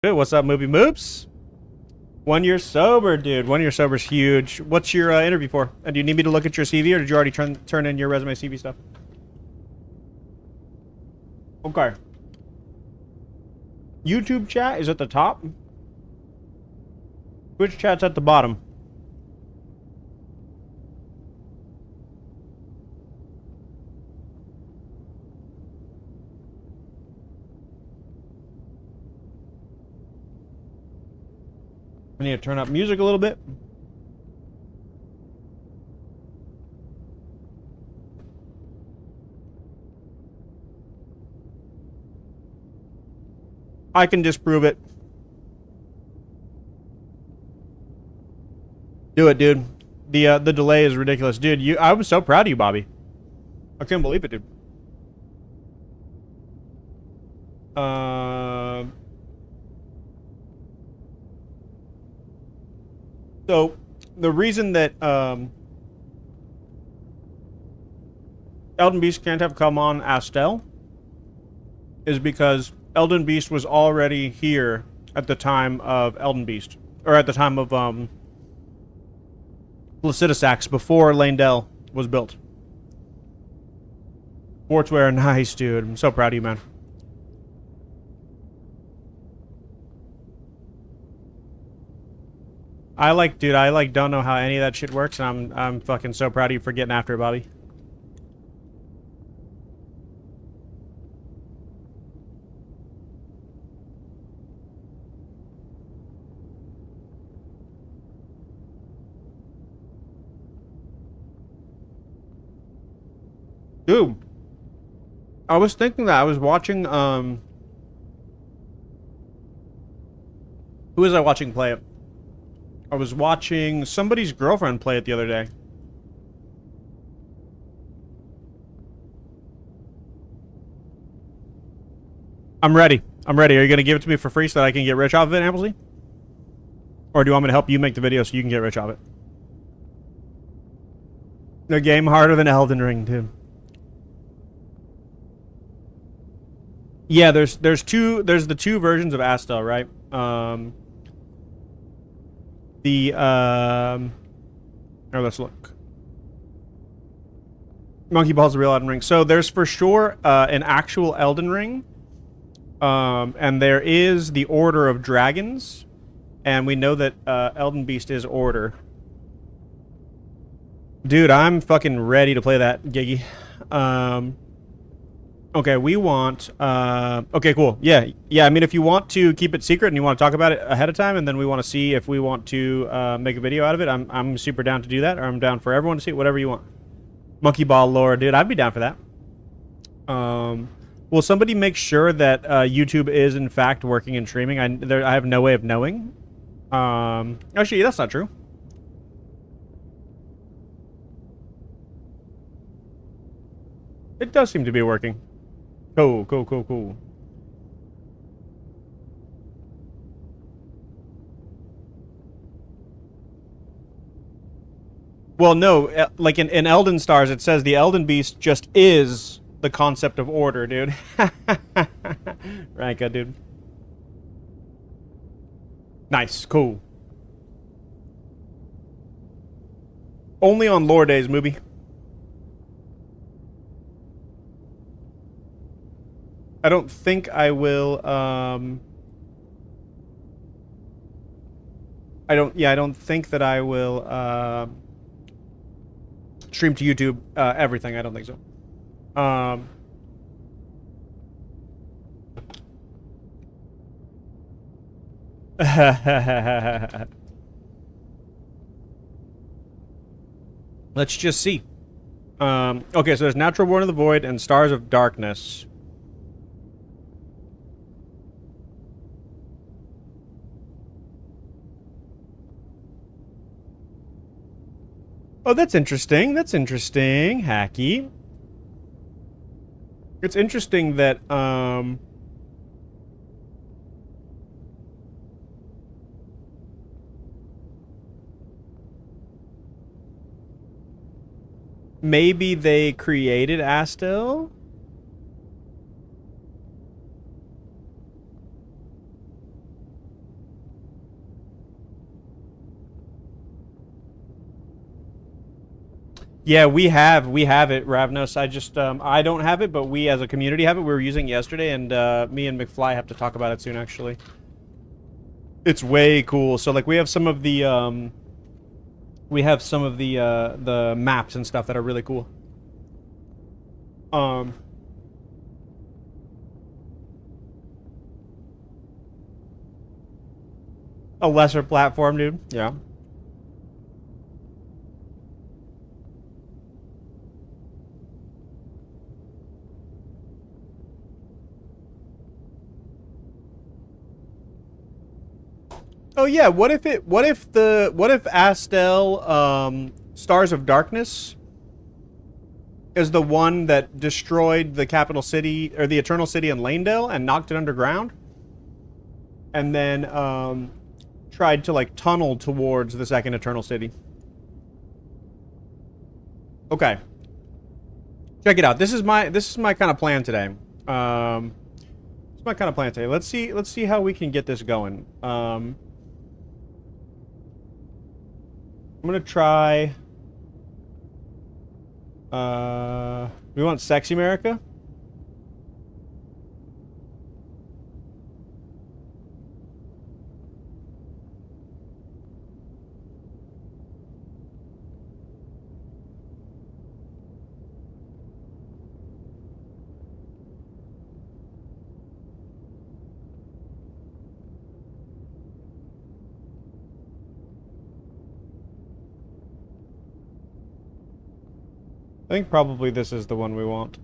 Good, what's up, Movie Moops? 1 year sober, dude. 1 year sober is huge. What's your interview for? And do you need me to look at your CV, or did you already turn in your resume CV stuff? Okay. YouTube chat is at the top. Twitch chat's at the bottom. I need to turn up music a little bit. I can disprove it. Do it, dude. The delay is ridiculous, dude. I was so proud of you, Bobby. I couldn't believe it, dude. So the reason that Elden Beast can't have come on Astel is because Elden Beast was already here at the time of Elden Beast, or at the time of Placidusax, before Landell was built. Sportswear, nice, dude. I'm so proud of you, man. Dude, I don't know how any of that shit works, and I'm fucking so proud of you for getting after it, Bobby. Dude, I was thinking that I was watching, who was I watching play it? I was watching somebody's girlfriend play it the other day. I'm ready. I'm ready. Are you going to give it to me for free so that I can get rich off of it, Amplesy? Or do you want me to help you make the video so you can get rich off it? The game harder than Elden Ring, dude. Yeah, there's the two versions of Astel, right? Let's look. Monkey Ball's the real Elden Ring. So there's for sure an actual Elden Ring. And there is the Order of Dragons. And we know that Elden Beast is Order. Dude, I'm fucking ready to play that, Giggy. Okay, we want... okay, cool. Yeah, I mean, if you want to keep it secret and you want to talk about it ahead of time, and then we want to see if we want to make a video out of it, I'm super down to do that, or I'm down for everyone to see it, whatever you want. Monkey Ball lore, dude, I'd be down for that. Will somebody make sure that YouTube is, in fact, working and streaming? I have no way of knowing. Actually, that's not true. It does seem to be working. Cool. Well, no, like in Elden Stars, it says the Elden Beast just is the concept of order, dude. Ranka, dude. Nice, cool. Only on lore days, movie. I don't think I will, I don't think that I will, stream to YouTube, everything. I don't think so. Let's just see. Okay, so there's Natural Born of the Void and Stars of Darkness. Oh, that's interesting. That's interesting, Hacky. It's interesting that, maybe they created Astel? Yeah, we have it, Ravnos. I just I don't have it, but we as a community have it. We were using it yesterday, and me and McFly have to talk about it soon. Actually, it's way cool. So like we have some of the the maps and stuff that are really cool. Um, a lesser platform, dude. Yeah. Oh yeah, what if Astel Stars of Darkness is the one that destroyed the capital city or the Eternal City in Lanedale and knocked it underground? And then tried to like tunnel towards the second Eternal City. Okay. Check it out. This is my kind of plan today. It's my kind of plan today. Let's see how we can get this going. I'm gonna try. We want Sexy Marika? I think probably this is the one we want.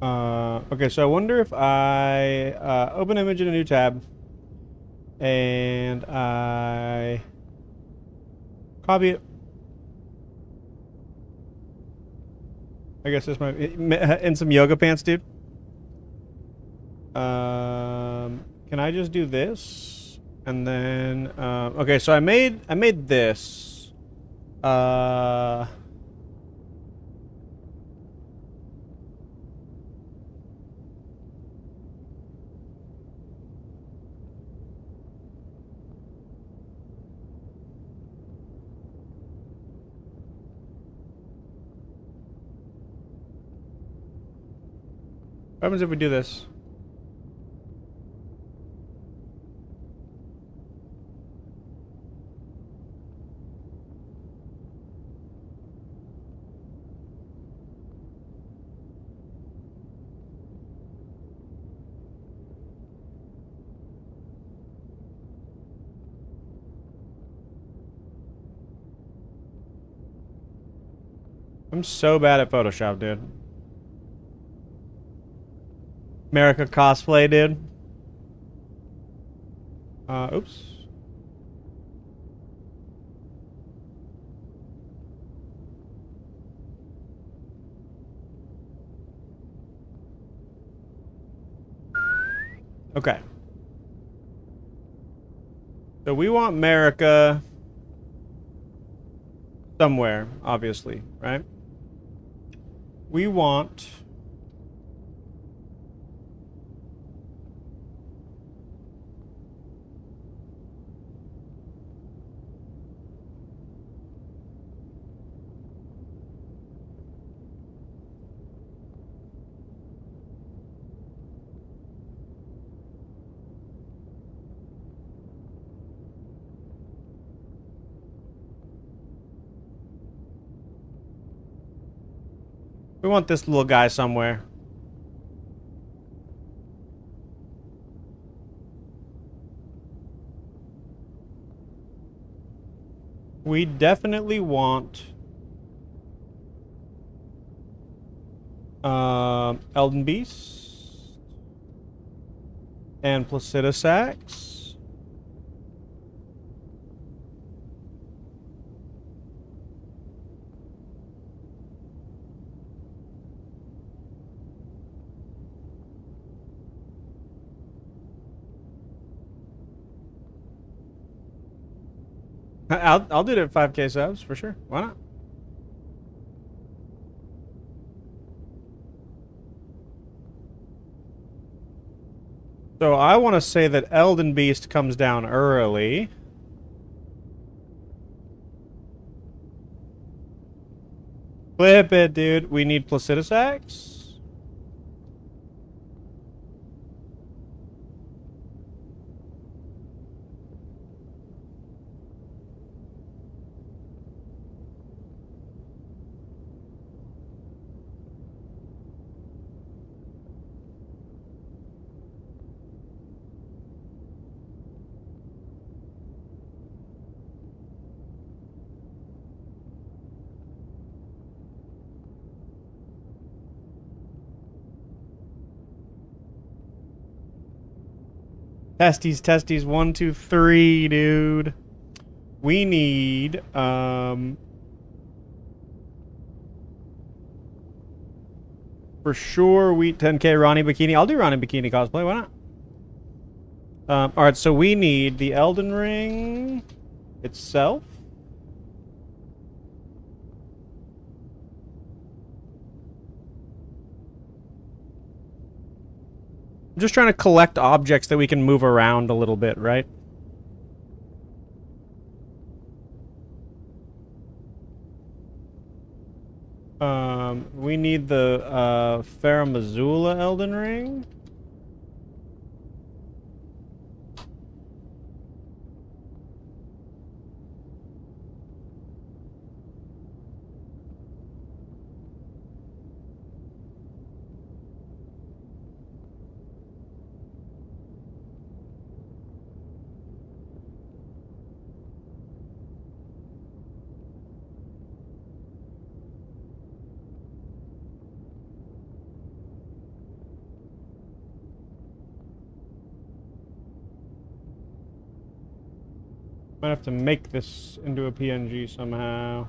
Okay, so I wonder if I open image in a new tab and I copy it. I guess this might be in some yoga pants, dude. Can I just do this and then okay, so I made this. What happens if we do this? I'm so bad at Photoshop, dude. Marika cosplay, dude. Oops. Okay. So we want Marika somewhere, obviously, right? We want... We want this little guy somewhere. We definitely want Elden Beast and Placidusax. I'll do it at 5K subs for sure. Why not? So I want to say that Elden Beast comes down early. Flip it, dude. We need Placidus Axe. Testes, testes, 1, 2, 3, dude. We need, for sure, 10K Ronnie Bikini. I'll do Ronnie Bikini cosplay, why not? Alright, so we need the Elden Ring itself. I'm just trying to collect objects that we can move around a little bit, right? We need the Faramazula Elden Ring. Might have to make this into a PNG somehow.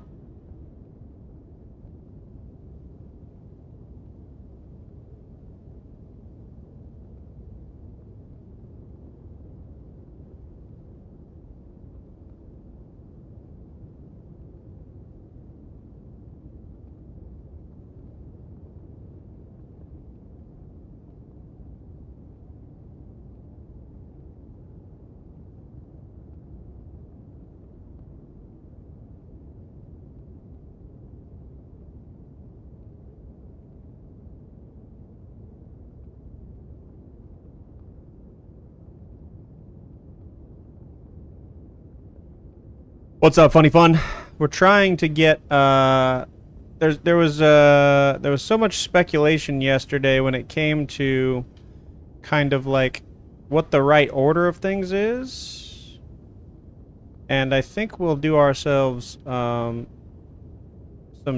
What's up, Funny Fun? We're trying to get there was so much speculation yesterday when it came to kind of like what the right order of things is. And I think we'll do ourselves some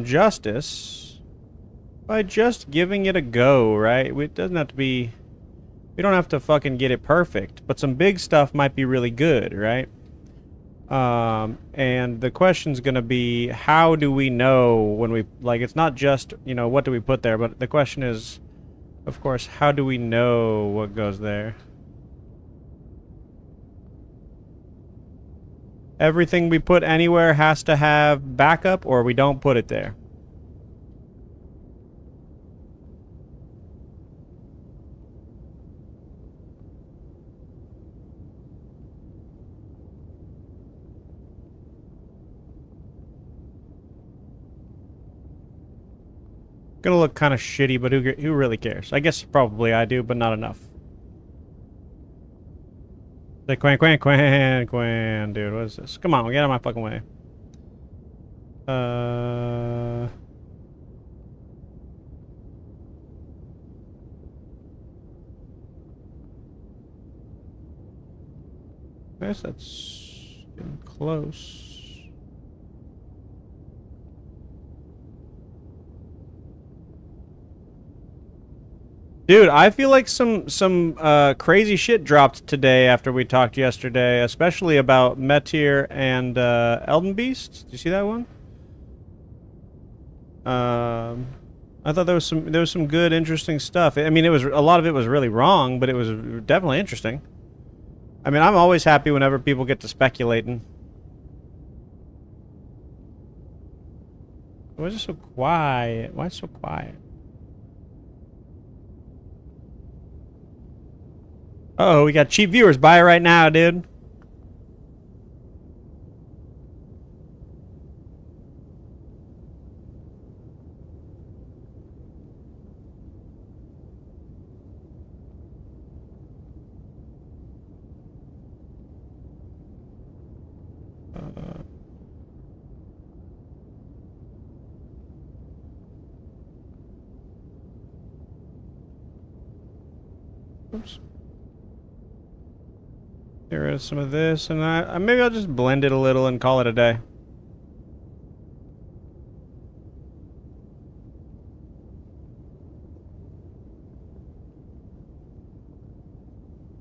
justice by just giving it a go, right? It doesn't have to be, we don't have to fucking get it perfect, but some big stuff might be really good, right? And the question's gonna be, how do we know when we, like, it's not just, you know, what do we put there, but the question is, of course, how do we know what goes there? Everything we put anywhere has to have backup, or we don't put it there. Gonna look kind of shitty, but who really cares? I guess probably I do, but not enough. Say Quan, dude, what is this? Come on, get out of my fucking way. I guess that's getting close. Dude, I feel like some crazy shit dropped today after we talked yesterday, especially about Metyr and Elden Beast. Did you see that one? I thought there was some good, interesting stuff. I mean, it was, a lot of it was really wrong, but it was definitely interesting. I mean, I'm always happy whenever people get to speculating. Why is it so quiet? Why is it so quiet? Uh-oh, we got cheap viewers. Buy it right now, dude. Oops. Get rid of some of this, and maybe I'll just blend it a little and call it a day.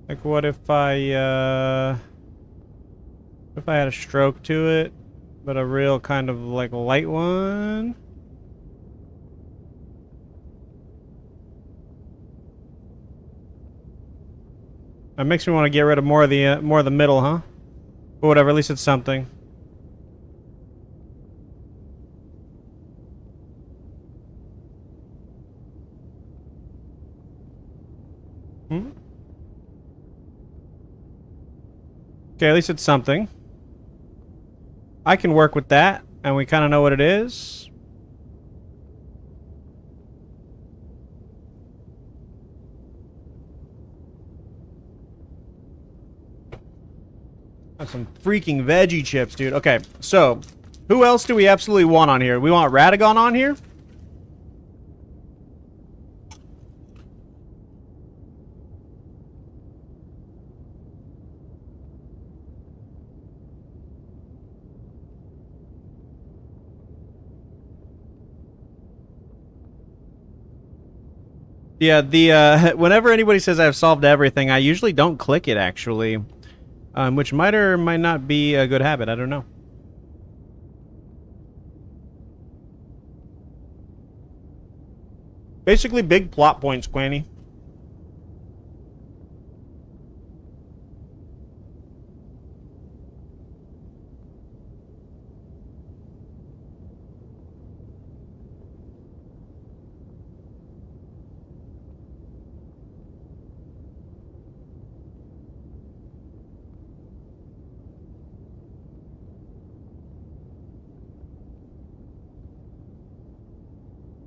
Like, what if I had a stroke to it, but a real kind of like light one? That makes me want to get rid of more of the middle, huh? But whatever, at least it's something. Okay, at least it's something. I can work with that, and we kind of know what it is. That's some freaking veggie chips, dude. Okay, so who else do we absolutely want on here? We want Ratagon on here. Yeah, whenever anybody says I've solved everything, I usually don't click it, actually. Which might or might not be a good habit, I don't know. Basically, big plot points, Quanny.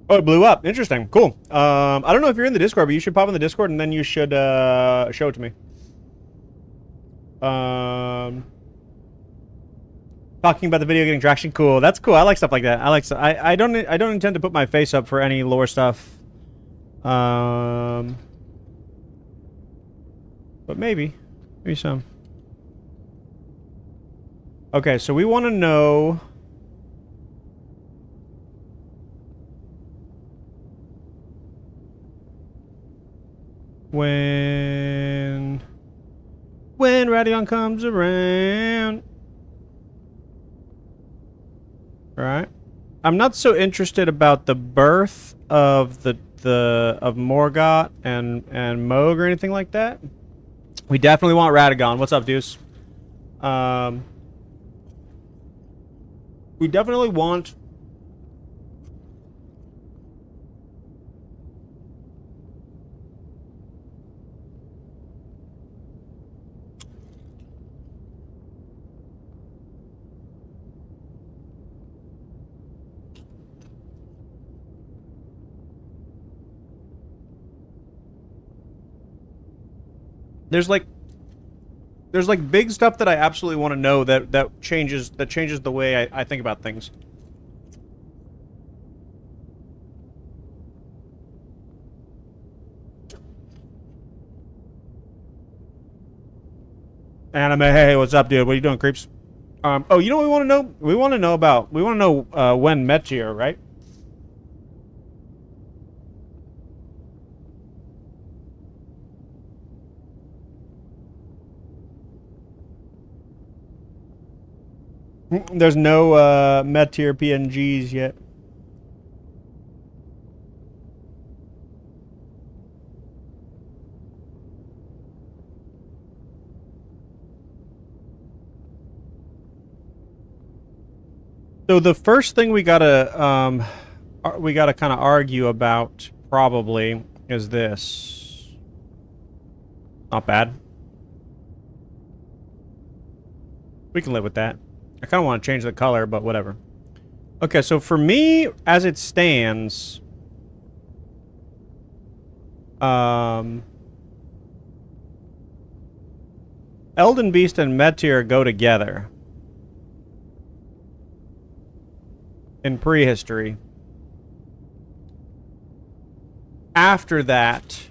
Oh, it blew up. Interesting. Cool. I don't know if you're in the Discord, but you should pop in the Discord and then you should show it to me. Talking about the video getting traction. Cool. That's cool. I like stuff like that. I don't intend to put my face up for any lore stuff. But maybe some. Okay, so we want to know when Ratagon comes around. Right. I'm not so interested about the birth of of Morgott and Moog or anything like that. We definitely want Ratagon. What's up, Deuce? We definitely want there's like big stuff that I absolutely want to know that changes the way I think about things. Anime, hey, what's up, dude? What are you doing, creeps? Oh, you know what we want to know? We want to know when Meteor, right? There's no Meteor PNGs yet. So the first thing we gotta kind of argue about probably is this. Not bad. We can live with that. I kind of want to change the color, but whatever. Okay, so for me, as it stands, Elden Beast and Meteor go together in prehistory. After that,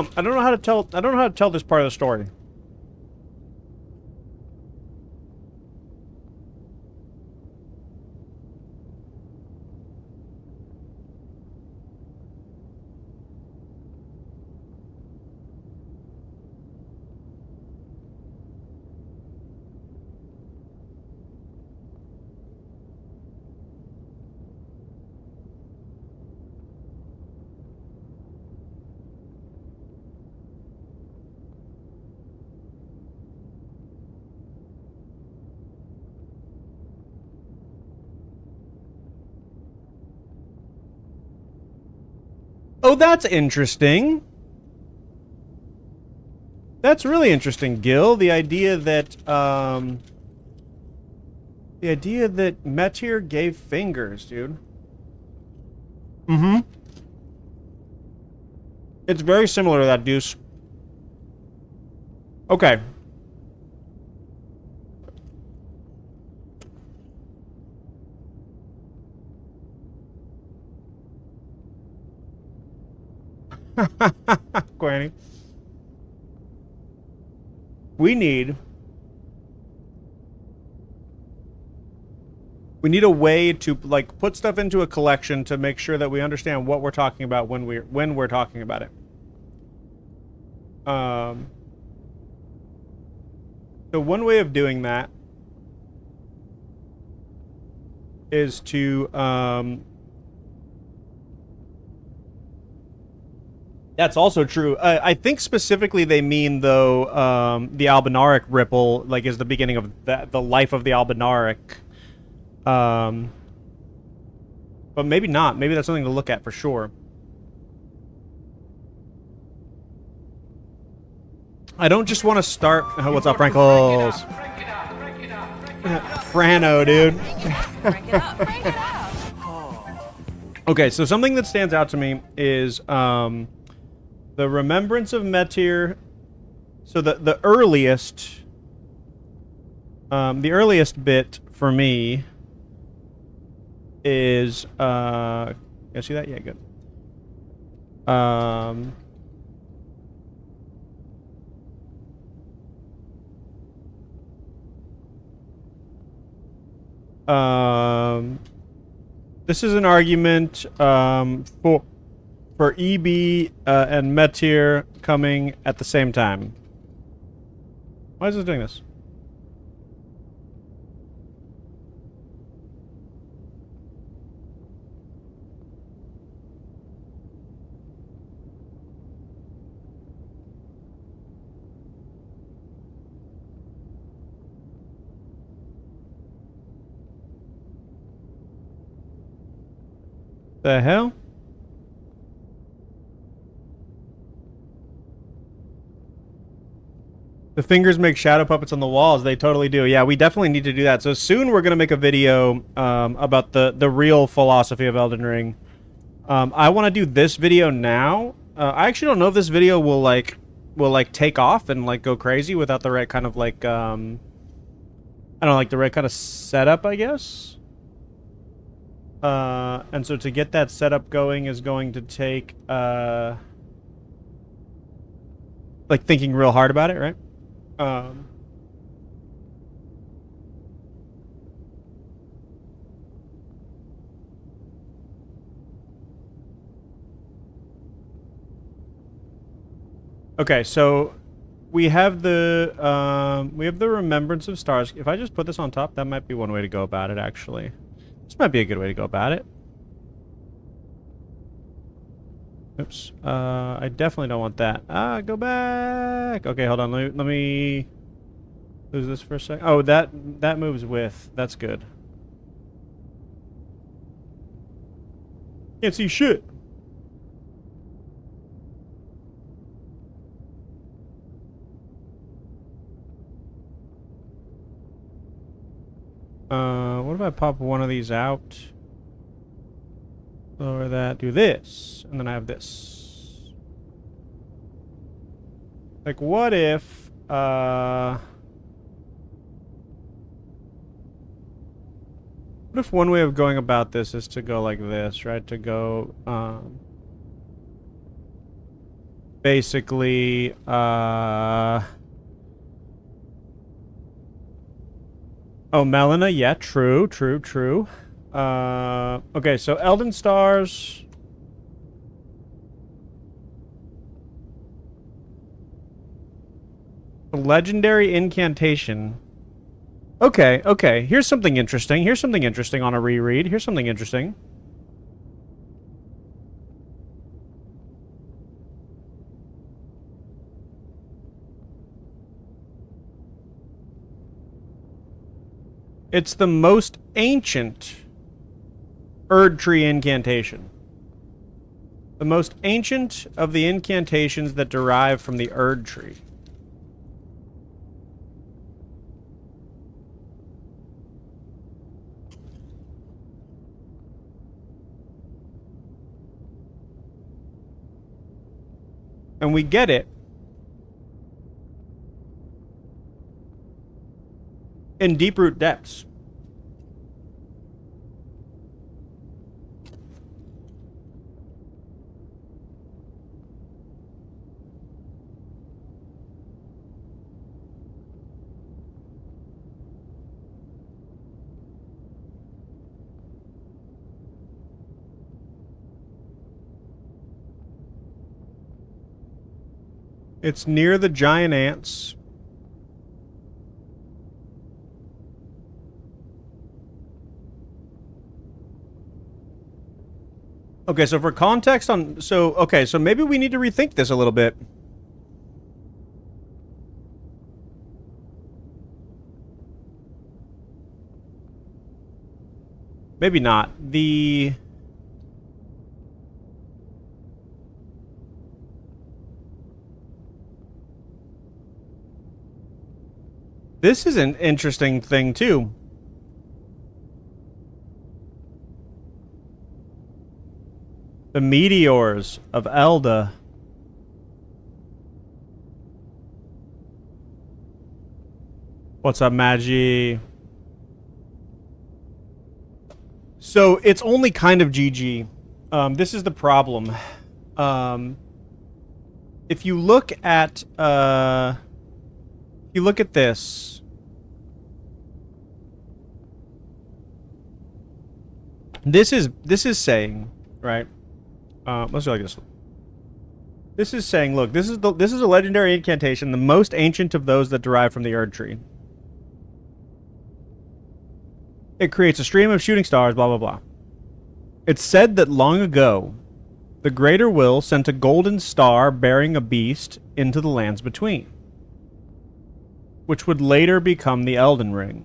know. I don't know how to tell. I don't know how to tell this part of the story. Oh, that's interesting. That's really interesting, Gil. The idea that Metir gave fingers, dude. Mm-hmm. It's very similar to that, Deuce. Okay. Granny. We need a way to like put stuff into a collection to make sure that we understand what we're talking about when we're talking about it. So one way of doing that is to that's also true. I think specifically they mean, though, the Albinaric ripple, like, is the beginning of the life of the Albinaric. But maybe not. Maybe that's something to look at for sure. I don't just want to start... Oh, what's up, Frankles? Frano, dude. Okay, so something that stands out to me is... the remembrance of Metir. So the earliest bit for me is you see that? Yeah, good. This is an argument for EB and Metir coming at the same time. Why is this doing this? The hell? The fingers make shadow puppets on the walls. They totally do. Yeah, we definitely need to do that. So soon we're going to make a video about the real philosophy of Elden Ring. I want to do this video now. I actually don't know if this video will take off and like go crazy without the right kind of like I don't know, like the right kind of setup, I guess. And so to get that setup going is going to take like thinking real hard about it, right? Okay, so we have the remembrance of stars. If I just put this on top, that might be one way to go about it, actually. This might be a good way to go about it. Oops. I definitely don't want that. Go back. Okay, hold on. Let me lose this for a second. Oh, that moves with. That's good. Can't see shit. What if I pop one of these out? Lower that, do this, and then I have this. Like, what if, what if one way of going about this is to go like this, right? To go, basically, oh, Melina, yeah, true. Okay, so Elden Stars. Legendary incantation. Okay. Here's something interesting. On a reread. Here's something interesting. It's the most ancient Erd Tree incantation. The most ancient of the incantations that derive from the Erd Tree. And we get it in Deeproot Depths. It's near the giant ants. Okay, so for context on... So maybe we need to rethink this a little bit. Maybe not. This is an interesting thing, too. The meteors of Elda. What's up, Magi? So, it's only kind of GG. This is the problem. If you look at, this. This is saying, right? Let's go like this. This is saying, look, this is a legendary incantation, the most ancient of those that derive from the Erd Tree. It creates a stream of shooting stars, blah, blah, blah. It's said that long ago, the Greater Will sent a golden star bearing a beast into the lands between, which would later become the Elden Ring.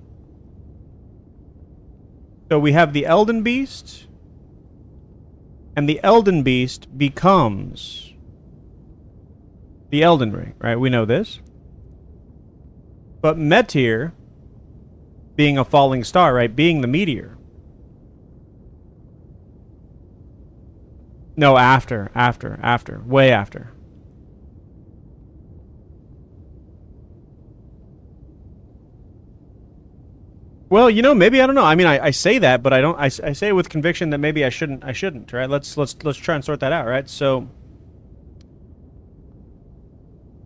So we have the Elden Beast, and the Elden Beast becomes the Elden Ring, right? We know this. But Meteor, being a falling star, right? Being the meteor. No, after. Way after. Well, you know, maybe I don't know. I mean, I say that, but I don't. I say it with conviction that maybe I shouldn't. Right? Let's try and sort that out. Right? So,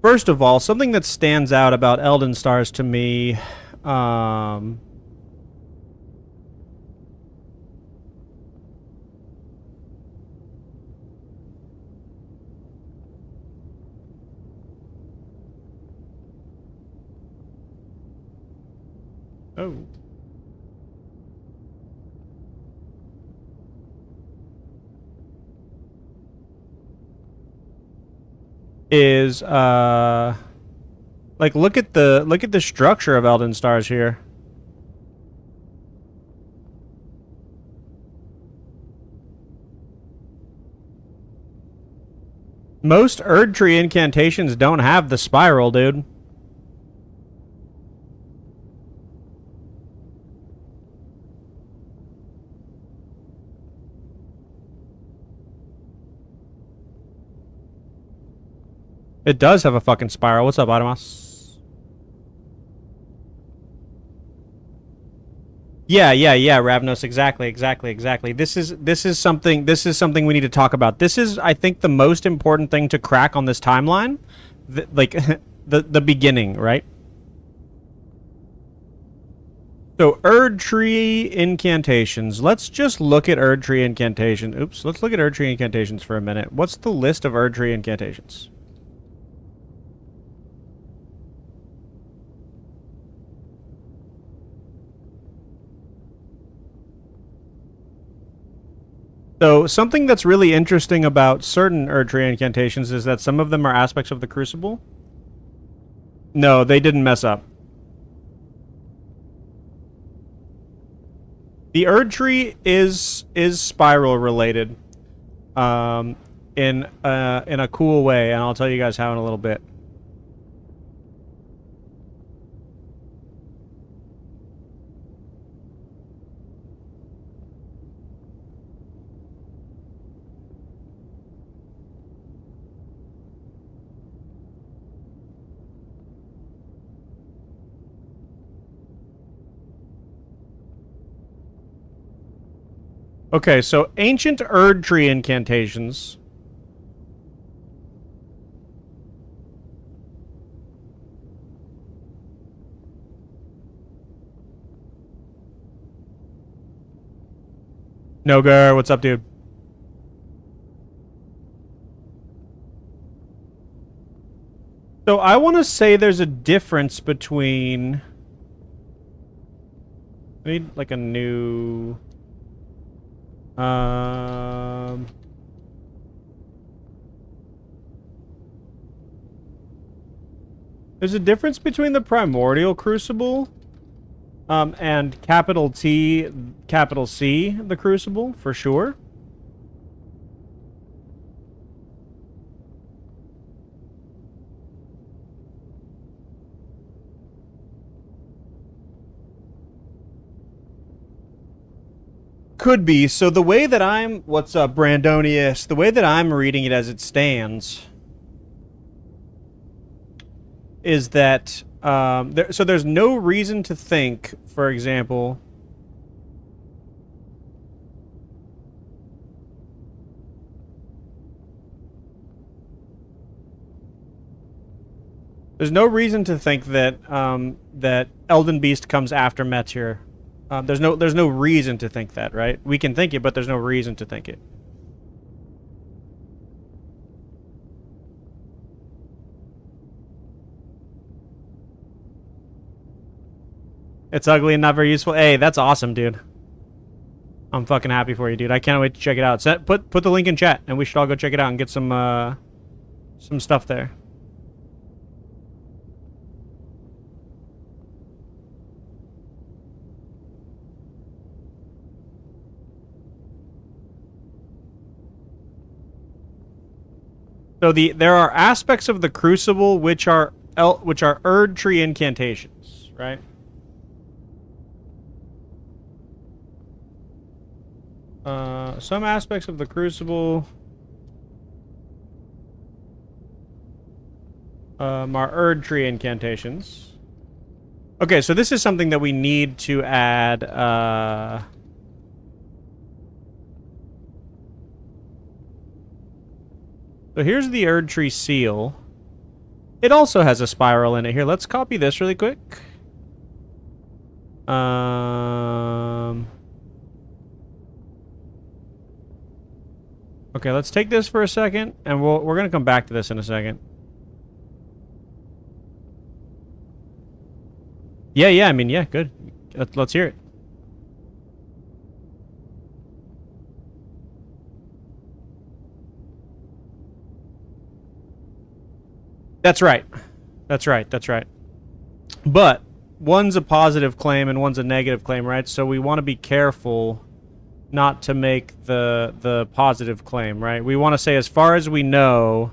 first of all, something that stands out about Elden Stars to me, oh. Is like look at the structure of Elden Stars here. Most Erd Tree incantations don't have the spiral, dude. It does have a fucking spiral. What's up, Adamas? Yeah, yeah, yeah, Ravnos, exactly, exactly, exactly. This is something we need to talk about. This is, I think, the most important thing to crack on this timeline, like the beginning, right? So Erd Tree incantations. Let's just look at Erd Tree incantations. Oops, let's look at Erd Tree incantations for a minute. What's the list of Erd Tree incantations? So something that's really interesting about certain Erd Tree incantations is that some of them are aspects of the Crucible. No, they didn't mess up. The Erd Tree is spiral related, in a cool way, and I'll tell you guys how in a little bit. Okay, so ancient Erd Tree incantations. Nogar, what's up, dude? So I want to say there's a difference between. I need like a new. There's a difference between the primordial crucible, and capital T, capital C, the crucible for sure. Could be. So the way that I'm, what's up, Brandonius? The way that I'm reading it as it stands is that so there's no reason to think, for example, there's no reason to think that that Elden Beast comes after Meteor. There's no reason to think that, right? We can think it, but there's no reason to think it. It's ugly and not very useful. Hey, that's awesome, dude. I'm fucking happy for you, dude. I can't wait to check it out. Put the link in chat, and we should all go check it out and get some stuff there. So there are aspects of the Crucible which are Erd Tree incantations, right? Some aspects of the Crucible are Erd Tree incantations. Okay, so this is something that we need to add. So here's the Erd Tree seal. It also has a spiral in it. Here, let's copy this really quick. Okay, let's take this for a second, and we're gonna come back to this in a second. Yeah, I mean, yeah, good. Let's hear it. That's right. That's right. That's right. But one's a positive claim and one's a negative claim, right? So we want to be careful not to make the positive claim, right? We want to say, as far as we know,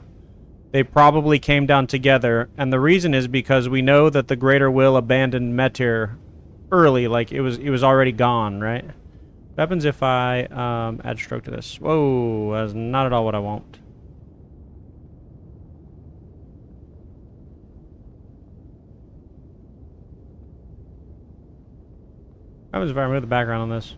they probably came down together, and the reason is because we know that the Greater Will abandoned Metir early, like it was already gone, right? What happens if I add stroke to this? Whoa, that's not at all what I want. What happens if I remove the background on this?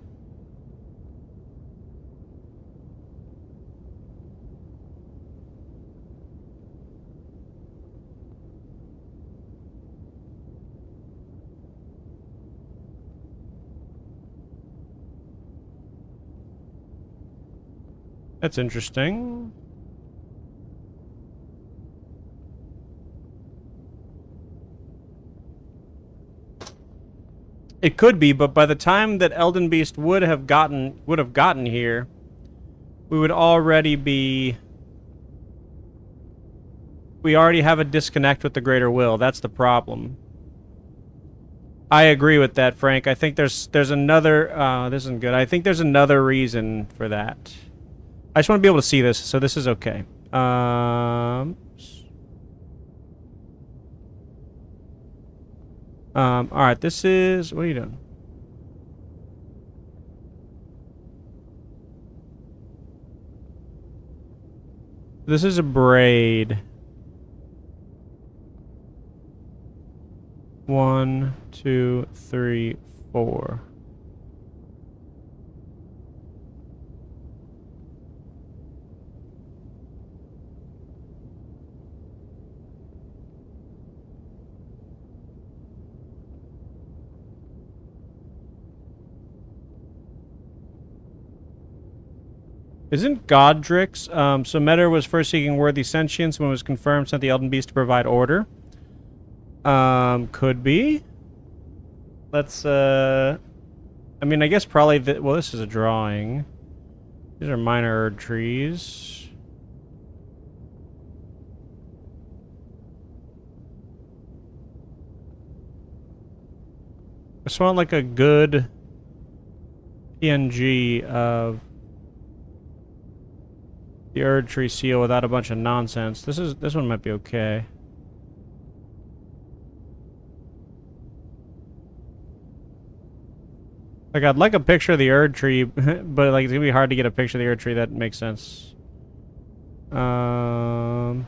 That's interesting. It could be, but by the time that Elden Beast would have gotten here, we would already be. We already have a disconnect with the greater will. That's the problem. I agree with that, Frank. I think there's another. This isn't good. I think there's another reason for that. I just want to be able to see this, so this is okay. All right, this is... What are you doing? This is a braid. 1, 2, 3, 4. Isn't Godrix, so Metter was first seeking worthy sentience when it was confirmed, sent the Elden Beast to provide order. Could be. Let's, I mean, I guess probably, well, this is a drawing. These are minor trees. I just want, like, a good PNG of the Erd Tree seal without a bunch of nonsense. This one might be okay. Like, I'd like a picture of the Erd Tree, but like it's gonna be hard to get a picture of the Erd Tree that makes sense. That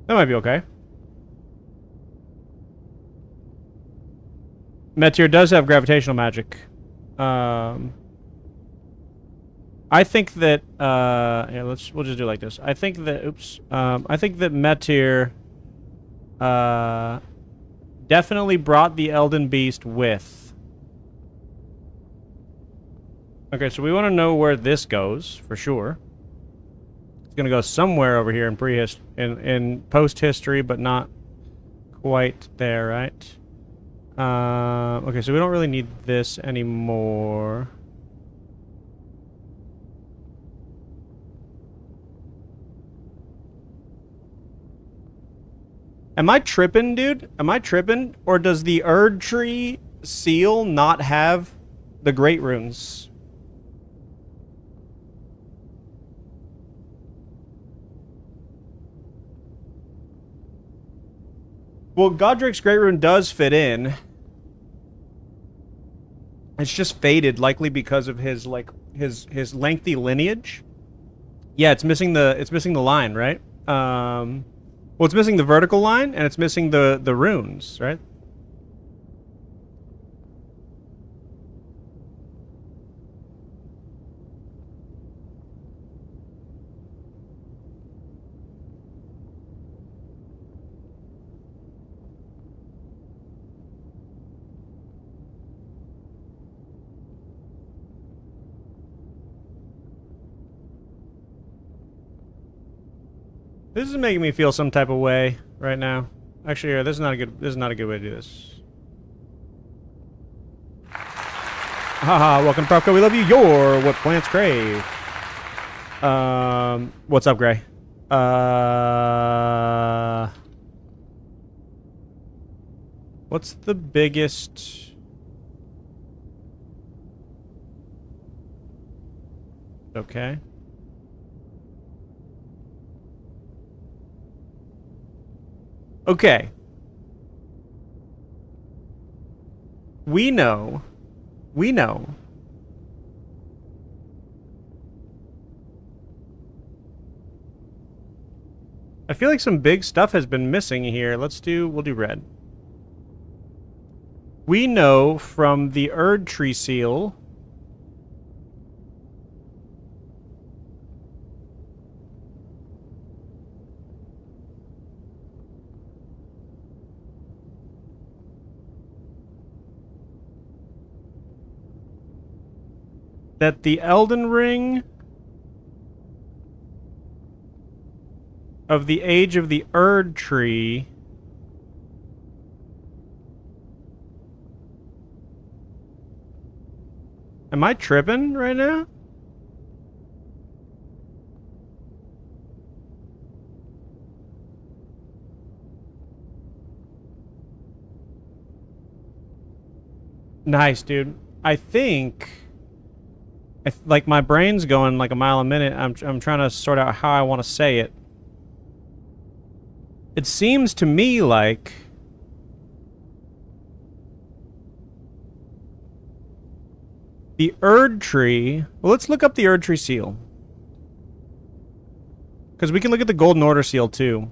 might be okay. Meteor does have gravitational magic. I think that yeah, we'll just do it like this. I think that I think that Meteor definitely brought the Elden Beast with. Okay, so we want to know where this goes for sure. It's gonna go somewhere over here in post history, but not quite there, right? Okay, so we don't really need this anymore. Am I tripping, dude? Am I tripping? Or does the Erd Tree seal not have the Great Runes? Well, Godric's Great Rune does fit in. It's just faded, likely because of his his lengthy lineage. Yeah, it's missing the line, right? Well, it's missing the vertical line, and it's missing the runes, right? This is making me feel some type of way right now. Actually, yeah, this is not a good way to do this. Haha, welcome to Propco. We love you. You're what plants crave. What's up, Gray? What's the biggest? Okay. Okay. We know. I feel like some big stuff has been missing here. We'll do red. We know from the Erd Tree seal that the Elden Ring of the age of the Erd Tree Am I tripping right now? Nice, dude. I think... like, my brain's going like a mile a minute. I'm trying to sort out how I want to say it. It seems to me like... the Erd Tree... Well, let's look up the Erd Tree seal. Because we can look at the Golden Order seal, too.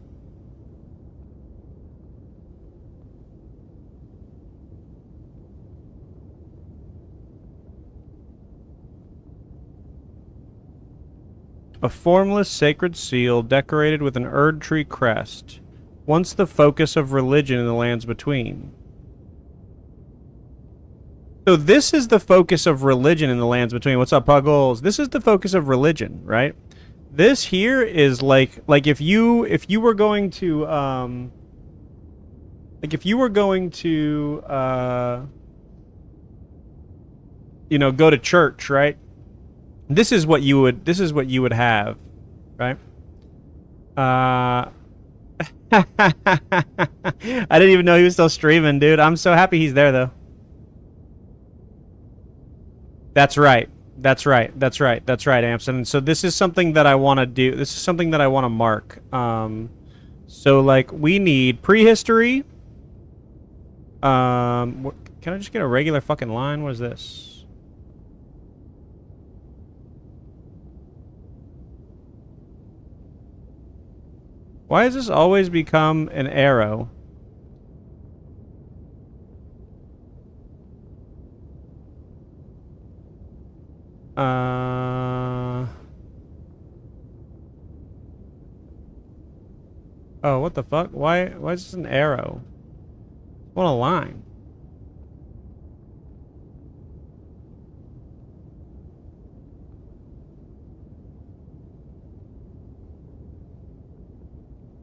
A formless sacred seal decorated with an Erd Tree crest. Once the focus of religion in the lands between. So this is the focus of religion in the lands between. What's up, Puggles? This is the focus of religion, right? This here is like if you were going to you know, go to church, right? This is what you would have, right? I didn't even know he was still streaming, dude. I'm so happy he's there, though. That's right. That's right. That's right. That's right, Amson. So this is something that I want to do. This is something that I want to mark. So, like, we need prehistory. Can I just get a regular fucking line? What is this? Why has this always become an arrow? Oh, what the fuck? Why is this an arrow? I want a line.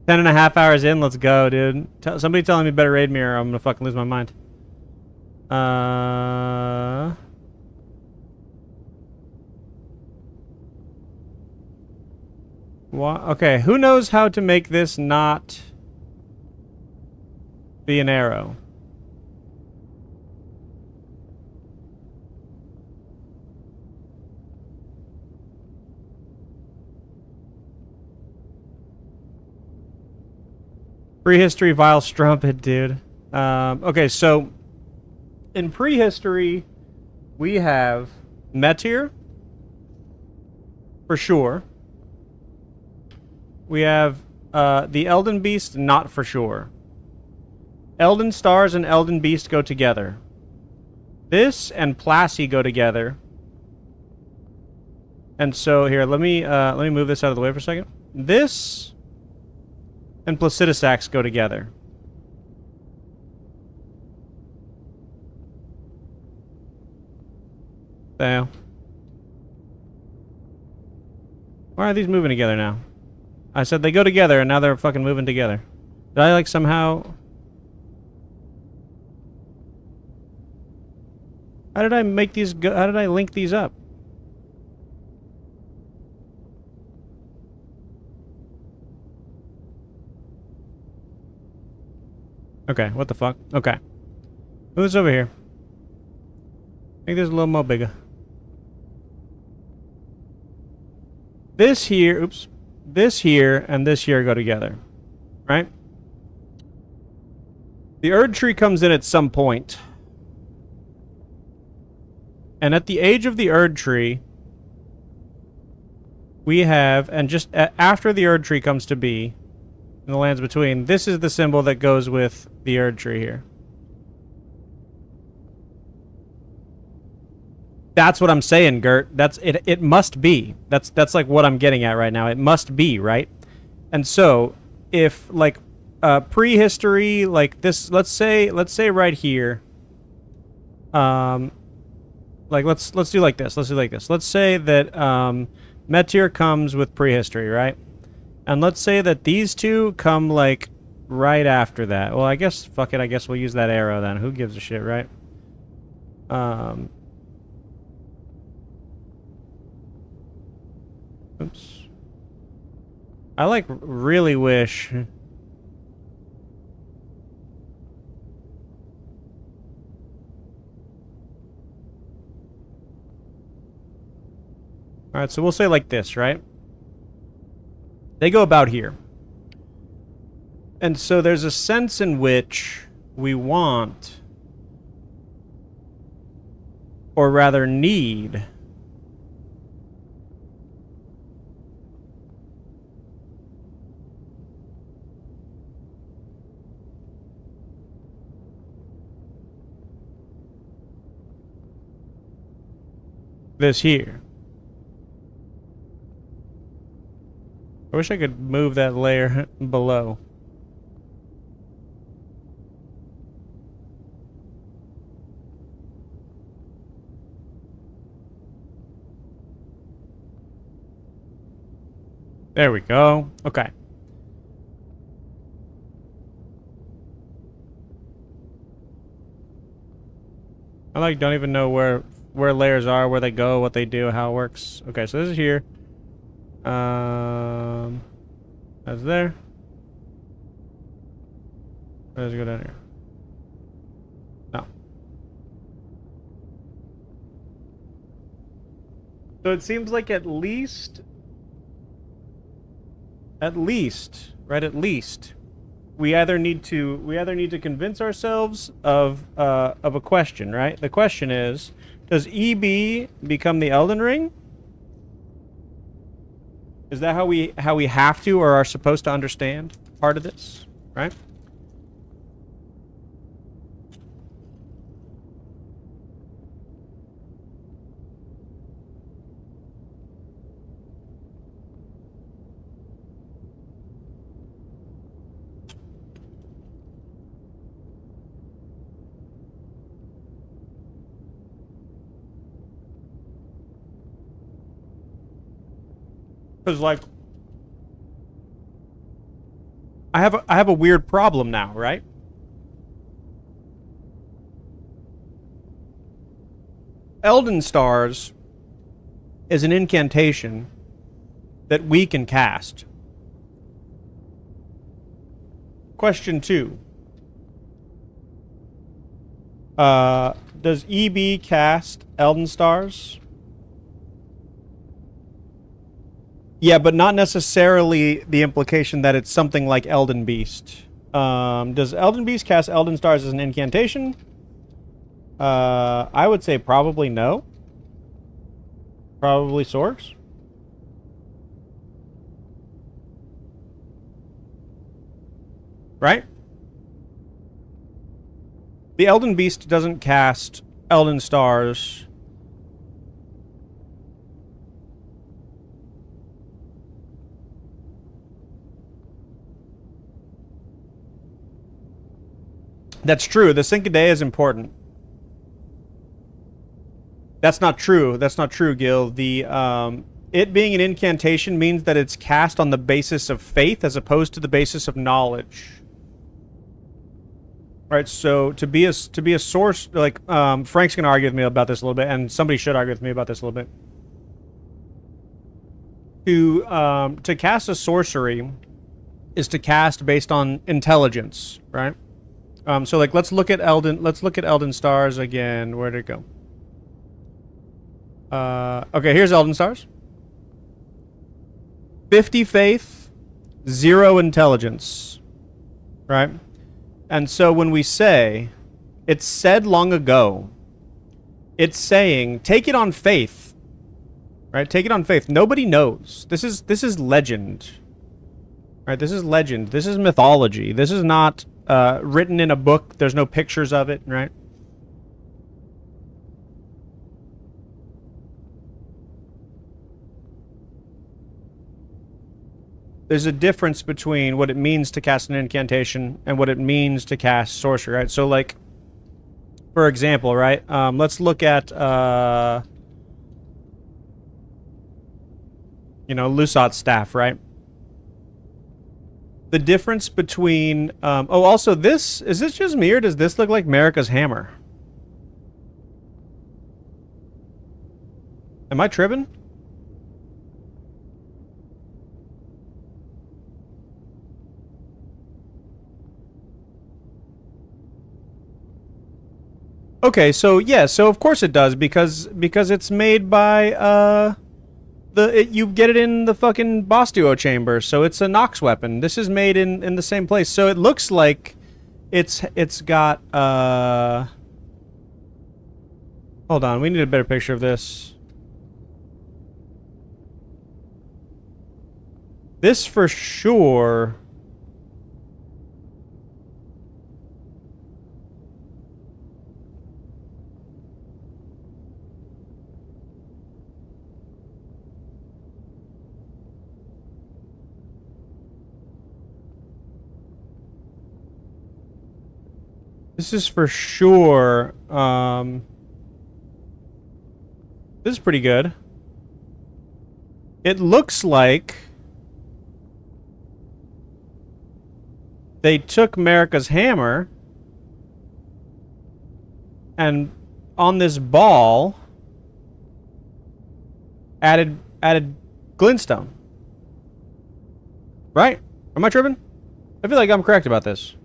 Ten and a half hours in, let's go, dude. Somebody telling me better raid me or I'm gonna fucking lose my mind. Okay, who knows how to make this not be an arrow? Prehistory vile strumpet, dude. Okay, so in prehistory, we have Metir, for sure. We have the Elden Beast, not for sure. Elden Stars and Elden Beast go together. This and Plassey go together. And so here, let me move this out of the way for a second. This and Placidusax go together. Damn. Why are these moving together now? I said they go together, and now they're fucking moving together. Did I, like, somehow... How did I make these go... How did I link these up? Okay, what the fuck? Okay. Move this over here. Make this a little more bigger. This here... Oops. This here and this here go together, right? The Erd Tree comes in at some point. And at the age of the Erd Tree, we have, and just after the Erd Tree comes to be, in the lands between, this is the symbol that goes with the Erd Tree here. That's what I'm saying, Gert. That's it. It must be. That's like what I'm getting at right now. It must be, right? And so, if like prehistory, like this, let's say right here, like let's do like this. Let's do like this. Let's say that Meteor comes with prehistory, right? And let's say that these two come like right after that. Well, I guess fuck it. I guess we'll use that arrow then. Who gives a shit, right? Oops. I like really wish. Alright, so we'll say like this, right? They go about here. And so there's a sense in which we want, or rather need, this here. I wish I could move that layer below. There we go. Okay. I like don't even know where layers are, where they go, what they do, how it works. Okay, so this is here. That's there. Let's go down here. No. So it seems like at least, right? At least, we either need to convince ourselves of a question, right? The question is, does EB become the Elden Ring? Is that how we have to or are supposed to understand part of this, right? Because, like, I have a weird problem now, right? Elden Stars is an incantation that we can cast. Question 2. Does EB cast Elden Stars? Yeah, but not necessarily the implication that it's something like Elden Beast. Does Elden Beast cast Elden Stars as an incantation? I would say probably no. Probably Swords. Right? The Elden Beast doesn't cast Elden Stars. That's true. The Cinque Day is important. That's not true. That's not true, Gil. The it being an incantation means that it's cast on the basis of faith as opposed to the basis of knowledge. Right. So to be a source, like Frank's gonna argue with me about this a little bit, and somebody should argue with me about this a little bit. To cast a sorcery is to cast based on intelligence, right? So like let's look at Elden Stars again. Where'd it go? Okay, here's Elden Stars. 50 faith, 0 intelligence. Right? And so when we say, it's said long ago, it's saying, take it on faith. Right? Take it on faith. Nobody knows. This is legend. Right? This is legend. This is mythology. This is not written in a book. There's no pictures of it, right? there's a difference between what it means to cast an incantation and what it means to cast sorcery, right? So, like, for example, right? Let's look at, you know, Lusat's staff, right? The difference between, oh, also this, is this just me or does this look like Marika's hammer? Am I tripping? Okay, so yeah, so of course it does because it's made by you get it in the fucking boss duo chamber, so it's a Nox weapon. This is made in the same place, so it looks like it's got hold on, we need a better picture of this. This for sure. This is for sure. This is pretty good. It looks like they took Marika's hammer and on this ball added glintstone. Right? Am I tripping? I feel like I'm correct about this.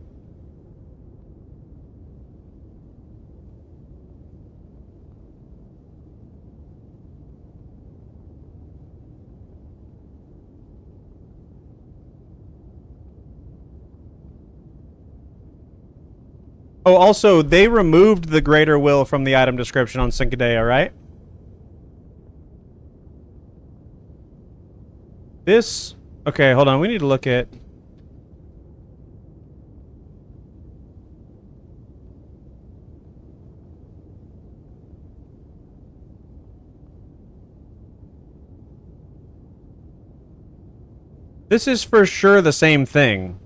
Oh, also, they removed the Greater Will from the item description on Syncadea, right? This... Okay, hold on. We need to look at... This is for sure the same thing.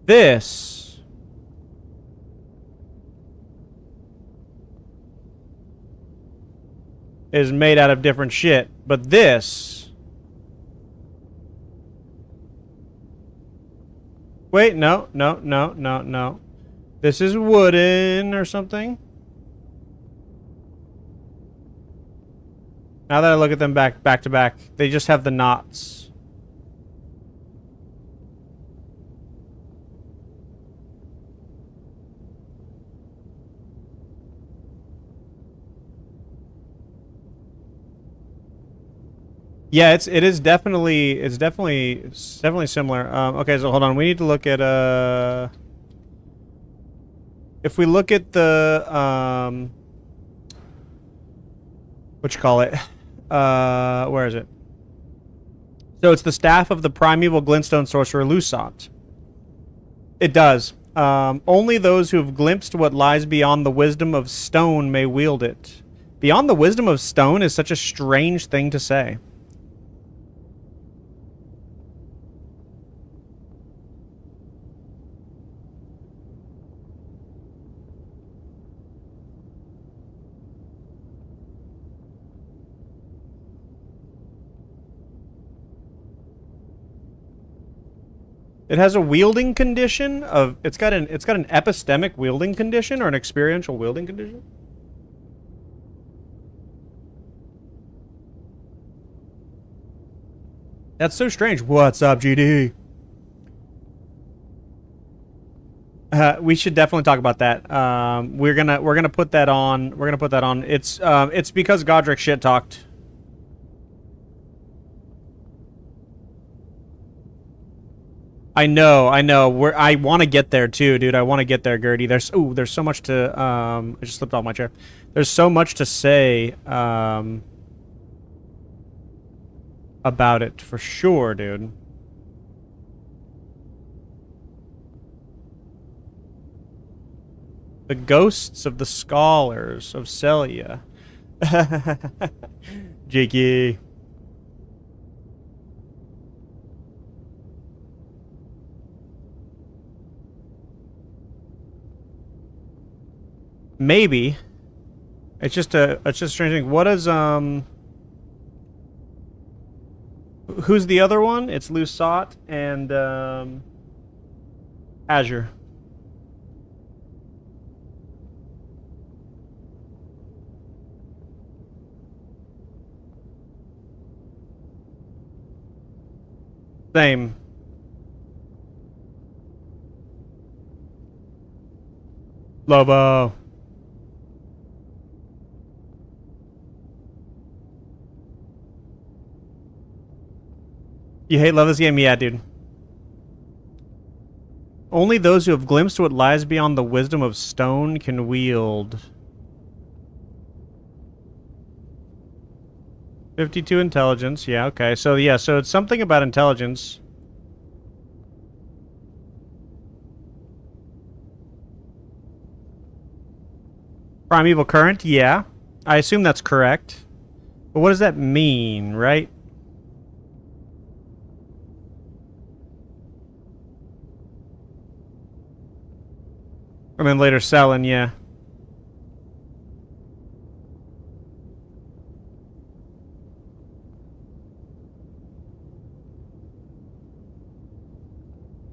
This... is made out of different shit, but this... Wait, no. This is wooden or something. Now that I look at them back to back, they just have the knots. Yeah, it's definitely similar. Okay, so hold on. We need to look at if we look at the what you call it? Where is it? So it's the staff of the primeval glintstone sorcerer Lusat. It does. Only those who have glimpsed what lies beyond the wisdom of stone may wield it. Beyond the wisdom of stone is such a strange thing to say. It has a wielding condition of it's got an epistemic wielding condition or an experiential wielding condition. That's so strange. What's up, GD? We should definitely talk about that. We're gonna put that on. We're gonna put that on. It's because Godric shit talked. I know. I want to get there too, dude. I want to get there, Gertie. There's so much to I just slipped off my chair. There's so much to say about it for sure, dude. The ghosts of the scholars of Celia. Jakey. Maybe. It's just a strange thing. What is who's the other one? It's SOTE and Azure. Same. Lobo. You love this game? Yeah, dude. Only those who have glimpsed what lies beyond the wisdom of stone can wield. 52 intelligence. Yeah, okay. So, yeah, so it's something about intelligence. Primeval current? Yeah. I assume that's correct. But what does that mean, right? And then later selling, yeah.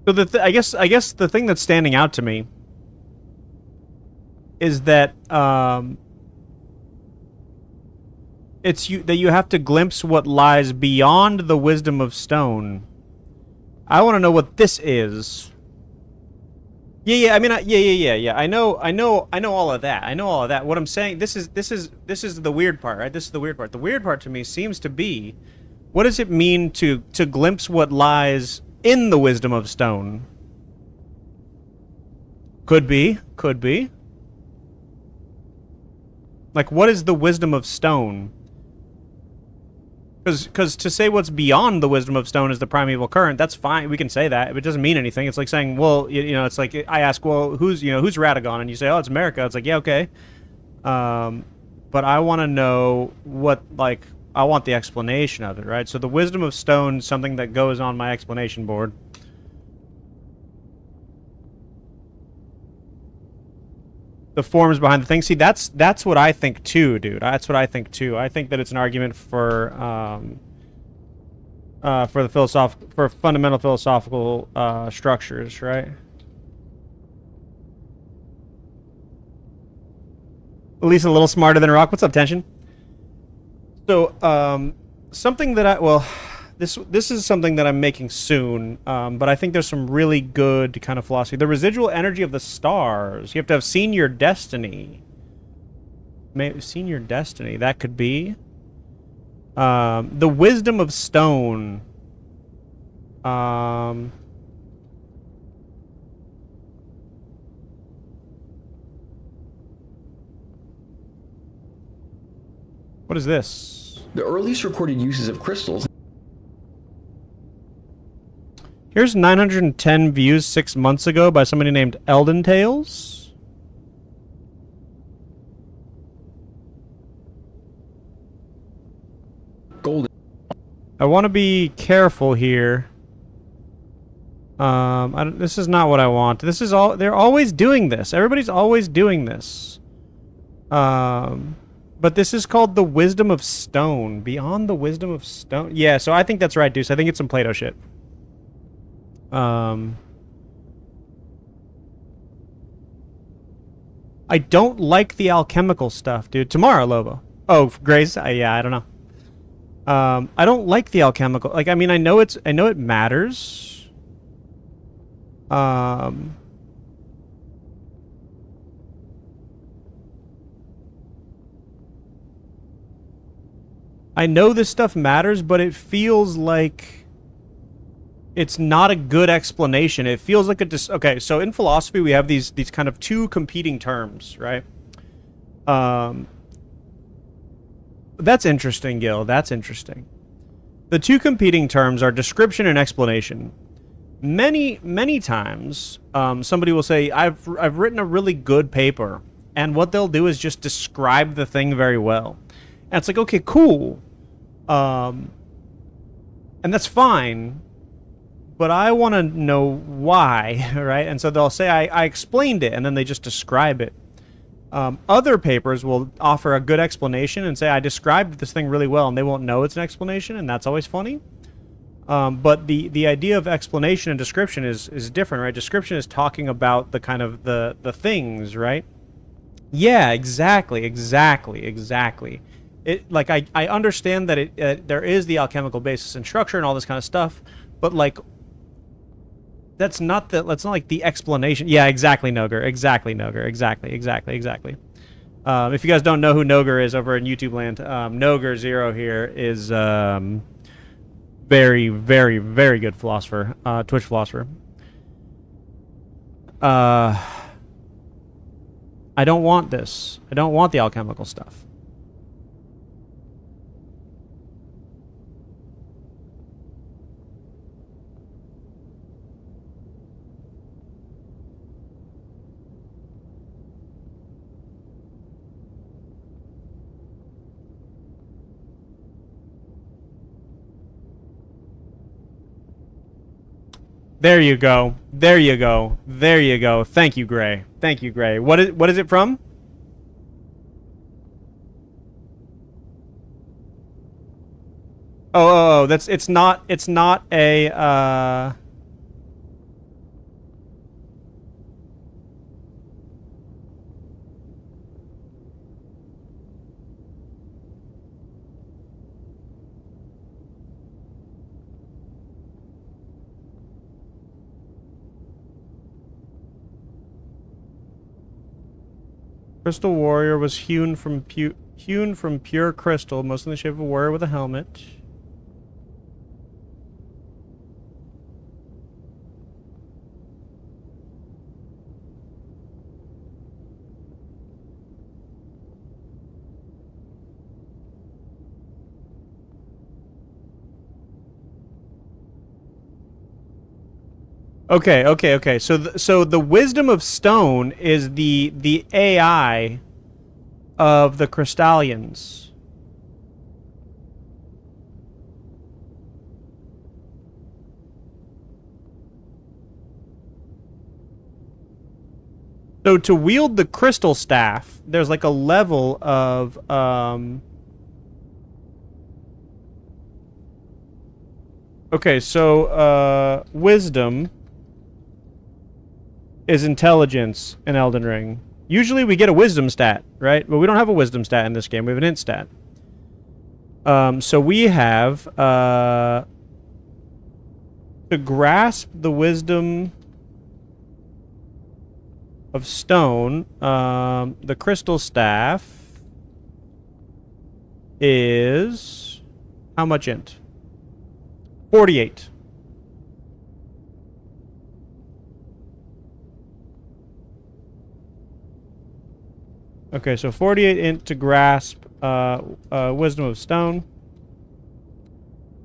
So I guess the thing that's standing out to me is that it's that you have to glimpse what lies beyond the wisdom of stone. I want to know what this is. Yeah. I mean, yeah. I know all of that. I know all of that. What I'm saying, this is the weird part, right? This is the weird part. The weird part to me seems to be, what does it mean to glimpse what lies in the wisdom of stone? Could be. Like, what is the wisdom of stone? Because to say what's beyond the wisdom of stone is the primeval current, that's fine. We can say that. It doesn't mean anything. It's like saying, well, you know, it's like I ask, well, who's Ratagon? And you say, oh, it's Marika. It's like, yeah, okay. But I want to know what, like, I want the explanation of it, right? So the wisdom of stone is something that goes on my explanation board. The forms behind the thing. See, that's what I think too, dude. That's what I think too. I think that it's an argument for fundamental philosophical structures, right? At least a little smarter than Rock. What's up, Tension? So, something that this is something that I'm making soon, but I think there's some really good kind of philosophy. The residual energy of the stars. You have to have seen your destiny. Seen your destiny. That could be. The wisdom of stone. What is this? The earliest recorded uses of crystals. Here's 910 views 6 months ago by somebody named Elden Tales. Golden. I want to be careful here. This is not what I want. This is all. They're always doing this. Everybody's always doing this. But this is called the wisdom of stone. Beyond the wisdom of stone. Yeah, so I think that's right, Deuce. I think it's some Plato shit. I don't like the alchemical stuff, dude. Tomorrow, Lobo. Oh, Grace? Yeah, I don't know. I don't like the alchemical. Like, I mean, I know it matters. I know this stuff matters, but it feels like it's not a good explanation. It feels like okay, so in philosophy we have these kind of two competing terms, right? That's interesting, Gil. That's interesting. The two competing terms are description and explanation. Many times, somebody will say, I've written a really good paper, and what they'll do is just describe the thing very well. And it's like, okay, cool. And that's fine. But I want to know why, right? And so they'll say, I explained it, and then they just describe it. Other papers will offer a good explanation and say, I described this thing really well, and they won't know it's an explanation, and that's always funny. But the idea of explanation and description is different, right? Description is talking about the kind of the things, right? Yeah, exactly. It, like, I understand that there is the alchemical basis and structure and all this kind of stuff, but like that's not like the explanation. Yeah, exactly, Noger. Exactly. If you guys don't know who Noger is over in YouTube land, Noger Zero here is very, very, very good philosopher, Twitch philosopher. I don't want this. I don't want the alchemical stuff. There you go. Thank you, Gray. What is it from? Oh, it's not a Crystal warrior was hewn from pure crystal, most in the shape of a warrior with a helmet. Okay. So the wisdom of stone is the AI of the Crystallians. So to wield the crystal staff, there's like a level of okay, so wisdom is intelligence in Elden Ring. Usually we get a wisdom stat, right? But we don't have a wisdom stat in this game. We have an int stat. So we have to grasp the wisdom of stone, the crystal staff is how much int? 48. Okay, so 48 int to grasp wisdom of stone.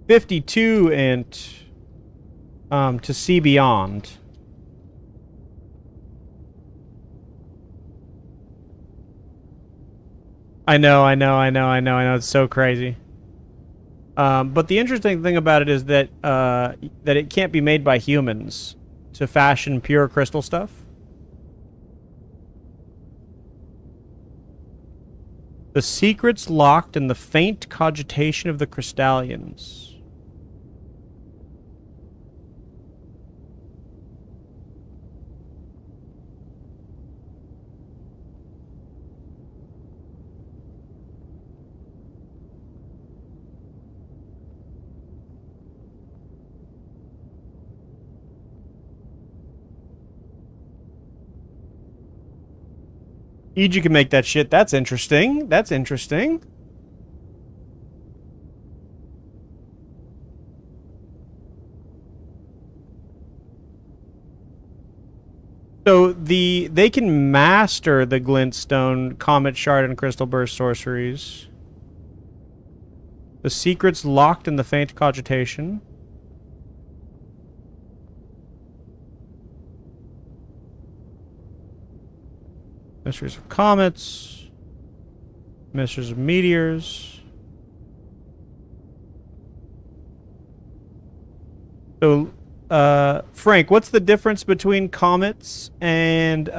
52 int to see beyond. I know. It's so crazy. But the interesting thing about it is that that it can't be made by humans to fashion pure crystal stuff. The secrets locked in the faint cogitation of the Crystallians. EG can make that shit. That's interesting. So they can master the glintstone, comet shard, and crystal burst sorceries. The secrets locked in the faint cogitation. Mysteries of comets. Mysteries of meteors. So, Frank, what's the difference between comets and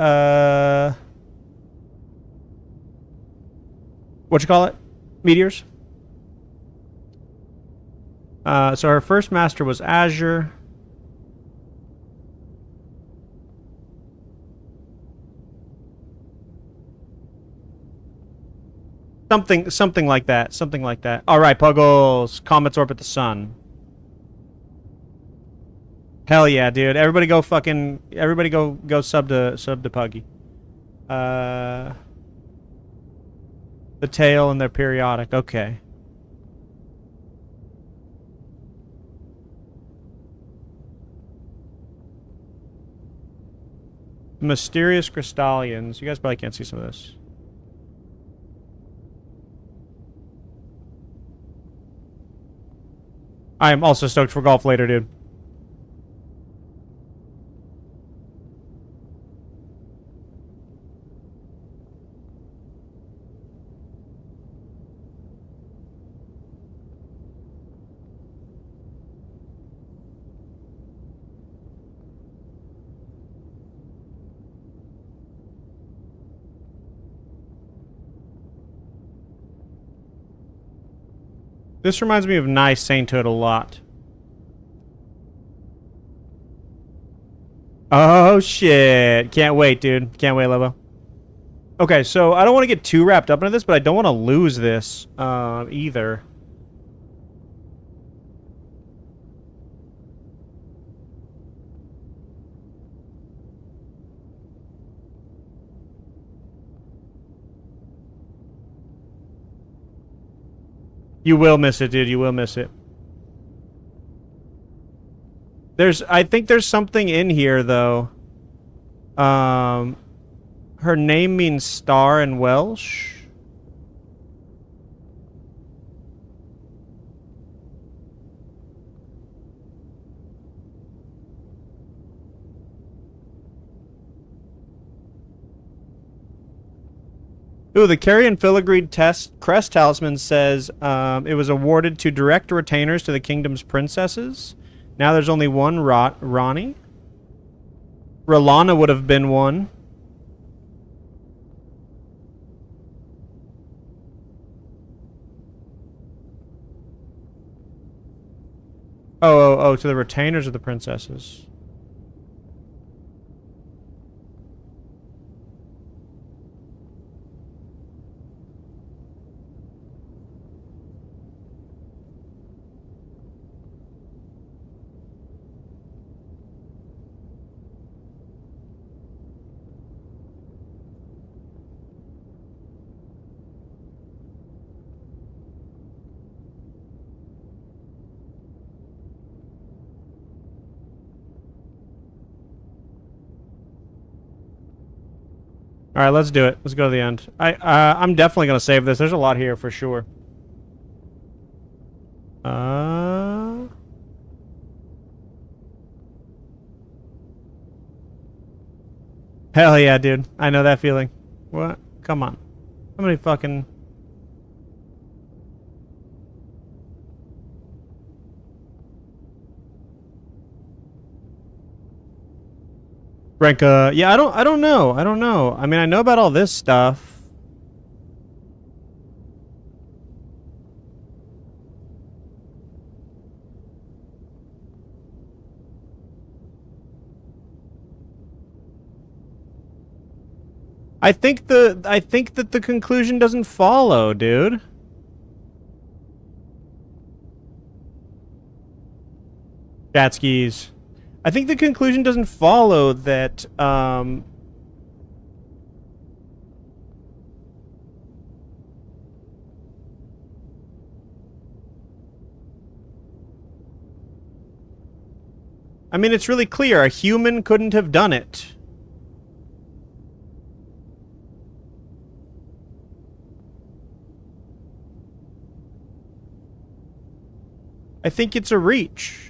what you call it? Meteors. So her first master was Azure. Something like that. Something like that. All right, Puggles. Comets orbit the sun. Hell yeah, dude! Everybody go fucking. Everybody go sub to Puggy. The tail and their periodic. Okay. Mysterious crystallians. You guys probably can't see some of this. I am also stoked for golf later, dude. This reminds me of Nice Sainthood a lot. Oh, shit. Can't wait, dude. Can't wait, Lobo. Okay, so I don't want to get too wrapped up into this, but I don't want to lose this either. You will miss it, dude. You will miss it. I think there's something in here, though. Her name means star in Welsh. Ooh, the Carrion Filigreed Crest Talisman says it was awarded to direct retainers to the kingdom's princesses. Now there's only one Ronnie. Rolana would have been one. Oh, to the retainers of the princesses. All right, let's do it. Let's go to the end. I'm definitely gonna save this. There's a lot here for sure. Hell yeah, dude. I know that feeling. What? Come on. How many fucking... Renka, yeah, I don't know. I don't know. I mean, I know about all this stuff. I think that the conclusion doesn't follow, dude. Jatskis. I think the conclusion doesn't follow that, I mean, it's really clear. A human couldn't have done it. I think it's a reach.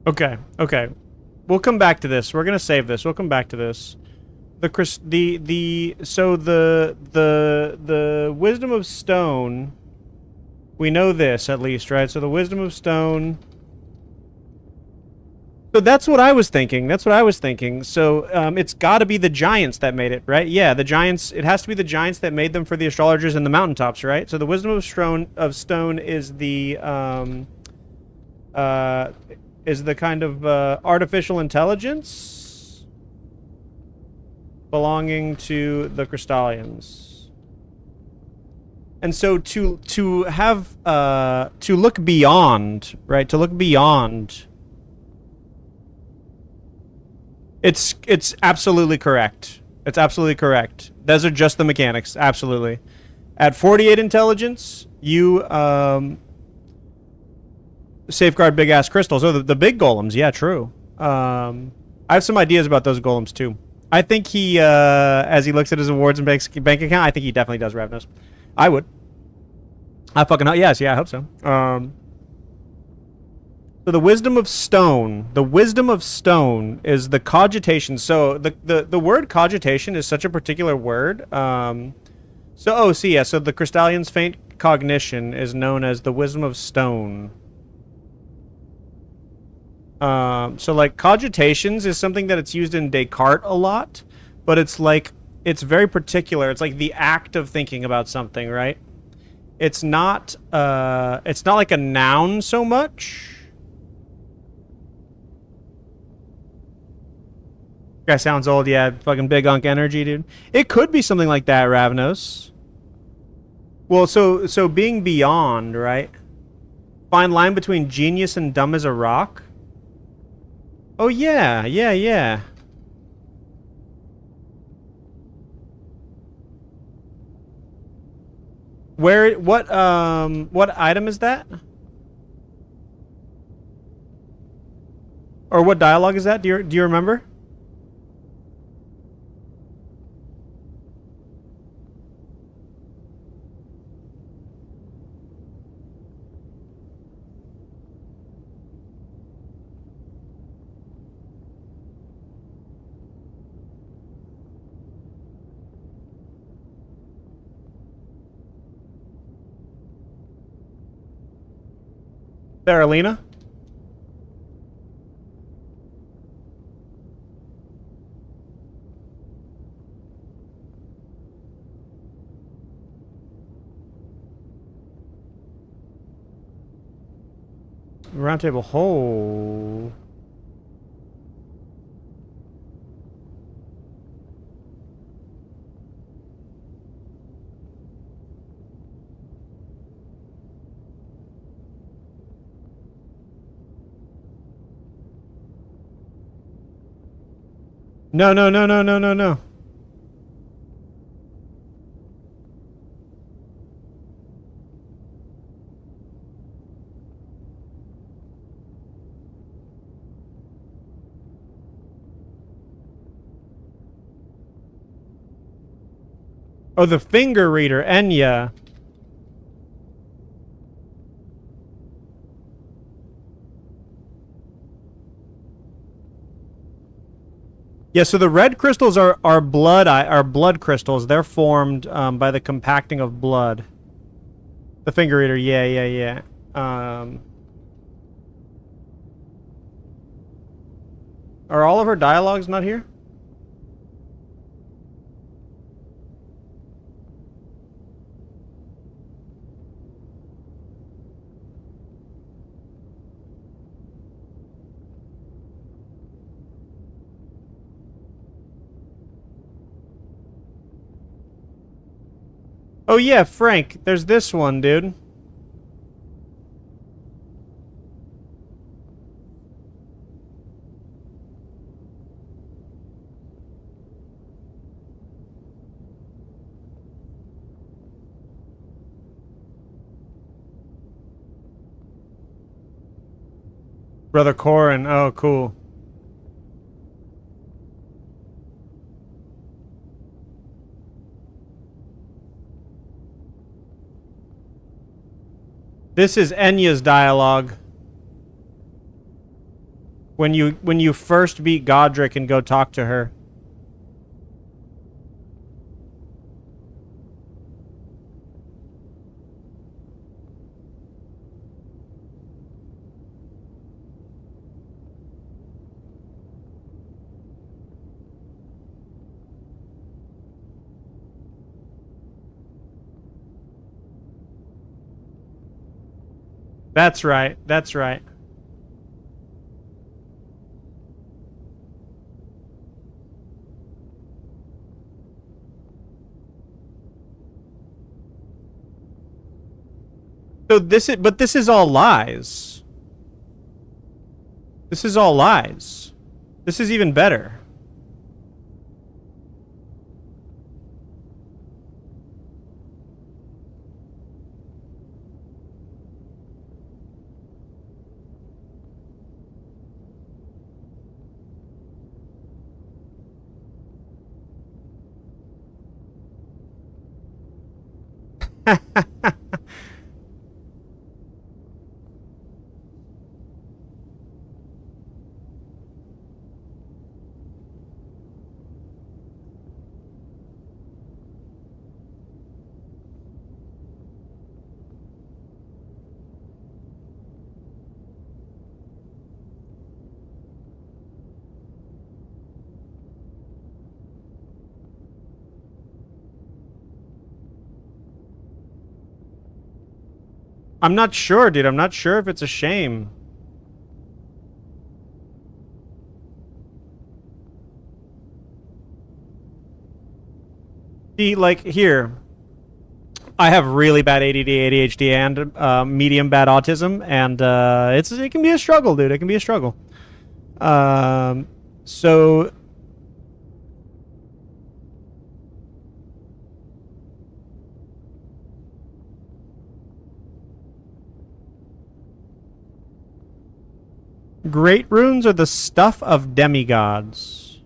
Okay, okay. We'll come back to this. We're gonna save this. We'll come back to this. The wisdom of stone. We know this at least, right? So the wisdom of stone. So that's what I was thinking. That's what I was thinking. So it's got to be the giants that made it, right? Yeah, the giants. It has to be the giants that made them for the astrologers in the mountaintops, right? So the wisdom of stone is the kind of artificial intelligence belonging to the Crystallians. And so to have to look beyond, right? To look beyond. It's absolutely correct. It's absolutely correct. Those are just the mechanics. Absolutely. At 48 intelligence, you safeguard big ass crystals. Oh, the big golems. Yeah, true. I have some ideas about those golems too. I think he, as he looks at his awards and bank account, I think he definitely does Ravnos. I would. I fucking yes, yeah, I hope so. So the wisdom of stone is the cogitation. So the word cogitation is such a particular word. So the Crystallian's faint cognition is known as the wisdom of stone. So like cogitations is something that it's used in Descartes a lot, but it's very particular. It's like the act of thinking about something, right? It's not like a noun so much. Guy sounds old, yeah. Fucking big unk energy, dude. It could be something like that, Ravnos. Well, so being beyond, right? Fine line between genius and dumb as a rock. Oh yeah, yeah. What item is that? Or what dialogue is that? Do you remember? Saralina? Roundtable hole. No. Oh, the finger reader, Enya. Yeah, so the red crystals are blood crystals. They're formed by the compacting of blood. The finger reader, yeah. Are all of her dialogues not here? Oh yeah, Frank, there's this one, dude. Brother Corin, oh cool. This is Enya's dialogue. When you first beat Godric and go talk to her. That's right. That's right. So this is all lies. This is all lies. This is even better. I'm not sure, dude. I'm not sure if it's a shame. See, like, here. I have really bad ADD, ADHD, and medium bad autism, and it can be a struggle, dude. It can be a struggle. So... Great runes are the stuff of demigods.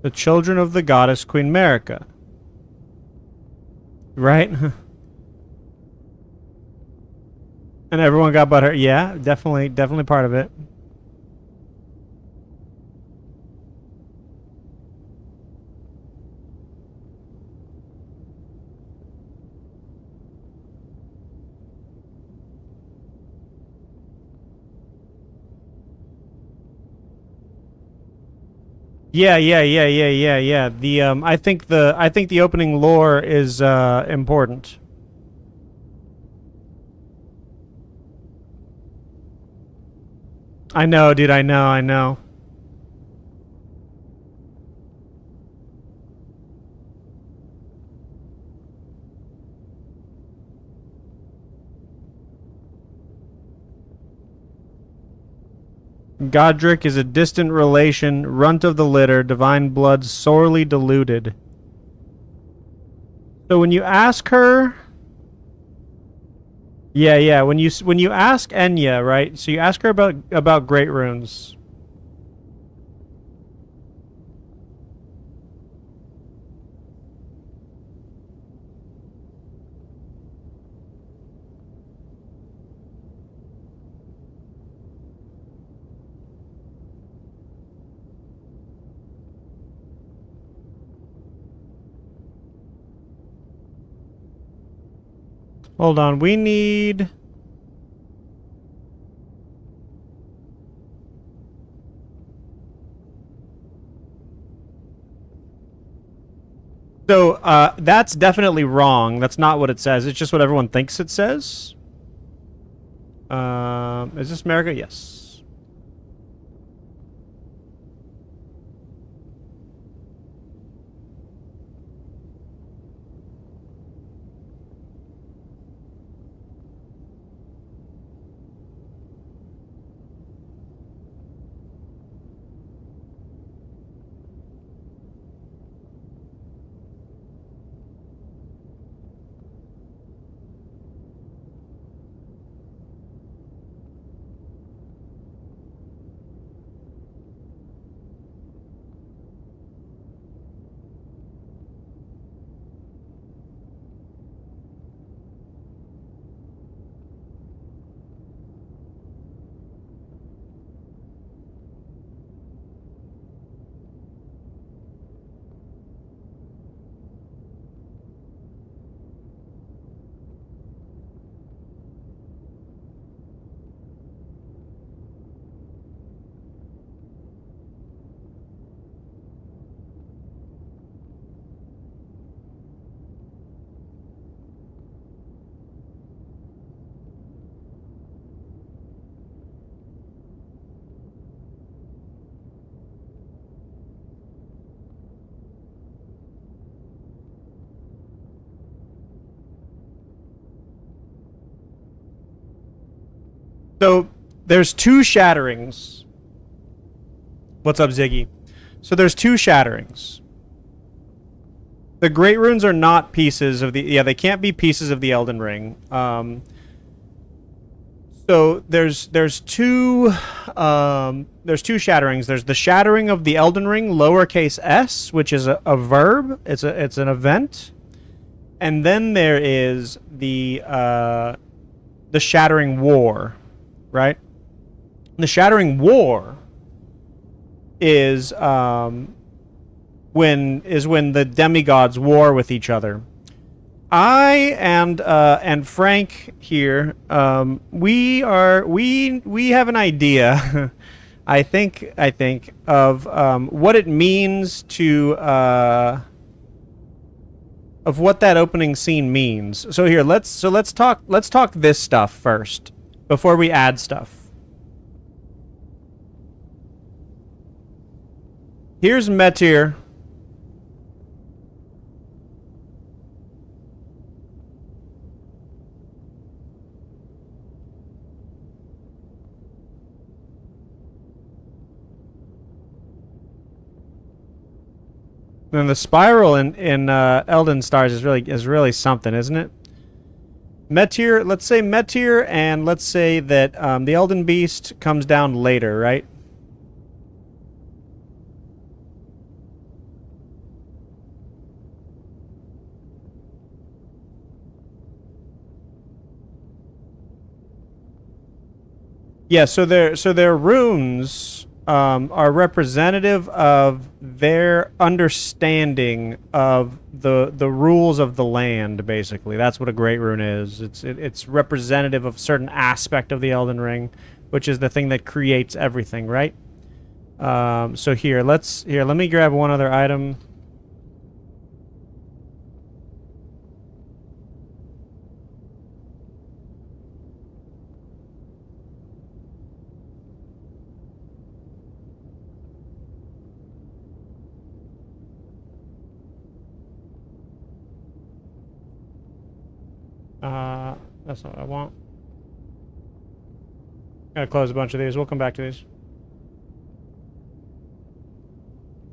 The children of the goddess Queen Marika. Right? And everyone got butter. Yeah, definitely part of it. Yeah. The I think the opening lore is important. I know, dude. I know. Godric is a distant relation, runt of the litter, divine blood sorely diluted. So when you ask her... Yeah, when you ask Enya, right? So you ask her about great runes. Hold on, we need... So, that's definitely wrong. That's not what it says. It's just what everyone thinks it says. Is this America? Yes. So there's two shatterings. What's up, Ziggy? So there's two shatterings. The Great Runes are not pieces of the... Yeah, they can't be pieces of the Elden Ring. So there's two shatterings. There's the shattering of the Elden Ring, lowercase s, which is a verb. It's an event. And then there is the Shattering War, right? The Shattering War is when the demigods war with each other. I and Frank here, we have an idea, I think of what it means to of what that opening scene means. So here, let's talk this stuff first before we add stuff. Here's Metyr. And the spiral in Elden Stars is really something, isn't it? Metyr, let's say Metyr, and let's say that the Elden Beast comes down later, right? Yeah, so their runes are representative of their understanding of the rules of the land. Basically, that's what a Great Rune is. It's representative of a certain aspect of the Elden Ring, which is the thing that creates everything, right? So here, let me grab one other item. That's not what I want. Gotta close a bunch of these. We'll come back to these.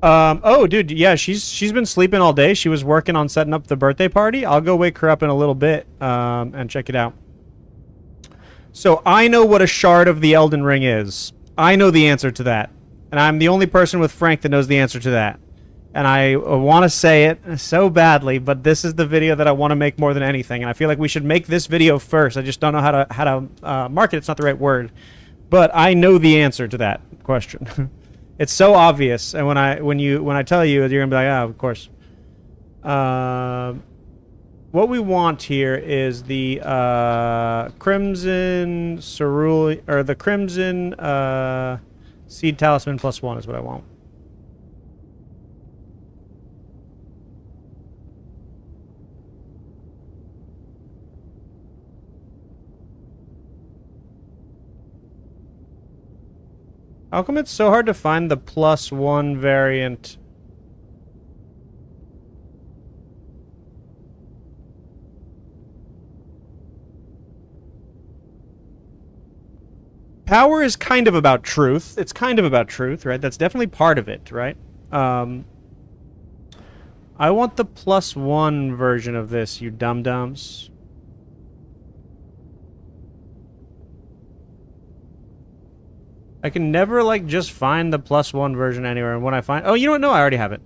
Oh, dude, yeah, she's been sleeping all day. She was working on setting up the birthday party. I'll go wake her up in a little bit, and check it out. So I know what a shard of the Elden Ring is. I know the answer to that. And I'm the only person with Frank that knows the answer to that. And I want to say it so badly, but this is the video that I want to make more than anything. And I feel like we should make this video first. I just don't know how to market. It's not the right word, but I know the answer to that question. It's so obvious, and when I tell you, you're gonna be like, oh, of course. What we want here is the Crimson Cerulean, or the Crimson Seed Talisman +1 is what I want. How come it's so hard to find the +1 variant? Power is kind of about truth. It's kind of about truth, right? That's definitely part of it, right? I want the +1 version of this, you dum-dums. I can never, like, just find the +1 version anywhere, and when I find... Oh, you know what? No, I already have it.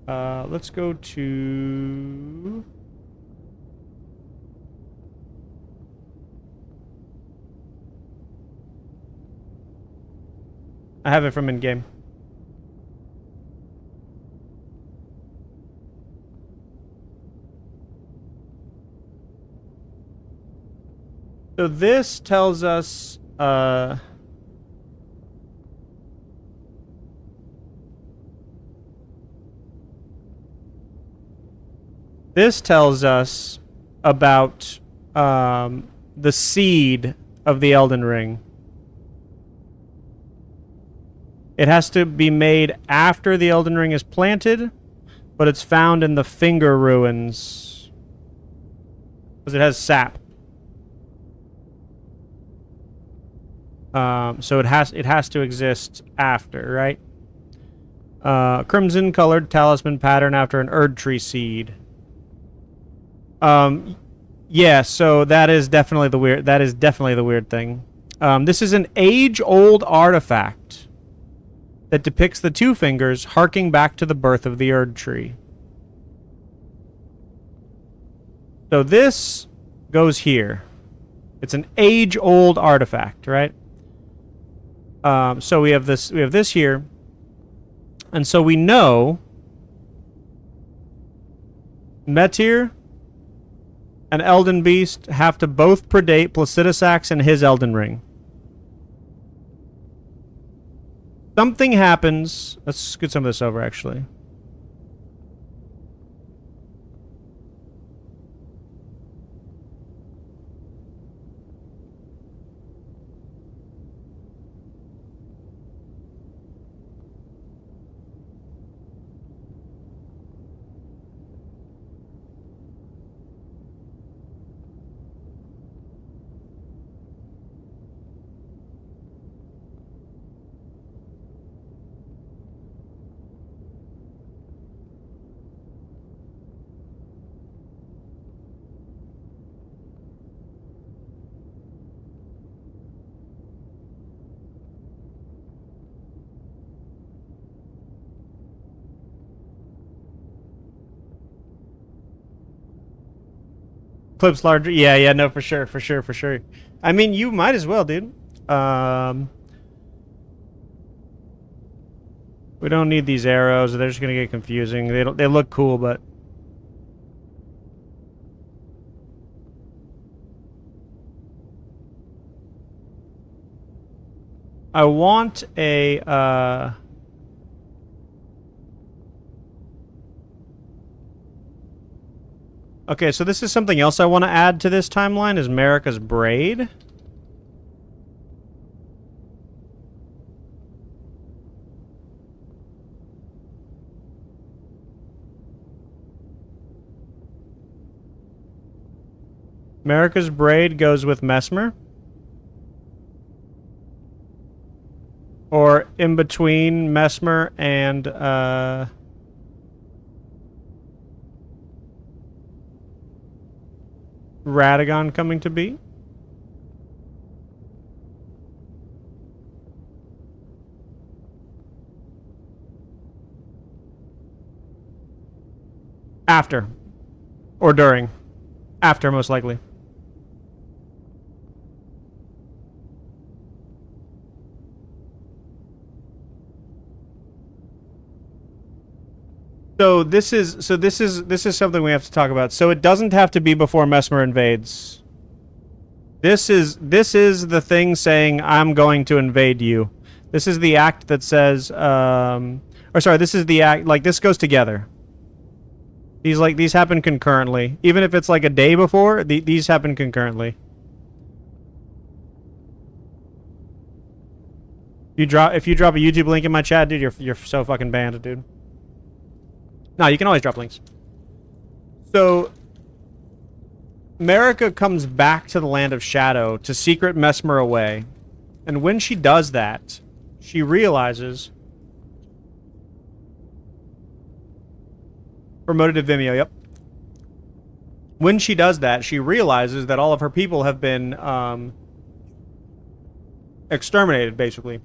Let's go to... I have it from in-game. So this tells us, about the seed of the Elden Ring. It has to be made after the Elden Ring is planted, but it's found in the Finger Ruins. Because it has sap. So it has to exist after, right? Crimson colored talisman pattern after an Erd tree seed. Yeah, so that is definitely the weird thing. This is an age-old artifact that depicts the two fingers harking back to the birth of the Erd tree. So this goes here. It's an age-old artifact, right? So we have this here. And so we know Metyr and Elden Beast have to both predate Placidusax and his Elden Ring. Something happens. Let's scoot some of this over, actually. Clips larger. Yeah, no, for sure. I mean, you might as well, dude. We don't need these arrows. They're just gonna get confusing. They look cool, but I want a Okay, so this is something else I want to add to this timeline is Marika's braid. Marika's braid goes with Messmer. Or in between Messmer and Ratagon coming to be. After. Or during. After, most likely. So this is something we have to talk about. So it doesn't have to be before Messmer invades. This is the thing saying I'm going to invade you. This is the act that says this is the act, like, this goes together. These happen concurrently. Even if it's like a day before, these happen concurrently. If you drop a YouTube link in my chat, dude, you're so fucking banned, dude. No, you can always drop links. So, Marika comes back to the Land of Shadow to secret Messmer away. And when she does that, she realizes... Promoted to Vimeo, yep. When she does that, she realizes that all of her people have been exterminated, basically.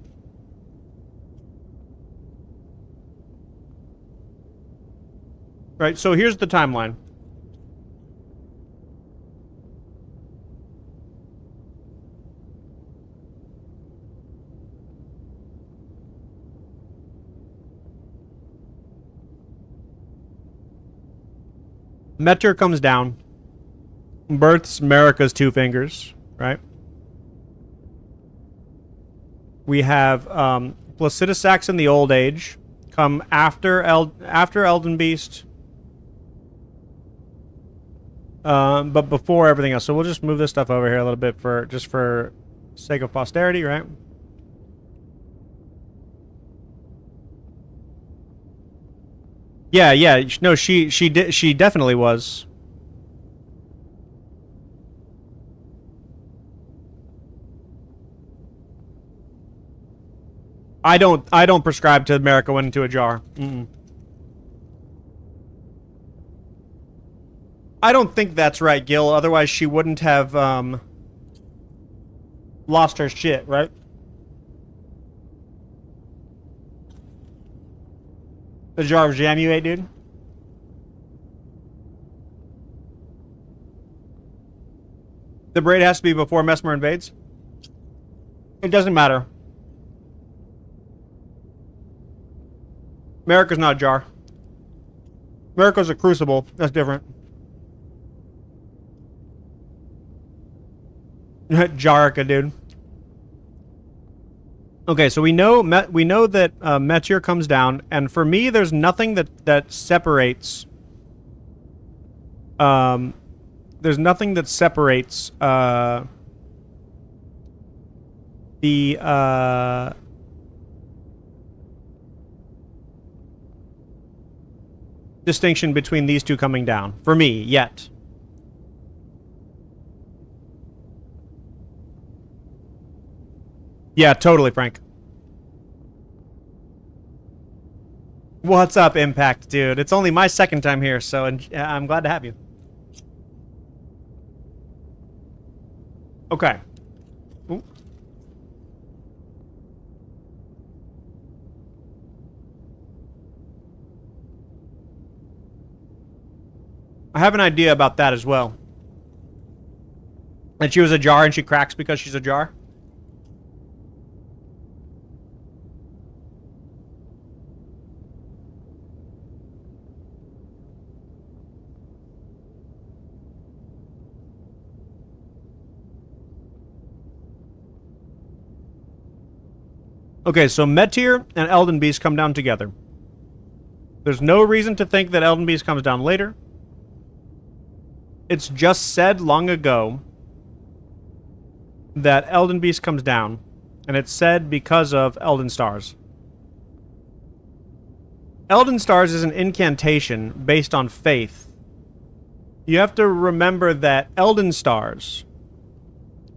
Right, so here's the timeline. Metyr comes down, births Marika's two fingers, right? We have Placidusax in the Old Age come after Elden Beast. But before everything else. So we'll just move this stuff over here a little bit for sake of posterity, right? Yeah. No, she definitely was. I don't prescribe to Marika went into a jar. Mm-mm. I don't think that's right, Gil. Otherwise, she wouldn't have lost her shit, right? The jar of jam you ate, dude? The braid has to be before Messmer invades? It doesn't matter. Marika's not a jar. Marika's a crucible. That's different. Jarika, dude. Okay, so we know that Meteor comes down, and for me, there's nothing that separates. There's nothing that separates the distinction between these two coming down for me yet. Yeah, totally, Frank. What's up, Impact, dude? It's only my second time here, so I'm glad to have you. Okay. Ooh. I have an idea about that as well. That she was a jar and she cracks because she's a jar. Okay, so Meteor and Elden Beast come down together. There's no reason to think that Elden Beast comes down later. It's just said long ago that Elden Beast comes down, and it's said because of Elden Stars. Elden Stars is an incantation based on faith. You have to remember that Elden Stars...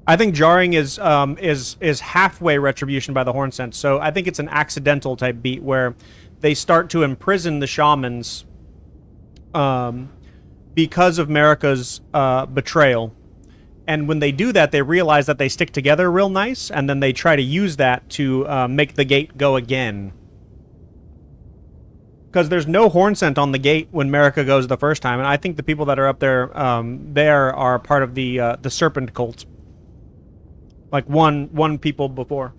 I think jarring is halfway retribution by the horn sense, so I think it's an accidental type beat where they start to imprison the shamans because of Marika's betrayal. And when they do that, they realize that they stick together real nice, and then they try to use that to make the gate go again. Because there's no horn scent on the gate when Marika goes the first time, and I think the people that are up there are part of the Serpent cult. Like one people before.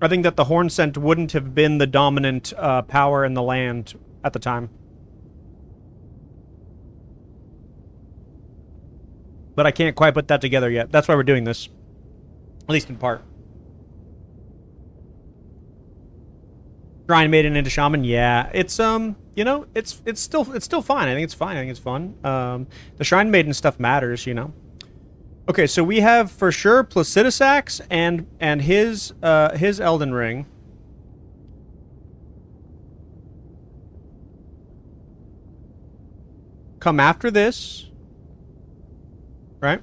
I think that the horn scent wouldn't have been the dominant power in the land at the time. But I can't quite put that together yet. That's why we're doing this. At least in part. Shrine Maiden into Shaman, yeah. It's you know, it's still fine. I think it's fine. I think it's fun. The Shrine Maiden stuff matters, you know. Okay, so we have for sure Placidusax and his Elden Ring. Come after this. Right?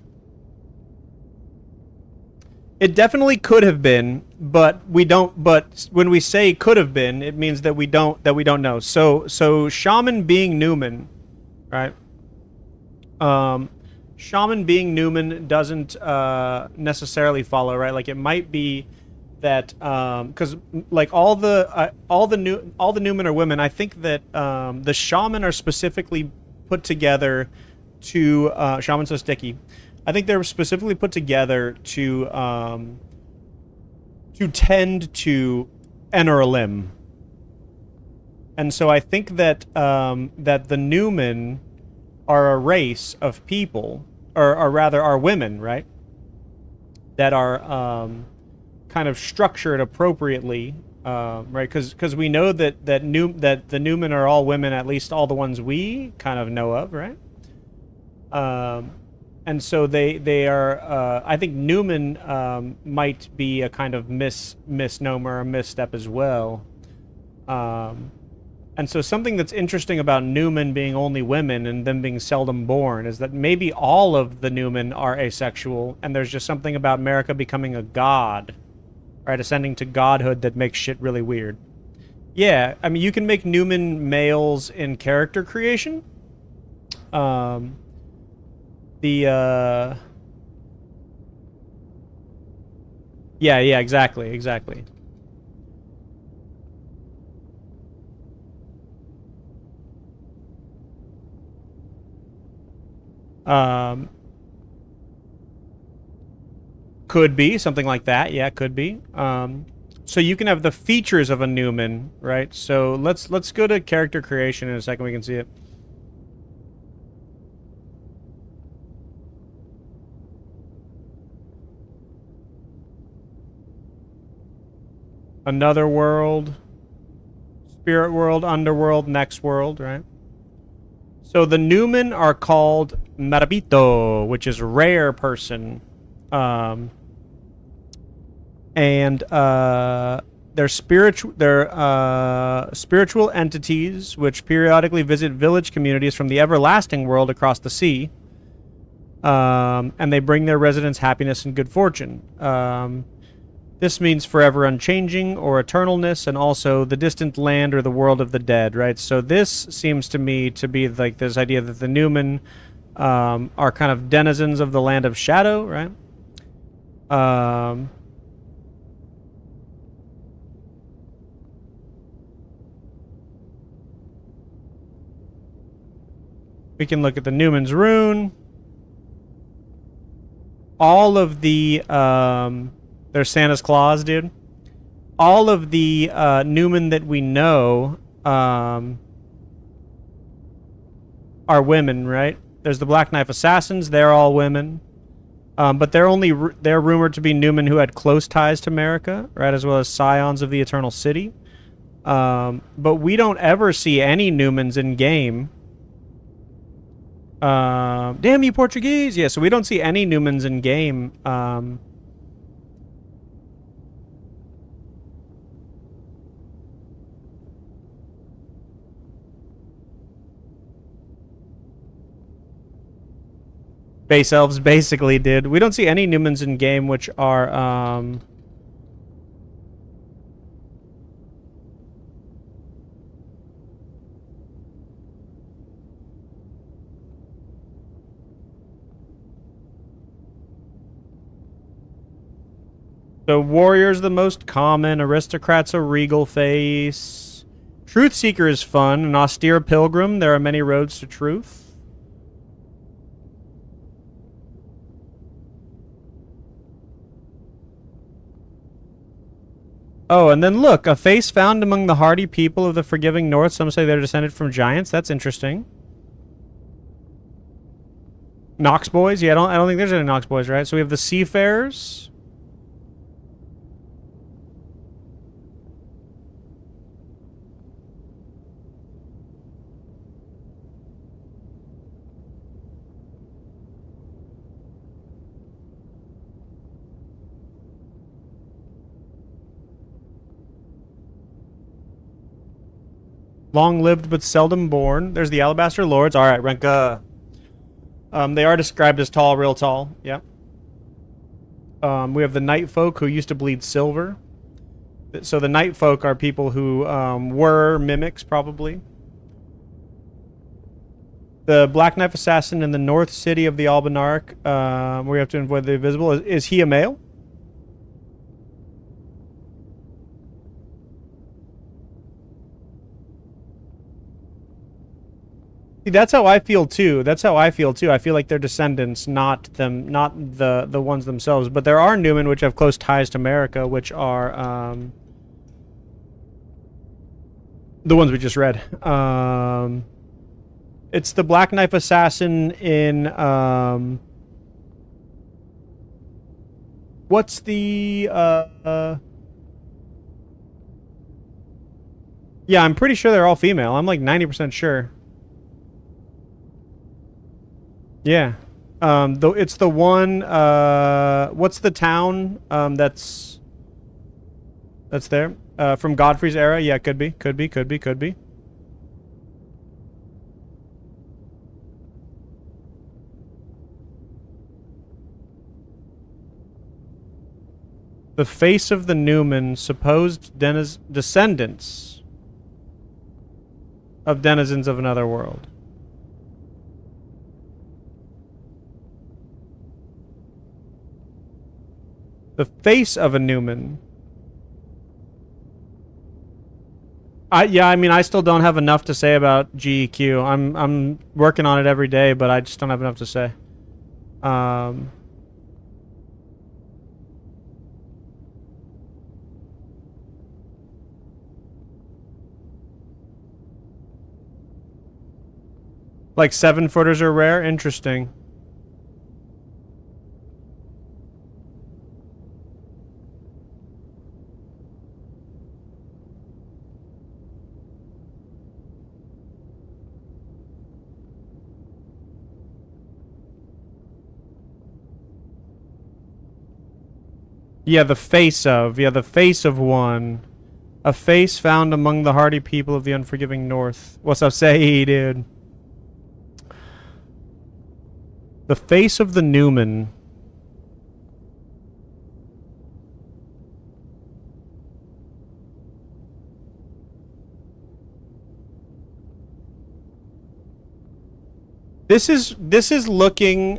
It definitely could have been, but we don't. But when we say could have been, it means that we don't know. So Shaman being Newman, right? Shaman being Newman doesn't necessarily follow, right? Like it might be that because like all the Newman are women. I think that the Shaman are specifically put together to Shaman's so sticky. I think they were specifically put together to tend to enter a limb. And so I think that that the Newman are a race of people, or rather are women, right? That are kind of structured appropriately, right? Because we know that the Newman are all women, at least all the ones we kind of know of, right? And so they are. I think Newman might be a kind of misnomer, or misstep as well. And And so something that's interesting about Newman being only women and them being seldom born is that maybe all of the Newman are asexual, and there's just something about Marika becoming a god, right, ascending to godhood that makes shit really weird. Yeah, I mean, you can make Newman males in character creation. Yeah, exactly. Could be something like that. Yeah, could be. So you can have the features of a Newman, right? So let's go to character creation in a second. We can see it. Another world, spirit world, underworld, next world, right? So the Newman are called Marabito, which is rare person. They're spiritual entities which periodically visit village communities from the everlasting world across the sea. And they bring their residents happiness and good fortune. This means forever unchanging or eternalness, and also the distant land or the world of the dead, right? So this seems to me to be like this idea that the Newman are kind of denizens of the land of shadow, right? We can look at the Newman's rune. All of the there's Santa's Claus, dude. All of the Newman that we know are women, right? There's the Black Knife Assassins. They're all women. But they're rumored to be Newman who had close ties to Marika, right? As well as scions of the Eternal City. But we don't ever see any Newmans in game. Damn you, Portuguese! Yeah, so we don't see any Newmans in game. Base elves basically did. We don't see any Newmans in game which are, So warrior's the most common, aristocrat's a regal face. Truth seeker is fun, an austere pilgrim, there are many roads to truth. Oh, and then look, a face found among the hardy people of the forgiving north. Some say they're descended from giants. That's interesting. Nox boys? Yeah, I don't think there's any Nox boys, right? So we have the seafarers. Long-lived but seldom born. There's the Alabaster Lords. All right, Renka. They are described as tall, real tall. Yep. We have the Night Folk who used to bleed silver. So the Night Folk are people who were mimics, probably. The Black Knife Assassin in the North City of the Albanarch, where you have to avoid the invisible. Is he a male? That's how I feel too. I feel like they're descendants, not the ones themselves. But there are Newman which have close ties to Marika, which are the ones we just read. It's the Black Knife Assassin in what's the yeah, I'm pretty sure they're all female. I'm like 90% sure. Yeah. Though it's the one, what's the town, that's there? From Godfrey's era? Yeah, could be. The face of the Newman, supposed descendants of denizens of another world. The face of a Newman. Yeah, I mean, I still don't have enough to say about GEQ. I'm working on it every day, but I just don't have enough to say. Like 7-footers are rare? Interesting. Yeah, the face of. Yeah, the face of one. A face found among the hardy people of the unforgiving north. What's up, say, dude? The face of the Newman. This is looking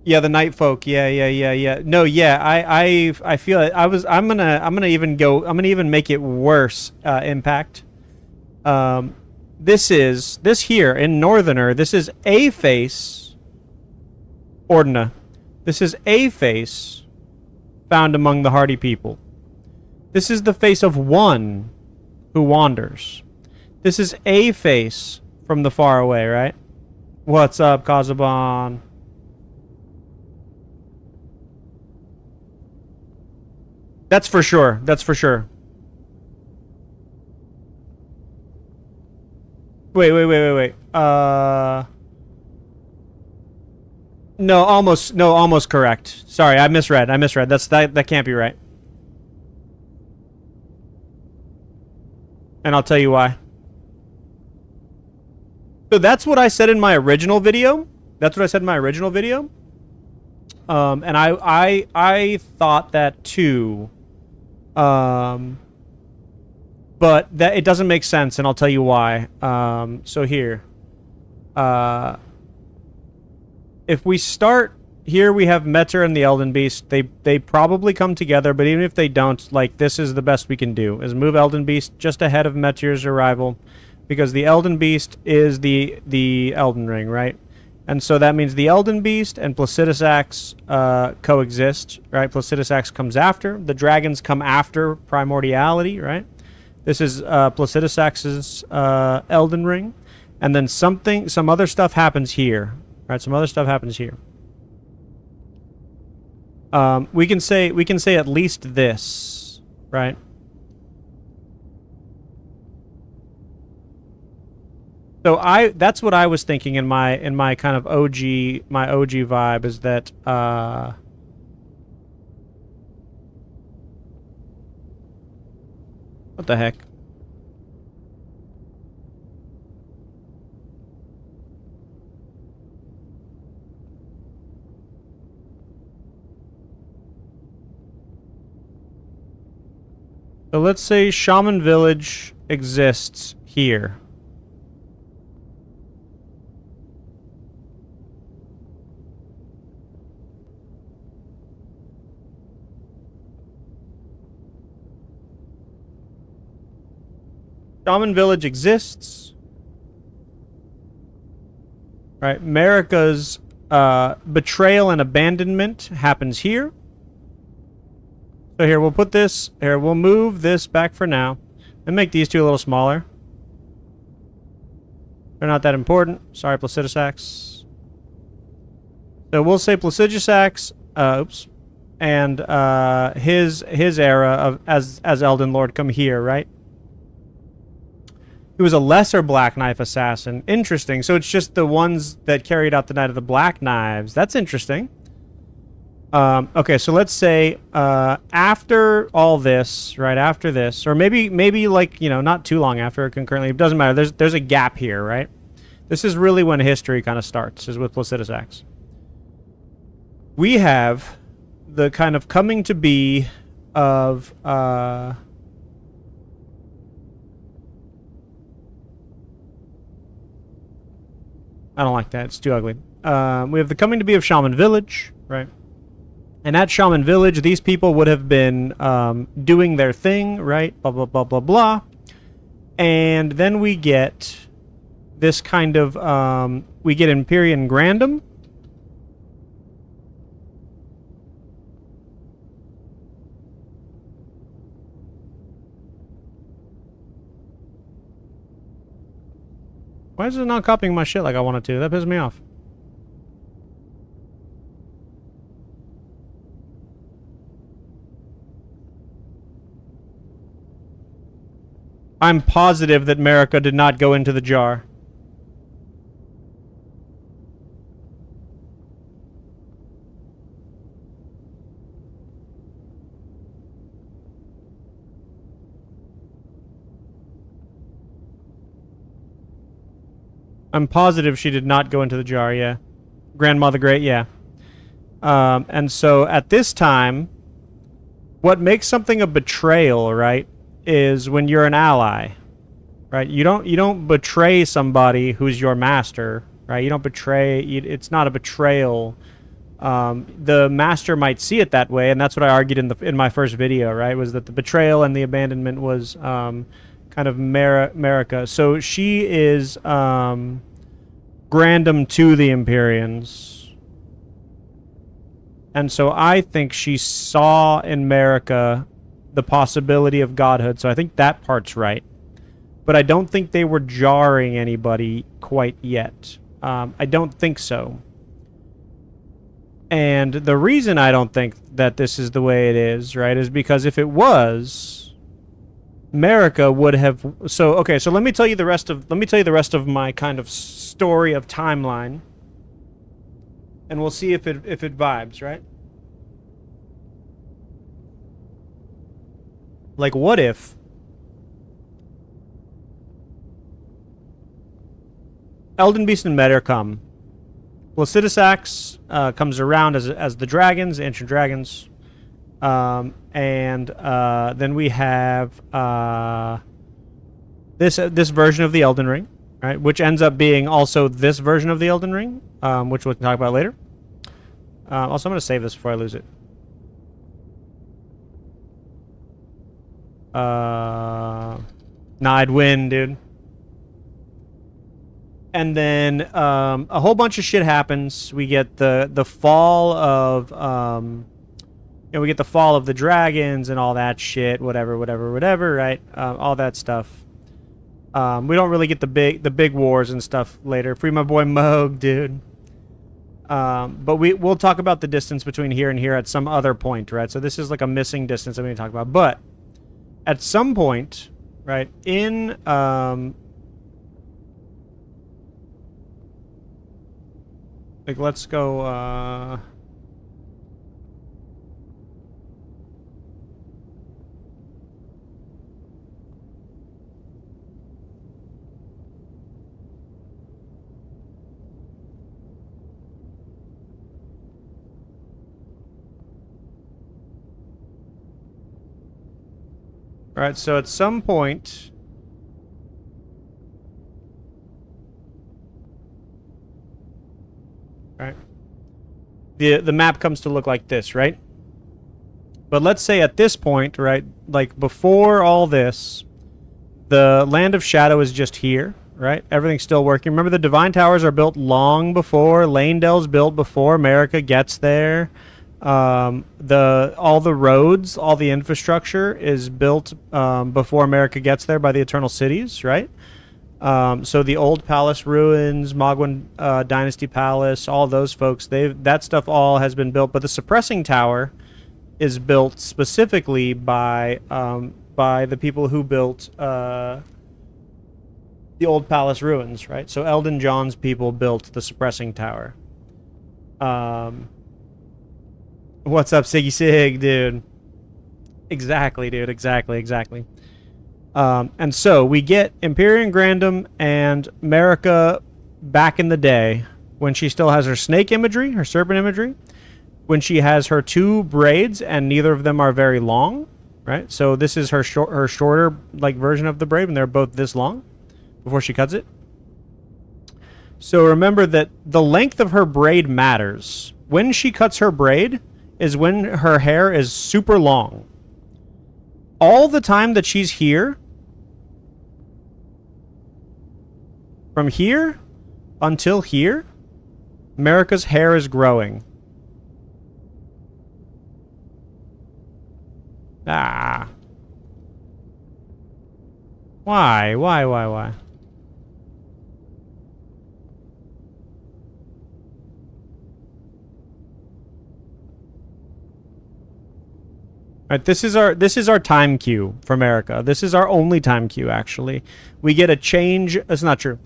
yeah, the night folk. Yeah. No, yeah, I feel it. I'm gonna even make it worse, Impact. This here in Northerner, this is a face. Ordina. This is a face found among the hardy people. This is the face of one who wanders. This is a face from the far away, right? What's up, Kazaban? That's for sure. That's for sure. Wait. No, almost correct. Sorry, I misread. That can't be right. And I'll tell you why. So that's what I said in my original video. And I thought that too. But that it doesn't make sense, and I'll tell you why. So here. If we start here, we have Metter and the Elden Beast. They probably come together, but even if they don't, like, this is the best we can do, is move Elden Beast just ahead of Metter's arrival, because the Elden Beast is the Elden Ring, right? And so that means the Elden Beast and Placidus Axe coexist, right? Placidus Axe comes after. The dragons come after Primordiality, right? This is Placidus Axe's Elden Ring. And then some other stuff happens here, right? Some other stuff happens here. We can say at least this, right? So that's what I was thinking in my kind of OG vibe, is that what the heck? So let's say Shaman Village exists here. Shaman Village exists. Right, Marika's betrayal and abandonment happens here. So here, we'll put this, here, we'll move this back for now, and make these two a little smaller. They're not that important. Sorry, Placidus Axe. So we'll say Placidus Axe, and his era of as Elden Lord come here, right? He was a lesser Black Knife assassin. Interesting. So it's just the ones that carried out the Night of the Black Knives. That's interesting. Okay, so let's say after all this, right after this, or maybe like, you know, not too long after, concurrently, it doesn't matter. There's a gap here, right? This is really when history kind of starts, is with Placidus Axe. We have the kind of coming to be of I don't like that. It's too ugly. We have the coming to be of Shaman Village, right? And at Shaman Village, these people would have been doing their thing, right? Blah, blah, blah, blah, blah. And then we get this kind of, we get Empyrean Grandum. Why is it not copying my shit like I wanted to? That pisses me off. I'm positive that Marika did not go into the jar. I'm positive she did not go into the jar, yeah. Grandmother Great, yeah. And so at this time, what makes something a betrayal, right, is when you're an ally, right? You don't betray somebody who's your master, right? You don't betray. It's not a betrayal. The master might see it that way, and that's what I argued in my first video, right? Was that the betrayal and the abandonment was kind of Marika. So she is Grandum to the Empyreans, and so I think she saw in Marika the possibility of godhood, so I think that part's right. But I don't think they were jarring anybody quite yet. I don't think so. And the reason I don't think that this is the way it is, right, is because if it was, Marika would have... So, okay, so let me tell you the rest of my kind of story of timeline. And we'll see if it vibes, right? Like, what if Elden Beast and Metter come? Placidusax comes around as the dragons, ancient dragons. And then we have this version of the Elden Ring, right? Which ends up being also this version of the Elden Ring, which we'll talk about later. Also, I'm going to save this before I lose it. Nah, I'd win, dude. And then a whole bunch of shit happens. We get the fall of we get the fall of the dragons and all that shit, whatever, right? All that stuff. We don't really get the big wars and stuff later. Free my boy Moog, dude. But we'll talk about the distance between here and here at some other point, right? So this is like a missing distance that we need to talk about. But at some point, right, in like, let's go all right, so at some point, all right, the map comes to look like this, right? But let's say at this point, right, like before all this, the Land of Shadow is just here, right? Everything's still working. Remember, the Divine Towers are built long before. Lanedale's built before Marika gets there. All the roads, all the infrastructure is built before Marika gets there by the Eternal Cities, right? So the old palace ruins, Mogwin Dynasty Palace, all those folks, that stuff all has been built. But the Suppressing Tower is built specifically by the people who built the old palace ruins, right? So Eldon John's people built the Suppressing Tower. What's up, Siggy Sig, dude? Exactly, dude. Exactly. And so we get Empyrean Grandum and Marika back in the day when she still has her snake imagery, her serpent imagery, when she has her 2 braids and neither of them are very long, right? So this is her shorter like version of the braid when they're both this long before she cuts it. So remember that the length of her braid matters. When she cuts her braid is when her hair is super long. All the time that she's here, from here until here, Marika's hair is growing. Ah. Why? Right, this is our time cue for Marika. This is our only time cue, actually. We get a change. That's not true.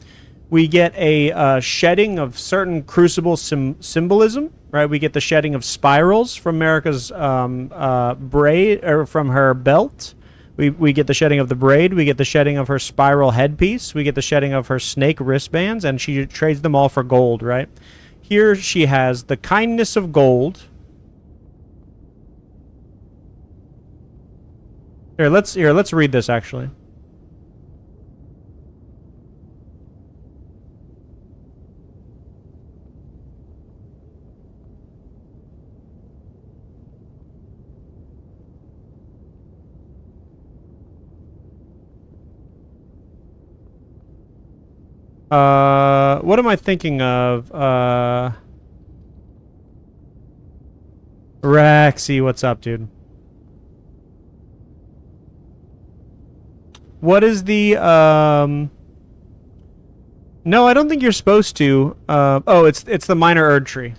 We get a shedding of certain crucible symbolism. Right, we get the shedding of spirals from Marika's braid, or from her belt. We get the shedding of the braid. We get the shedding of her spiral headpiece. We get the shedding of her snake wristbands, and she trades them all for gold. Right, here she has the kindness of gold. Here, let's read this actually. What am I thinking of? Rexy, what's up, dude? What is the, No, I don't think you're supposed to. Oh, it's the minor Erd tree.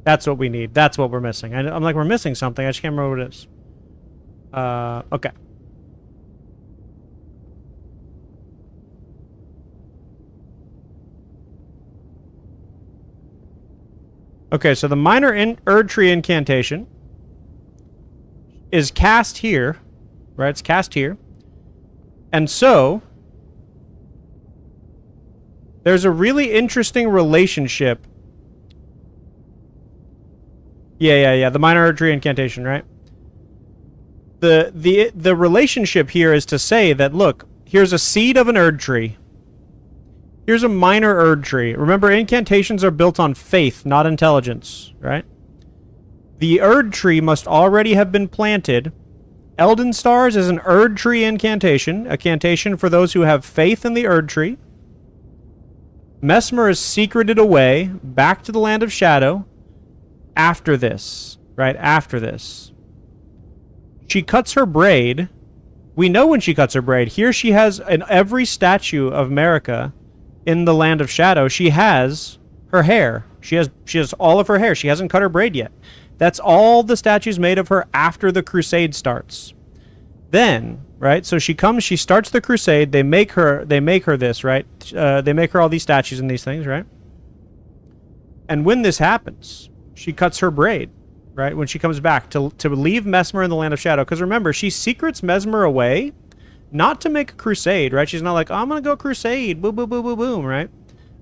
That's what we need. That's what we're missing. I'm like, we're missing something. I just can't remember what it is. Okay. Okay, so the minor Erd tree incantation is cast here. Right, it's cast here. And so there's a really interesting relationship. Yeah, the minor Erd tree incantation, right? The relationship here is to say that, look, here's a seed of an Erd tree. Here's a minor Erd tree. Remember, incantations are built on faith, not intelligence, right? The Erd tree must already have been planted. Elden Stars is an Erd tree incantation, a cantation for those who have faith in the Erd tree. Messmer is secreted away back to the Land of Shadow after this, right? After this. She cuts her braid. We know when she cuts her braid. Here she has, in every statue of Marika in the Land of Shadow, she has her hair. She has all of her hair. She hasn't cut her braid yet. That's all the statues made of her after the crusade starts. Then, right? So she comes, she starts the crusade. They make her this, right? They make her all these statues and these things, right? And when this happens, she cuts her braid, right? When she comes back to leave Messmer in the Land of Shadow. Because remember, she secrets Messmer away, not to make a crusade, right? She's not like, oh, I'm gonna go crusade, boom, boom, boom, boom, boom, right?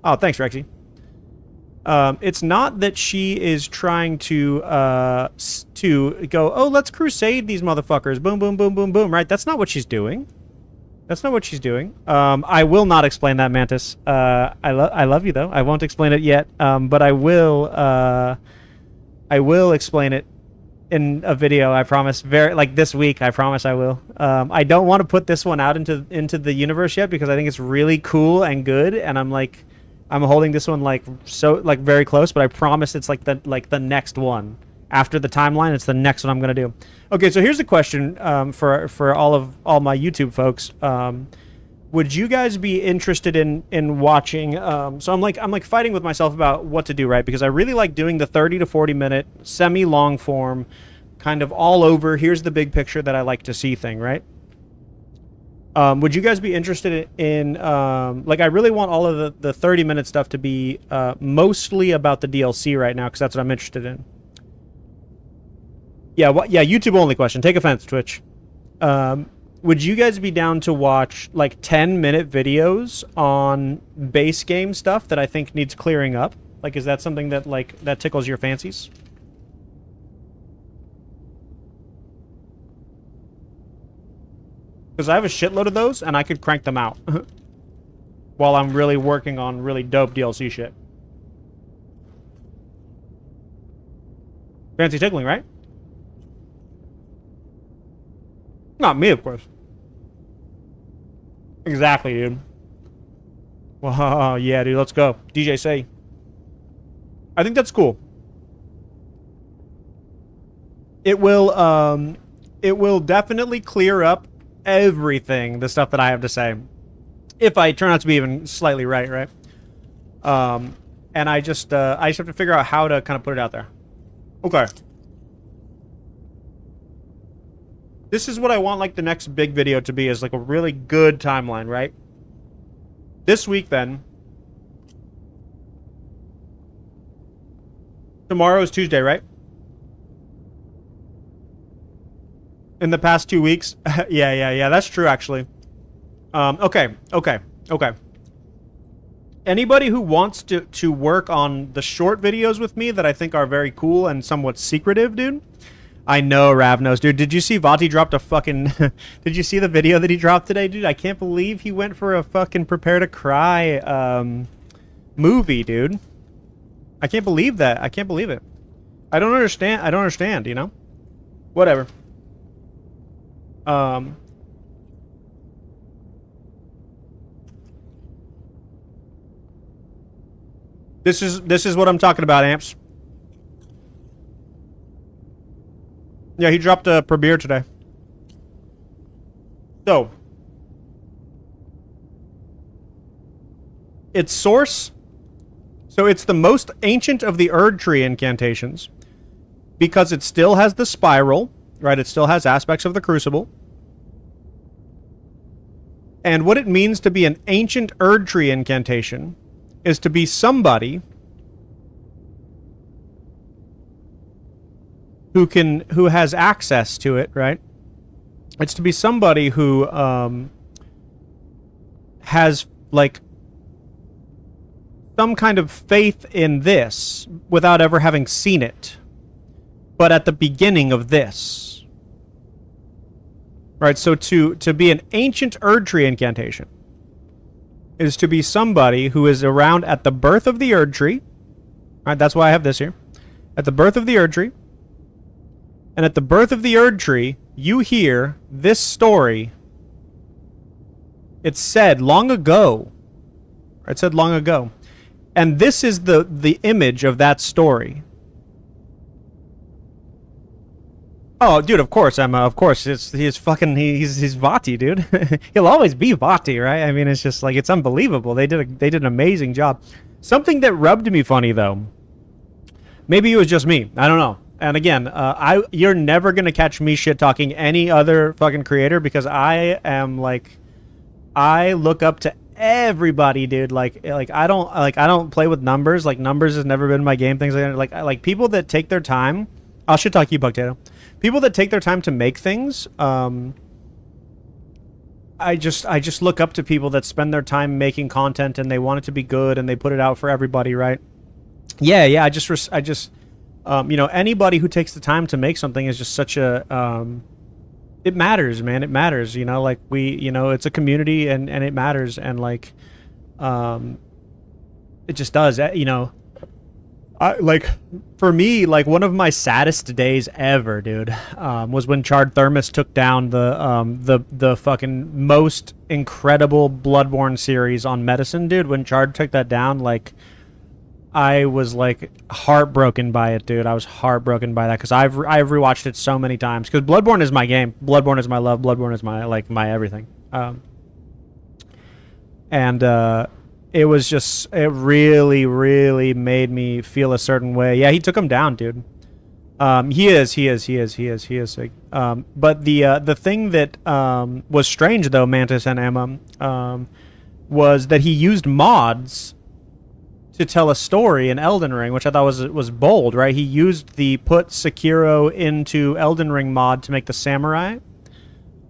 Oh, thanks, Rexy. It's not that she is trying to go, oh, let's crusade these motherfuckers, boom, boom, boom, boom, boom, right? That's not what she's doing. That's not what she's doing. I will not explain that, Mantis. I love you, though. I won't explain it yet, but I will explain it in a video, I promise. This week, I promise I will. I don't want to put this one out into the universe yet because I think it's really cool and good, and I'm holding this one very close, but I promise it's the next one. After the timeline, it's the next one I'm gonna do. Okay, so here's the question for all my YouTube folks. Would you guys be interested in watching? So I'm fighting with myself about what to do, right? Because I really like doing the 30 to 40 minute semi-long form, kind of all over. Here's the big picture that I like to see thing, right? Would you guys be interested in, I really want all of the 30-minute stuff to be mostly about the DLC right now, because that's what I'm interested in. Yeah, YouTube only question. Take offense, Twitch. Would you guys be down to watch, 10-minute videos on base game stuff that I think needs clearing up? Like, is that something that, like, that tickles your fancies? Because I have a shitload of those, and I could crank them out. While I'm really working on really dope DLC shit. Fancy tickling, right? Not me, of course. Exactly, dude. Wow, yeah, dude, let's go. DJ say. I think that's cool. It will definitely clear up everything, the stuff that I have to say. If I turn out to be even slightly right? And I just have to figure out how to kind of put it out there. Okay. This is what I want, like, the next big video to be, is like a really good timeline, right? This week, then. Tomorrow is Tuesday, right? In the past 2 weeks. Yeah, that's true, actually. Okay. Anybody who wants to work on the short videos with me that I think are very cool and somewhat secretive, dude. I know, Ravnos, dude. Did you see Vati dropped a fucking... Did you see the video that he dropped today, dude? I can't believe he went for a fucking Prepare to Cry movie, dude. I can't believe that. I can't believe it. I don't understand, you know? Whatever. This is what I'm talking about, Amps. Yeah, he dropped a premiere today. So, its source. So it's the most ancient of the Erd Tree incantations because it still has the spiral, right? It still has aspects of the crucible. And what it means to be an ancient Erd Tree incantation is to be somebody who has access to it, right? It's to be somebody who has, like, some kind of faith in this without ever having seen it, but at the beginning of this, right? So to be an ancient Erd Tree incantation is to be somebody who is around at the birth of the Erd Tree, right? That's why I have this here. At the birth of the Erd Tree. And at the birth of the Erd Tree, you hear this story. It's said long ago. It said long ago. And this is the image of that story. Oh, dude, of course, Emma, of course. He's Vati, dude. He'll always be Vati, right? I mean, it's just like, it's unbelievable. They did an amazing job. Something that rubbed me funny, though. Maybe it was just me. I don't know. And again, you're never gonna catch me shit talking any other fucking creator because I am like, I look up to everybody, dude. Like I don't play with numbers. Like, numbers has never been my game. Things like people that take their time. I'll shit talk you, Bugtato. People that take their time to make things. I just look up to people that spend their time making content and they want it to be good and they put it out for everybody, right? Yeah. I just you know, anybody who takes the time to make something is just such a, it matters, man. It matters, you know, like you know, it's a community and it matters. And like, it just does, you know, like for me, like one of my saddest days ever, dude, was when Charred Thermos took down the fucking most incredible Bloodborne series on Medicine, dude. When Charred took that down, like, I was like heartbroken by it, dude. I was heartbroken by that because I've rewatched it so many times. Because Bloodborne is my game. Bloodborne is my love. Bloodborne is my everything. It was just, it really made me feel a certain way. Yeah, he took him down, dude. He is. But the thing that was strange though, Mantis and Emma, was that he used mods to tell a story in Elden Ring, which I thought was bold, right? He used the put Sekiro into Elden Ring mod to make the samurai.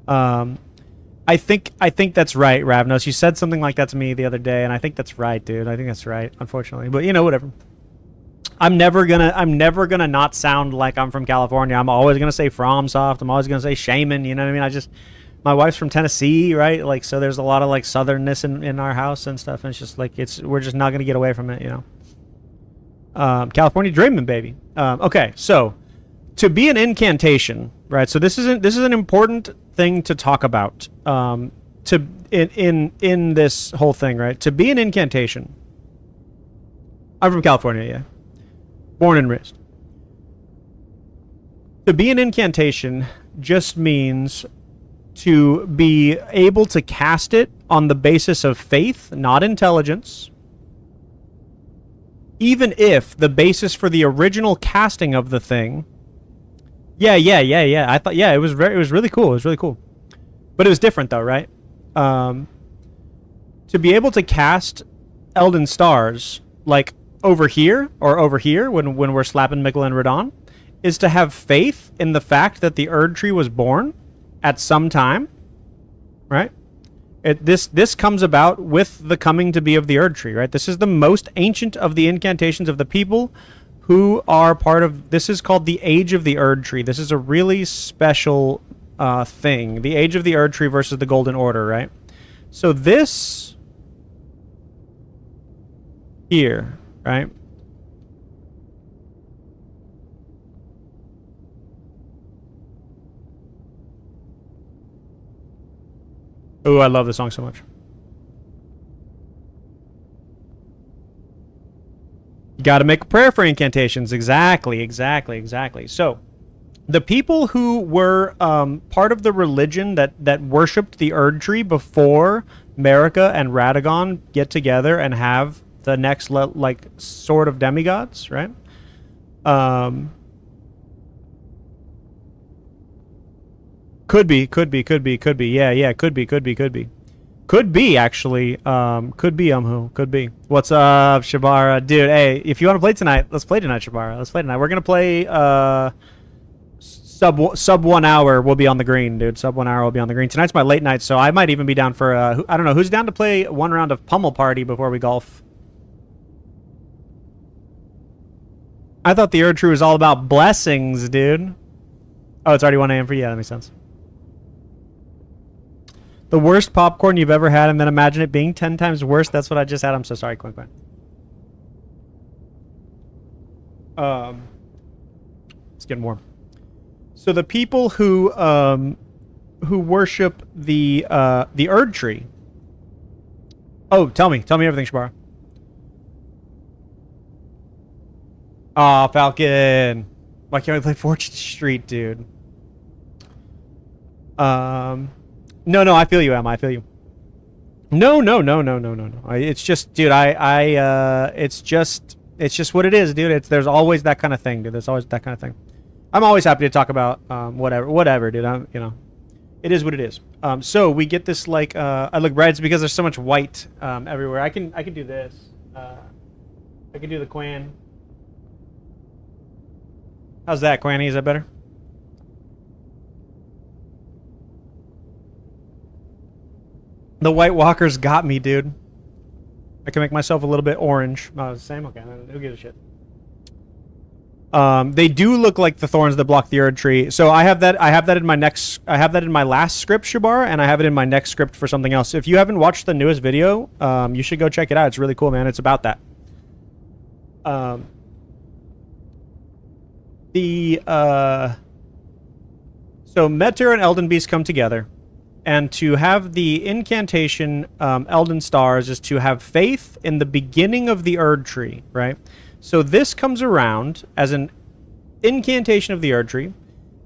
I think that's right, Ravnos. You said something like that to me the other day, and I think that's right, dude. I think that's right, unfortunately. But, you know, whatever. I'm never gonna not sound like I'm from California. I'm always gonna say FromSoft. I'm always gonna say Shaman. You know what I mean? My wife's from Tennessee, right? Like, so there's a lot of like southernness in our house and stuff. And it's just like we're just not gonna get away from it, you know. California dreaming, baby. Okay, so to be an incantation, right? So this is an important thing to talk about. In this whole thing, right? To be an incantation. I'm from California, yeah. Born and raised. To be an incantation just means to be able to cast it on the basis of faith, not intelligence. Even if the basis for the original casting of the thing, yeah. I thought, yeah, it was really cool. It was really cool, but it was different though, right? To be able to cast Elden Stars like over here or over here when we're slapping Mikkel and Radon is to have faith in the fact that the Erd Tree was born at some time, right? This comes about with the coming to be of the Erd Tree, right? This is the most ancient of the incantations of the people who are part of... This is called the Age of the Erd Tree. This is a really special thing. The Age of the Erd Tree versus the Golden Order, right? So this... here, right? Oh, I love this song so much. You got to make a prayer for incantations. Exactly. So, the people who were part of the religion that worshipped the Erd Tree before Marika and Ratagon get together and have the next like sort of demigods, right? Could be. Yeah, could be. Could be, actually. Could be, Could be. What's up, Shabara? Dude, hey, if you want to play tonight, let's play tonight, Shabara. Let's play tonight. We're going to play sub 1 hour. We'll be on the green, dude. Sub 1 hour will be on the green. Tonight's my late night, so I might even be down for, I don't know, who's down to play one round of Pummel Party before we golf? I thought the Erd Tree was all about blessings, dude. Oh, it's already 1 a.m. for you. Yeah, that makes sense. The worst popcorn you've ever had, and then imagine it being 10 times worse. That's what I just had. I'm so sorry, Quinn. It's getting warm. So the people who worship the Erd Tree. Oh, tell me everything, Shabara. Aw, Falcon. Why can't we play Fortune Street, dude? No, I feel you, Emma. I feel you. No. It's just, dude, it's just what it is, dude. There's always that kind of thing, dude. There's always that kind of thing. I'm always happy to talk about whatever, dude. It is what it is. So we get this like, I look bright. It's because there's so much white everywhere. I can do this. I can do the Quan. How's that, Quanny? Is that better? The White Walkers got me, dude. I can make myself a little bit orange. Oh, same? Okay, who gives a shit? They do look like the thorns that block the Erd Tree. So I have that in my next... I have that in my last script, Shabar, and I have it in my next script for something else. If you haven't watched the newest video, you should go check it out. It's really cool, man. It's about that. So Meter and Elden Beast come together, and to have the incantation Elden Stars is to have faith in the beginning of the Erd Tree, right? So this comes around as an incantation of the Erd Tree,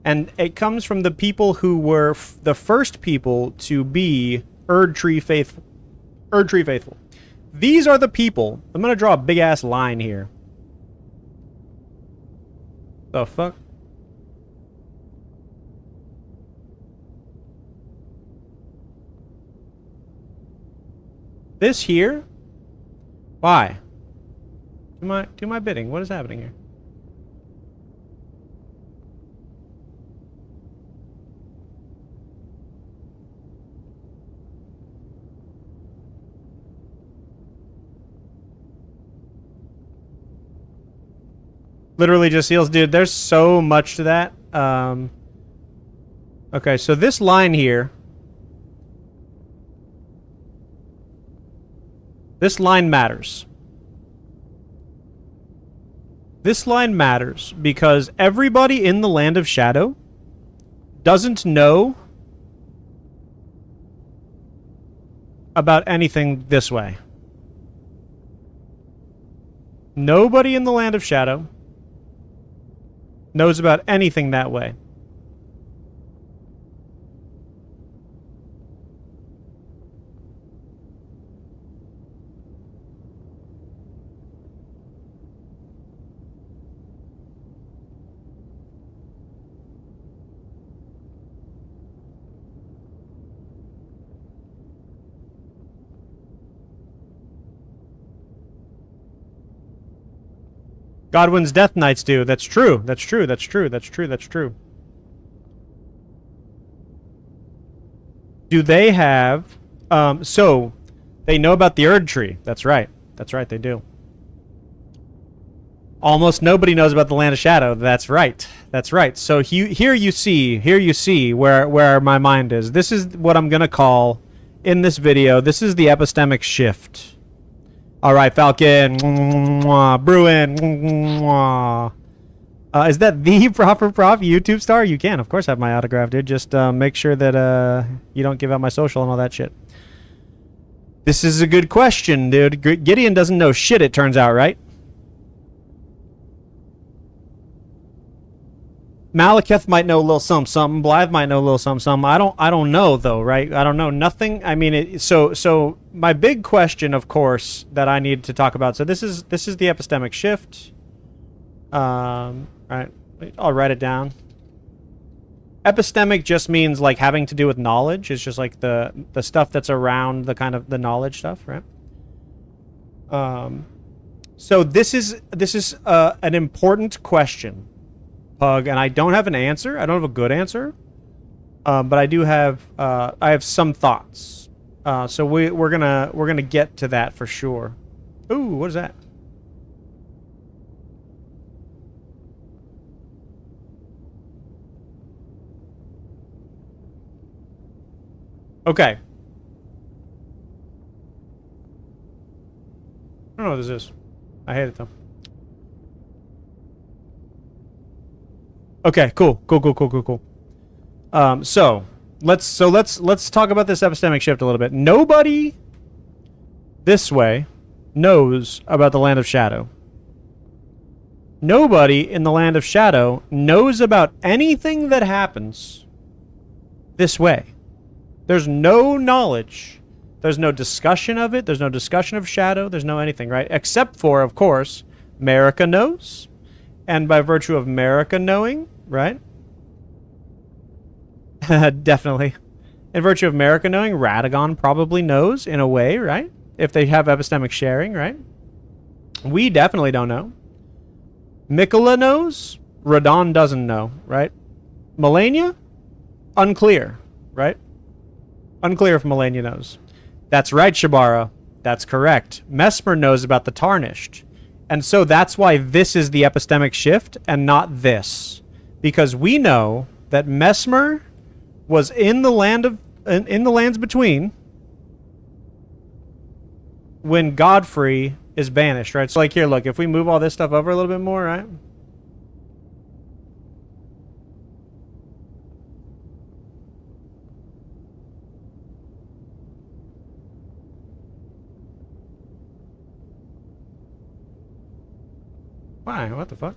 and it comes from the people who were the first people to be Erd Tree faithful. Erd Tree faithful. These are the people. I'm gonna draw a big ass line here. The fuck? This here? Why? Do my bidding. What is happening here? Literally just heals, dude. There's so much to that. Okay, so this line here. This line matters. This line matters because everybody in the Land of Shadow doesn't know about anything this way. Nobody in the Land of Shadow knows about anything that way. Godwin's Death Knights do. That's true. That's true. That's true. That's true. That's true. Do they have... so, they know about the Erd Tree. That's right. That's right, they do. Almost nobody knows about the Land of Shadow. That's right. That's right. So here you see where my mind is. This is what I'm going to call, in this video, this is the Epistemic Shift. All right, Falcon, Bruin. Is that the proper prof YouTube star? You can, of course, have my autograph, dude. Just make sure that you don't give out my social and all that shit. This is a good question, dude. Gideon doesn't know shit, it turns out, right? Malekith might know a little something. Blythe might know a little something. I don't know though, right? I don't know nothing. I mean, so my big question, of course, that I need to talk about. So this is the Epistemic Shift. Right. I'll write it down. Epistemic just means like having to do with knowledge. It's just like the stuff that's around the kind of the knowledge stuff, right? So this is an important question, Pug, and I don't have an answer. I don't have a good answer, but I do have I have some thoughts. So we're gonna get to that for sure. Ooh, what is that? Okay. I don't know what this is. I hate it though. Okay, cool. So let's talk about this Epistemic Shift a little bit. Nobody this way knows about the Land of Shadow. Nobody in the Land of Shadow knows about anything that happens this way. There's no knowledge. There's no discussion of it. There's no discussion of Shadow. There's no anything, right? Except for, of course, Marika knows. And by virtue of Marika knowing, right? Definitely. In virtue of Marika knowing, Ratagon probably knows in a way, right? If they have epistemic sharing, right? We definitely don't know. Mikola knows. Radon doesn't know, right? Melania? Unclear, right? Unclear if Melania knows. That's right, Shabara. That's correct. Messmer knows about the Tarnished. And so that's why this is the Epistemic Shift and not this. Because we know that Messmer was in the lands between when Godfrey is banished, right? So like here, look, if we move all this stuff over a little bit more, right? Why? What the fuck?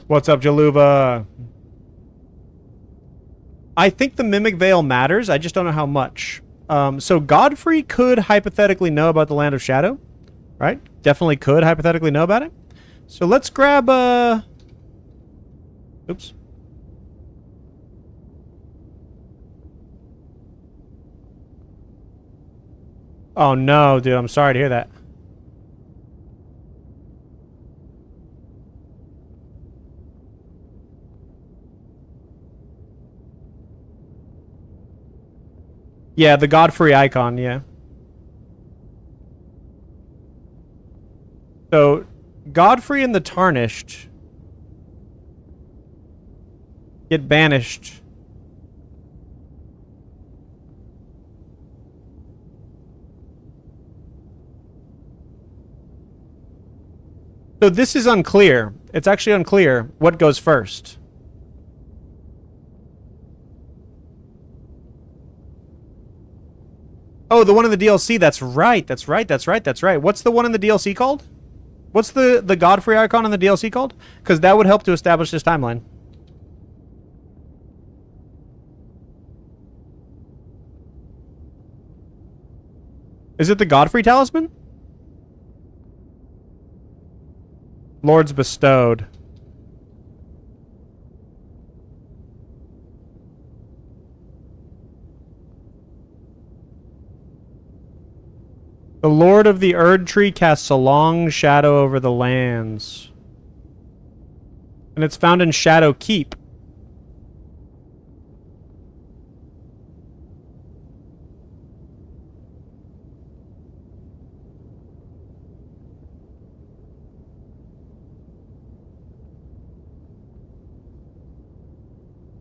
What's up, Jaluva? I think the Mimic Veil matters. I just don't know how much. So Godfrey could hypothetically know about the Land of Shadow, right? Definitely could hypothetically know about it. So let's grab oops. Oh no, dude, I'm sorry to hear that. Yeah, the Godfrey icon, yeah. So, Godfrey and the Tarnished get banished. So this is unclear. It's actually unclear what goes first. Oh, the one in the DLC. That's right. That's right. That's right. That's right. What's the one in the DLC called? What's the Godfrey icon in the DLC called? Because that would help to establish this timeline. Is it the Godfrey talisman? Lords bestowed. The Lord of the Erd Tree casts a long shadow over the lands. And it's found in Shadow Keep.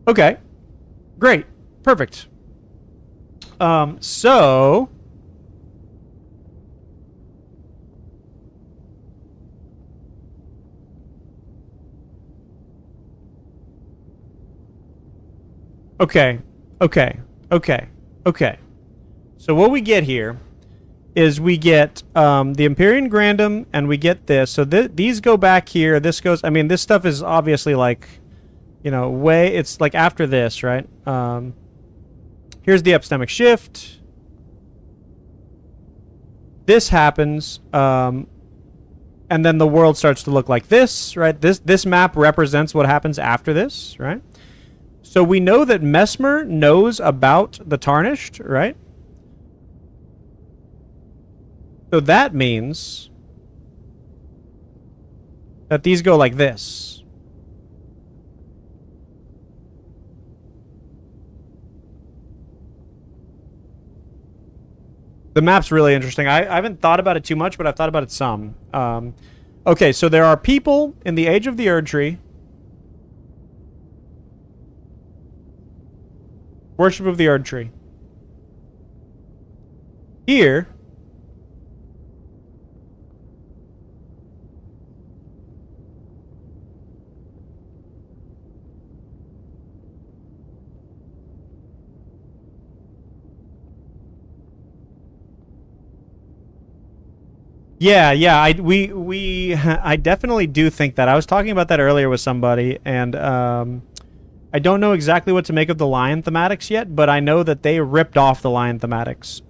Okay. Great. Perfect. So... Okay. So what we get here is we get the Empyrean Grandum, and we get this. So these go back here. This goes... I mean, this stuff is obviously like... You know, it's like after this, right? Here's the Epistemic Shift. This happens, and then the world starts to look like this, right? This map represents what happens after this, right? So we know that Messmer knows about the Tarnished, right? So that means that these go like this. The map's really interesting. I haven't thought about it too much, but I've thought about it some. Okay, so there are people in the Age of the Erd Tree. Worship of the Erd Tree. Here... Yeah, I definitely do think that. I was talking about that earlier with somebody, and I don't know exactly what to make of the lion thematics yet, but I know that they ripped off the lion thematics.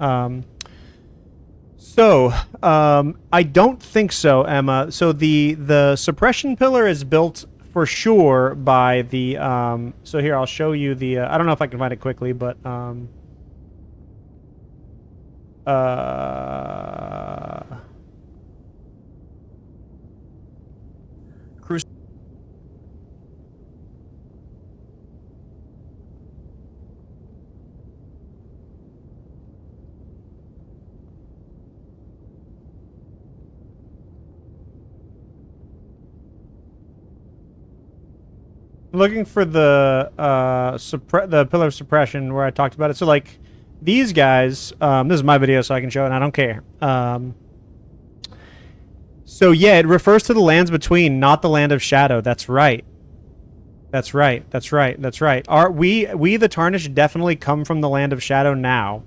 I don't think so, Emma. So the suppression pillar is built for sure by the so here I'll show you the I don't know if I can find it quickly, but looking for the the pillar of suppression where I talked about it. So like these guys, this is my video, so I can show it, and I don't care. So yeah, it refers to the lands between, not the land of shadow. That's right. That's right. We the Tarnished definitely come from the land of shadow now,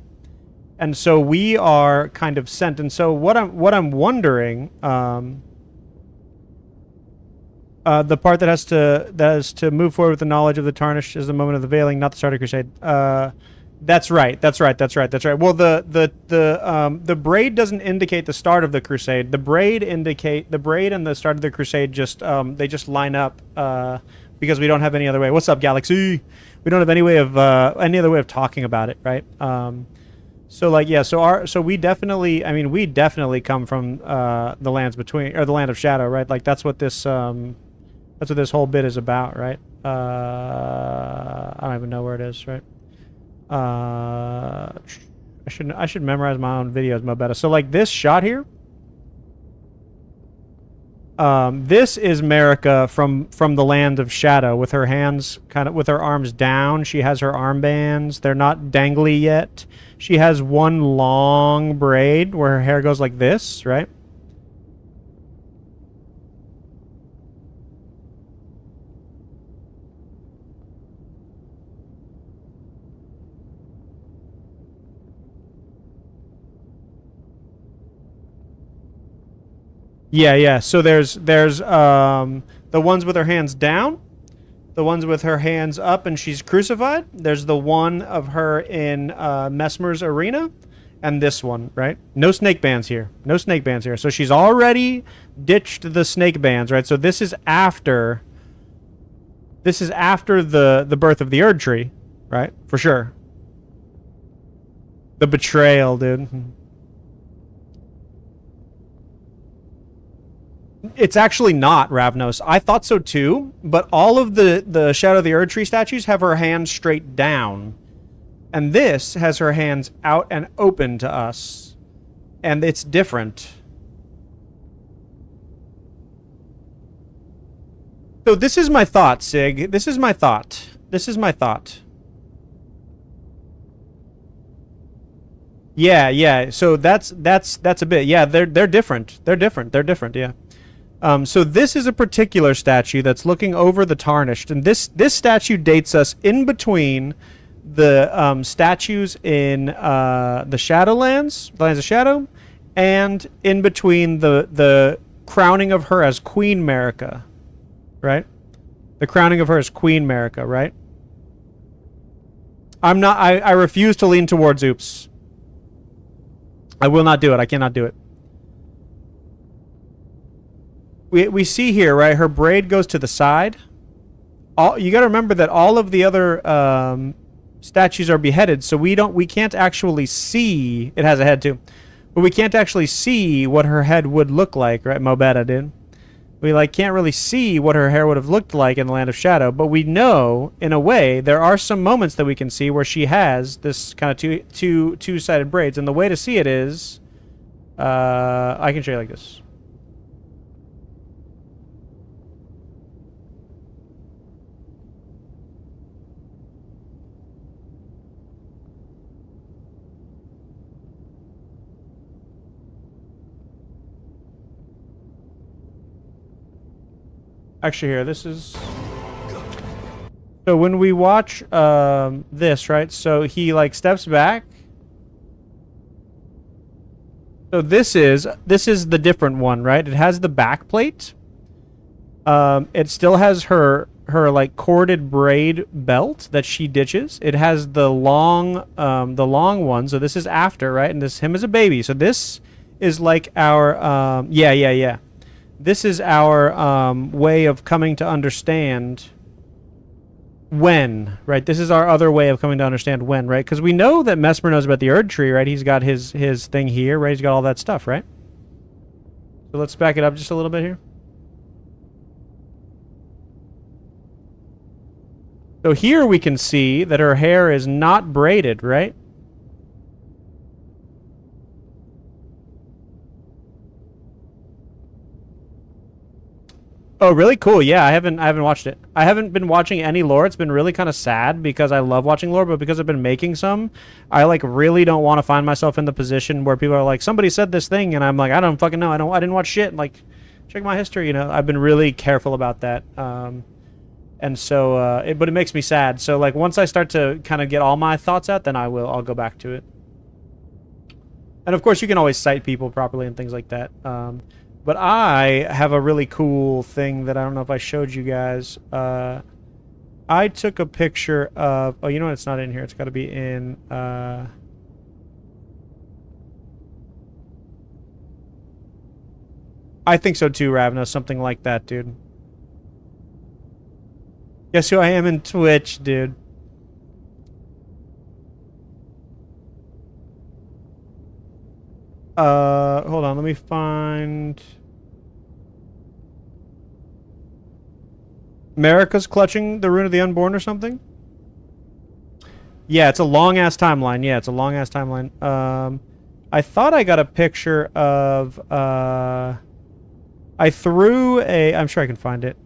and so we are kind of sent. And so what I'm wondering, the part that has to move forward with the knowledge of the Tarnished is the moment of the veiling, not the start of crusade. That's right. Well, the braid doesn't indicate the start of the crusade. The braid and the start of the crusade just they just line up because we don't have any other way. What's up, Galaxy? We don't have any other way of talking about it, right? So like yeah, so we definitely, I mean, we definitely come from the lands between, or the land of shadow, right? Like that's what this whole bit is about, right? I don't even know where it is, right? I should memorize my own videos more better. So like this shot here, this is Marika from the land of shadow, with her hands kind of, with her arms down. She has her armbands. They're not dangly yet. She has one long braid where her hair goes like this, right? Yeah, yeah. So there's the ones with her hands down, the ones with her hands up and she's crucified. There's the one of her in Messmer's arena, and this one, right? No snake bands here. No snake bands here. So she's already ditched the snake bands, right? So this is after the birth of the Erd Tree, right? For sure. The betrayal, dude. It's actually not Ravnos. I thought so too, but all of the Shadow of the Erd Tree statues have her hands straight down. And this has her hands out and open to us. And it's different. So this is my thought, Sig. This is my thought. This is my thought. Yeah, yeah. So that's a bit. Yeah, they're different. They're different, yeah. So this is a particular statue that's looking over the Tarnished, and this statue dates us in between the statues in the Shadowlands, the Lands of Shadow, and in between the crowning of her as Queen Marika, right? The crowning of her as Queen Marika, right? I refuse to lean towards oops. I will not do it. I cannot do it. We see here, right? Her braid goes to the side. You got to remember that all of the other statues are beheaded, so we can't actually see. It has a head too, but we can't actually see what her head would look like, right? Mobetta did. We can't really see what her hair would have looked like in the Land of Shadow, but we know in a way there are some moments that we can see where she has this kind of two-sided braids, and the way to see it is, I can show you like this. Actually, here, this is... So when we watch this, right? So he steps back. So this is the different one, right? It has the back plate. It still has her corded braid belt that she ditches. It has the long one. So this is after, right? And this him as a baby. So this is like our yeah. This is our way of coming to understand when, right? This is our other way of coming to understand when, right? Because we know that Messmer knows about the Erd Tree, right? He's got his thing here, right? He's got all that stuff, right? So let's back it up just a little bit here. So here we can see that her hair is not braided, right? Oh, really? Cool. Yeah, I haven't watched it. I haven't been watching any lore. It's been really kind of sad because I love watching lore, but because I've been making some, I really don't want to find myself in the position where people are like, somebody said this thing, and I'm like, I don't fucking know. I didn't watch shit. Check my history. I've been really careful about that. And so, but it makes me sad. So once I start to kind of get all my thoughts out, then I'll go back to it. And of course, you can always cite people properly and things like that. But I have a really cool thing that I don't know if I showed you guys. I took a picture of... Oh, you know what? It's not in here. It's got to be in... I think so too, Ravna. Something like that, dude. Guess who I am in Twitch, dude? Hold on, let me find... Marika's clutching the Rune of the Unborn or something? Yeah, it's a long-ass timeline. Yeah, it's a long-ass timeline. I thought I got a picture of, I threw a... I'm sure I can find it.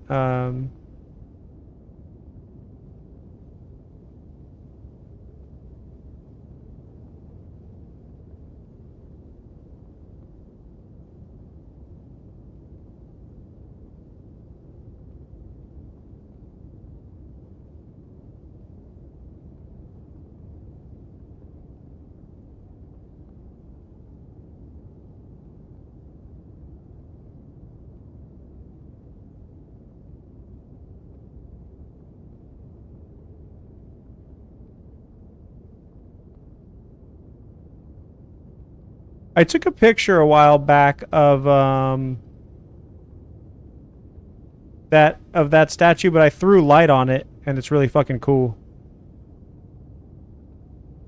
I took a picture a while back of that statue, but I threw light on it, and it's really fucking cool.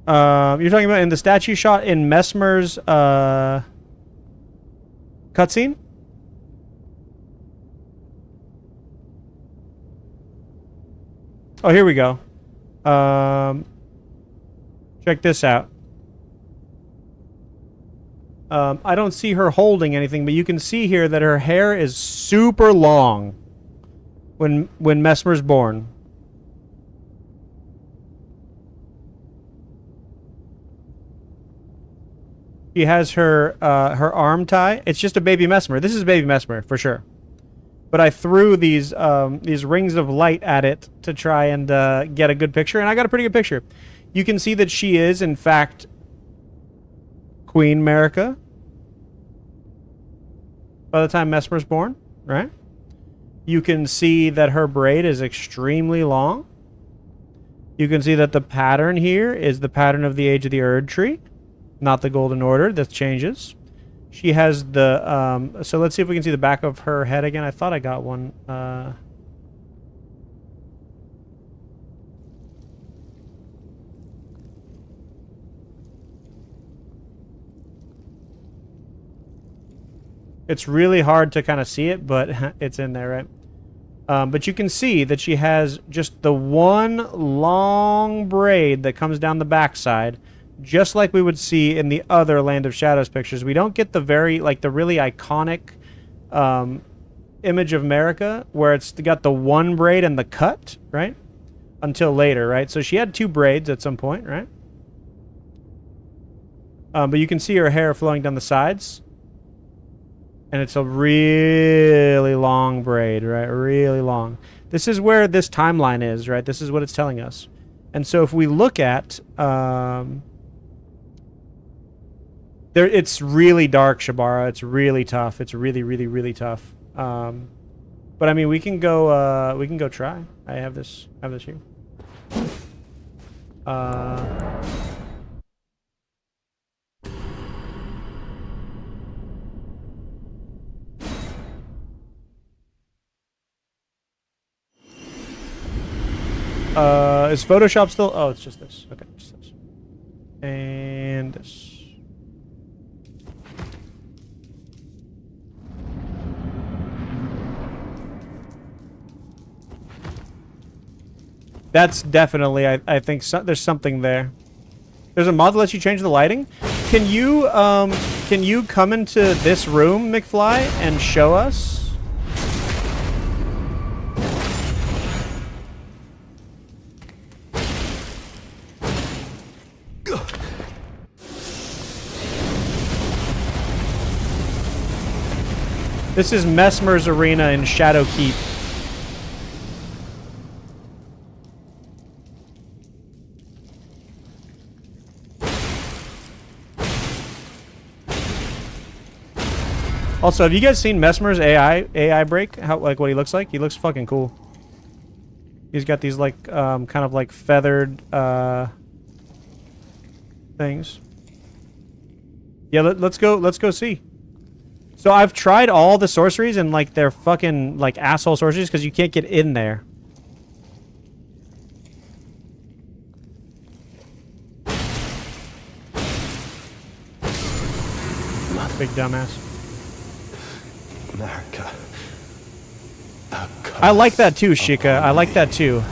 You're talking about in the statue shot in Messmer's cutscene? Oh, here we go. Check this out. I don't see her holding anything, but you can see here that her hair is super long when Messmer's born. She has her her arm tie. It's just a baby Messmer. This is baby Messmer for sure. But I threw these rings of light at it to try and get a good picture, and I got a pretty good picture. You can see that she is, in fact, Queen Marika by the time Messmer's born, right? You can see that her braid is extremely long. You can see that the pattern here is the pattern of the Age of the Erd tree, not the Golden Order. That changes. She has the... so let's see if we can see the back of her head again. I thought I got one. It's really hard to kind of see it, but it's in there, right? But you can see that she has just the one long braid that comes down the backside, just like we would see in the other Land of Shadows pictures. We don't get the the really iconic image of Marika, where it's got the one braid and the cut, right? Until later, right? So she had two braids at some point, right? But you can see her hair flowing down the sides. And it's a really long braid, right? Really long. This is where this timeline is, right? This is what it's telling us. And so if we look at... it's really dark, Shabara. It's really tough. It's really, really, really tough. But I mean, we can go try. I have this here. Is Photoshop still? Oh, it's just this. Okay, just this. And this. That's definitely, I think, there's something there. There's a mod that lets you change the lighting. Can you come into this room, McFly, and show us? This is Messmer's arena in Shadowkeep. Also, have you guys seen Messmer's AI break? How, like, what he looks like? He looks fucking cool. He's got these like kind of like feathered things. Yeah, let's go see. So I've tried all the sorceries, and like they're fucking like asshole sorceries because you can't get in there. Big dumbass. Marika. I like that too, Shika. I like that too.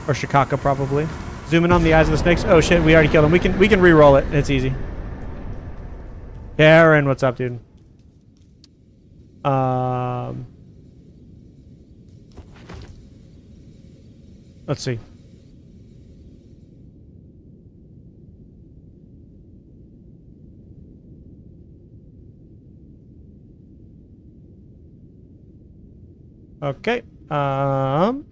Or Shikaka, probably. Zoom in on the eyes of the snakes. Oh shit, we already killed him. We can re-roll it. It's easy. Karen, what's up, dude? Let's see. Okay. Oh,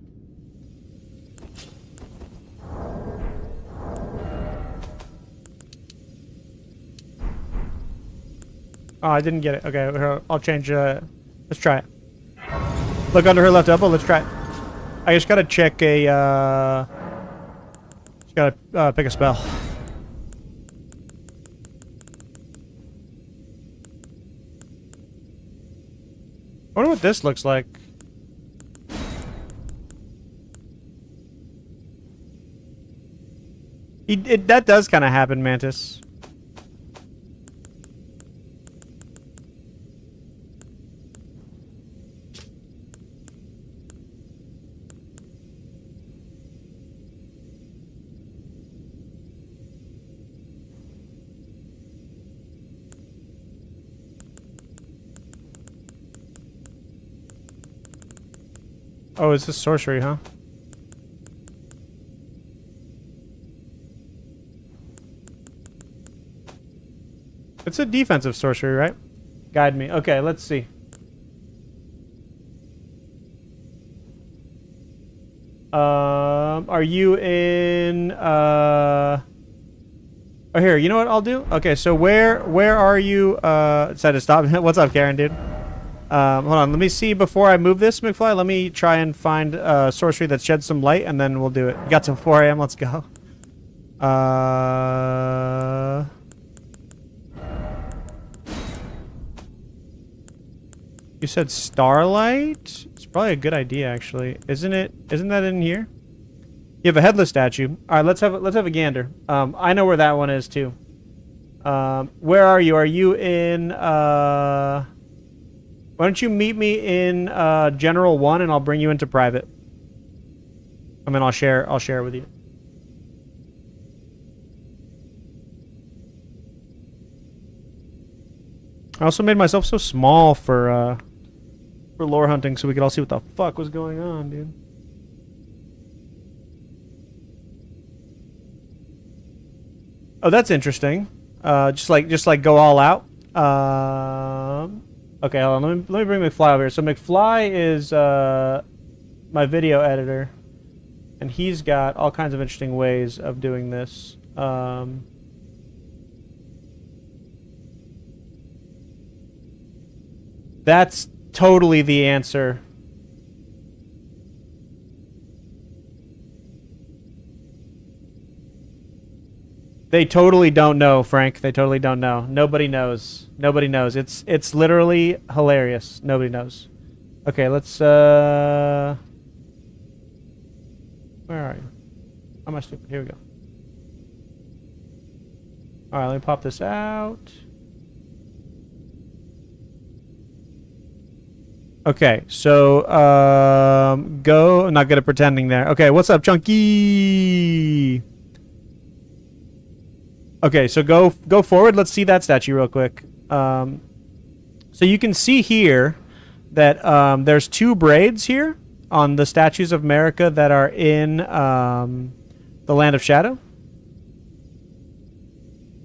I didn't get it. Okay, I'll change. Let's try it. Look under her left elbow. Let's try it. I just gotta check a. Just gotta pick a spell. I wonder what this looks like. That does kind of happen, Mantis. Oh, it's this sorcery, huh? It's a defensive sorcery, right? Guide me. Okay, let's see. Are you in, oh, here, you know what I'll do? Okay, so where are you, decided to stop. What's up, Karen, dude? Hold on, let me see before I move this, McFly. Let me try and find sorcery that sheds some light, and then we'll do it. You got till 4 a.m. Let's go. You said starlight? It's probably a good idea, actually. Isn't it? Isn't that in here? You have a headless statue. All right, let's have a gander. I know where that one is too. Where are you? Are you in? Why don't you meet me in General 1, and I'll bring you into private. I mean, I'll share with you. I also made myself so small for lore hunting, so we could all see what the fuck was going on, dude. Oh, that's interesting. Just like go all out. Okay, hold on. Let me bring McFly over here. So McFly is my video editor, and he's got all kinds of interesting ways of doing this. That's totally the answer. They totally don't know, Frank. They totally don't know. Nobody knows. Nobody knows. It's literally hilarious. Nobody knows. Okay, let's where are you? How am I stupid? Here we go. Alright, let me pop this out. Okay, so go. I'm not good at pretending there. Okay, what's up, Chunky? Okay, so go forward. Let's see that statue real quick. So you can see here that there's 2 braids here on the statues of Marika that are in the Land of Shadow.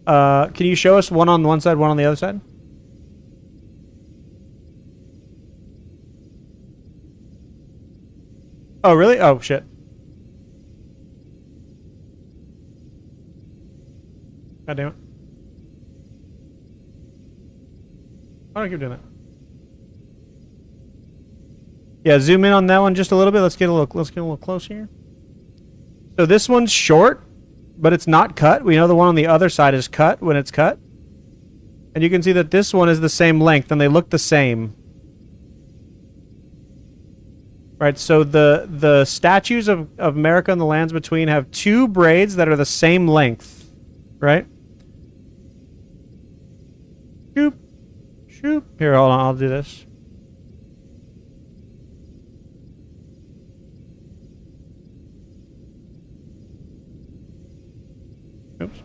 Can you show us one on one side, one on the other side? Oh, really? Oh, shit. God damn it. Why don't I keep doing that? Yeah, zoom in on that one just a little bit. Let's get a little closer here. So this one's short, but it's not cut. We know the one on the other side is cut when it's cut. And you can see that this one is the same length, and they look the same. Right, so the statues of Marika and the lands between have 2 braids that are the same length. Right? Boop. Shoop. Here, hold on. I'll do this. Oops.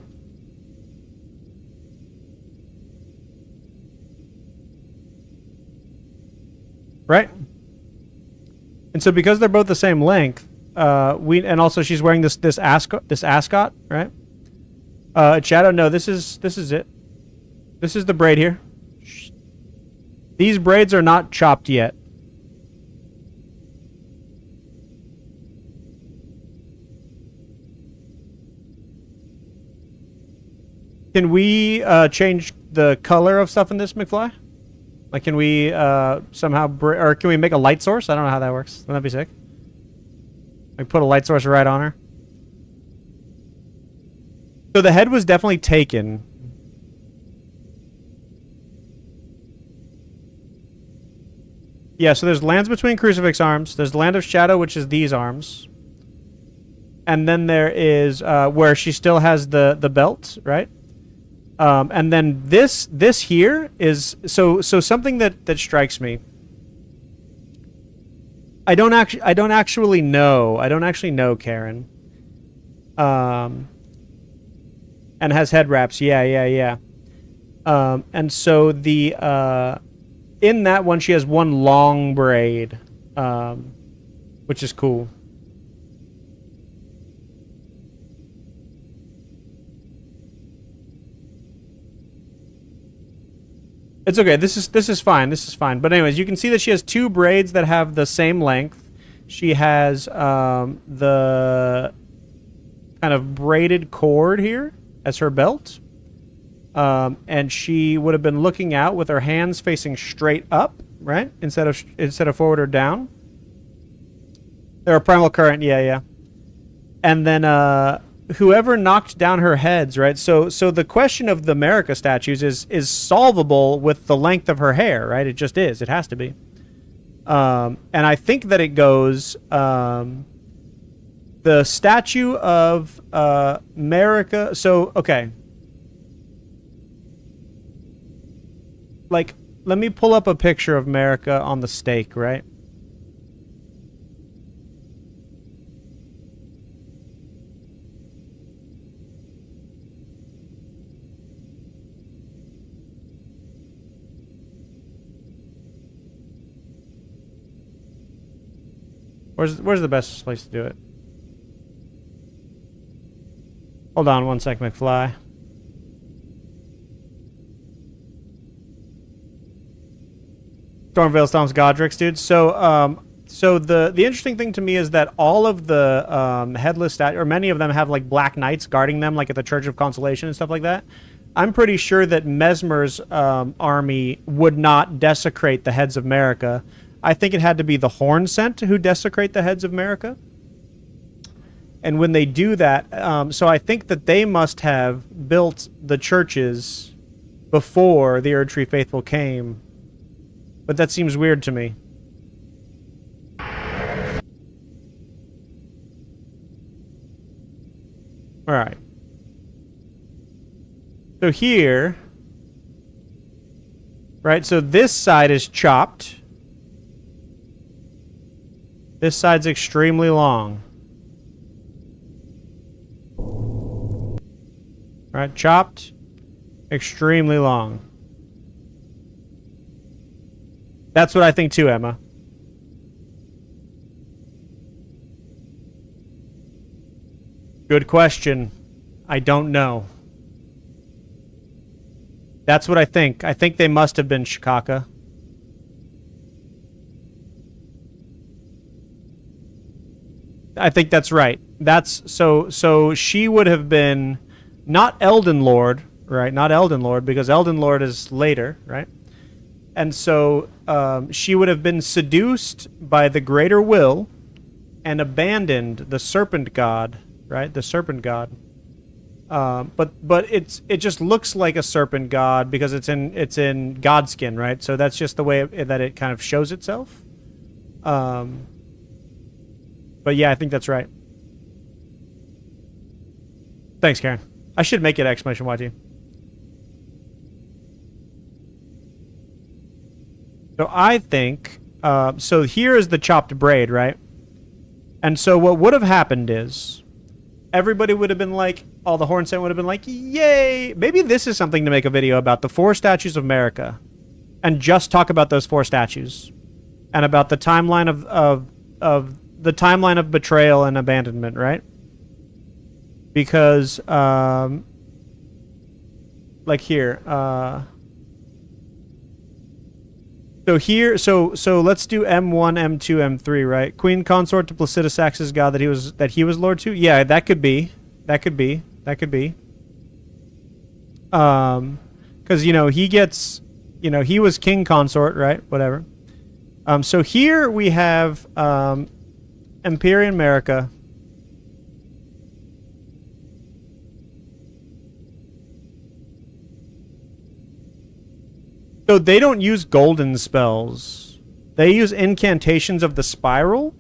Right? And so because they're both the same length, and also she's wearing this ascot, right? Shadow, no, this is it. This is the braid here. These braids are not chopped yet. Can we change the color of stuff in this, McFly? Like, can we somehow, or can we make a light source? I don't know how that works. Wouldn't that be sick? Like, put a light source right on her. So the head was definitely taken. Yeah, so there's lands between crucifix arms. There's the land of shadow, which is these arms. And then there is where she still has the belt, right? And then this here is so something that strikes me. I don't actually know Karen. And has head wraps. Yeah. And so the in that one she has one long braid, which is cool. It's okay. This is fine. This is fine. But anyways, you can see that she has two braids that have the same length. She has the kind of braided cord here as her belt. And she would have been looking out with her hands facing straight up, right? Instead of forward or down. They're a primal current, yeah. And then whoever knocked down her heads, right? So the question of the Marika statues is solvable with the length of her hair, right? It just is. It has to be. And I think that it goes the statue of Marika. So okay. Like, let me pull up a picture of Marika on the stake, right? Where's the best place to do it? Hold on one sec, McFly. Stormveil Stomps Godric's, dude. So the interesting thing to me is that all of the headless statues, or many of them, have like black knights guarding them, like at the Church of Consolation and stuff like that. I'm pretty sure that Messmer's army would not desecrate the heads of Marika. I think it had to be the Horn Sent who desecrate the heads of Marika. And when they do that, so I think that they must have built the churches before the Erdtree Faithful came. But that seems weird to me. Alright. So here... Right, so this side is chopped. This side's extremely long. Alright, chopped. Extremely long. That's what I think too, Emma. Good question. I don't know. That's what I think. I think they must have been Shikaka. I think that's right. That's so she would have been not Elden Lord, right? Not Elden Lord, because Elden Lord is later, right? And so she would have been seduced by the greater will and abandoned the serpent god, right? The serpent god. But it just looks like a serpent god because it's in god skin, right? So that's just the way that it kind of shows itself. But yeah, I think that's right. Thanks, Karen. I should make it exclamation YT. So I think, so here is the chopped braid, right? And so what would have happened is everybody would have been like, all the Hornsent would have been like, yay! Maybe this is something to make a video about the 4 statues of Marika and just talk about those 4 statues and about the timeline of the timeline of betrayal and abandonment, right? Because, like here, so here, so let's do M1, M2, M3, right? Queen consort to Placidus Axis god that he was lord to. Yeah, that could be. Because you know he gets, you know, he was king consort, right? Whatever. So here we have Empyrean Marika. So they don't use golden spells. They use incantations of the spiral.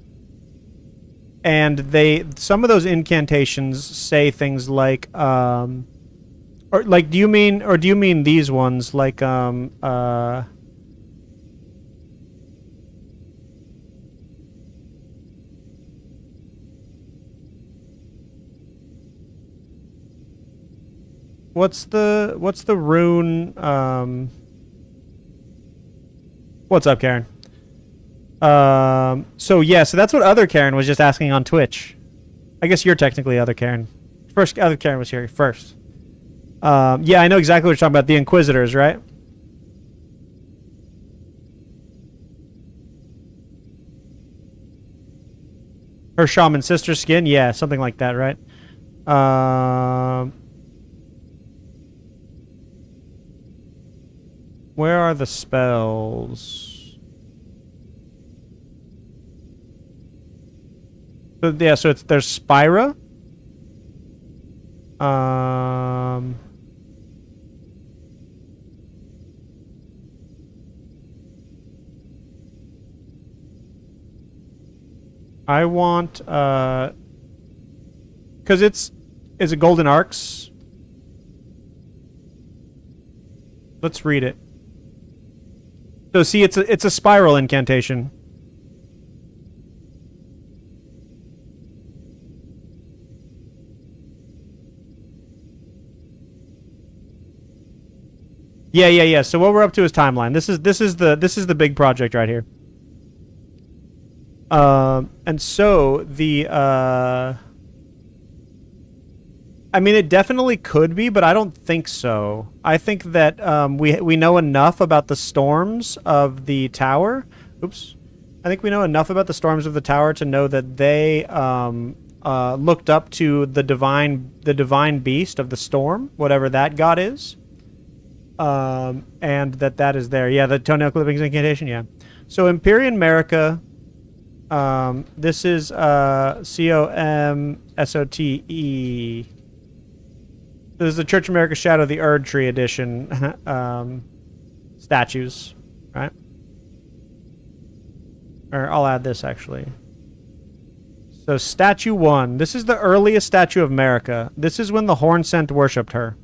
And some of those incantations say things like or like do you mean these ones like what's the rune what's up, Karen? So yeah, so that's what other Karen was just asking on Twitch. I guess you're technically other Karen. First, other Karen was here first. Yeah, I know exactly what you're talking about. The Inquisitors, right? Her shaman sister skin? Yeah, something like that, right? Where are the spells? So, yeah, so there's Spira. I want, because is it Golden Arcs? Let's read it. So see, it's a spiral incantation. Yeah. So what we're up to is timeline. This is the big project right here. And so the I mean, it definitely could be, but I don't think so. I think that we know enough about the storms of the tower. Oops. I think we know enough about the storms of the tower to know that they looked up to the divine beast of the storm, whatever that god is. And that is there. Yeah, the toenail clippings incantation, yeah. So Empyrean Marika, this is COMSOTE. This is the Church of Marika Shadow, the Erd Tree edition statues, right? Or I'll add this actually. So statue 1. This is the earliest statue of Marika. This is when the Hornsent worshipped her.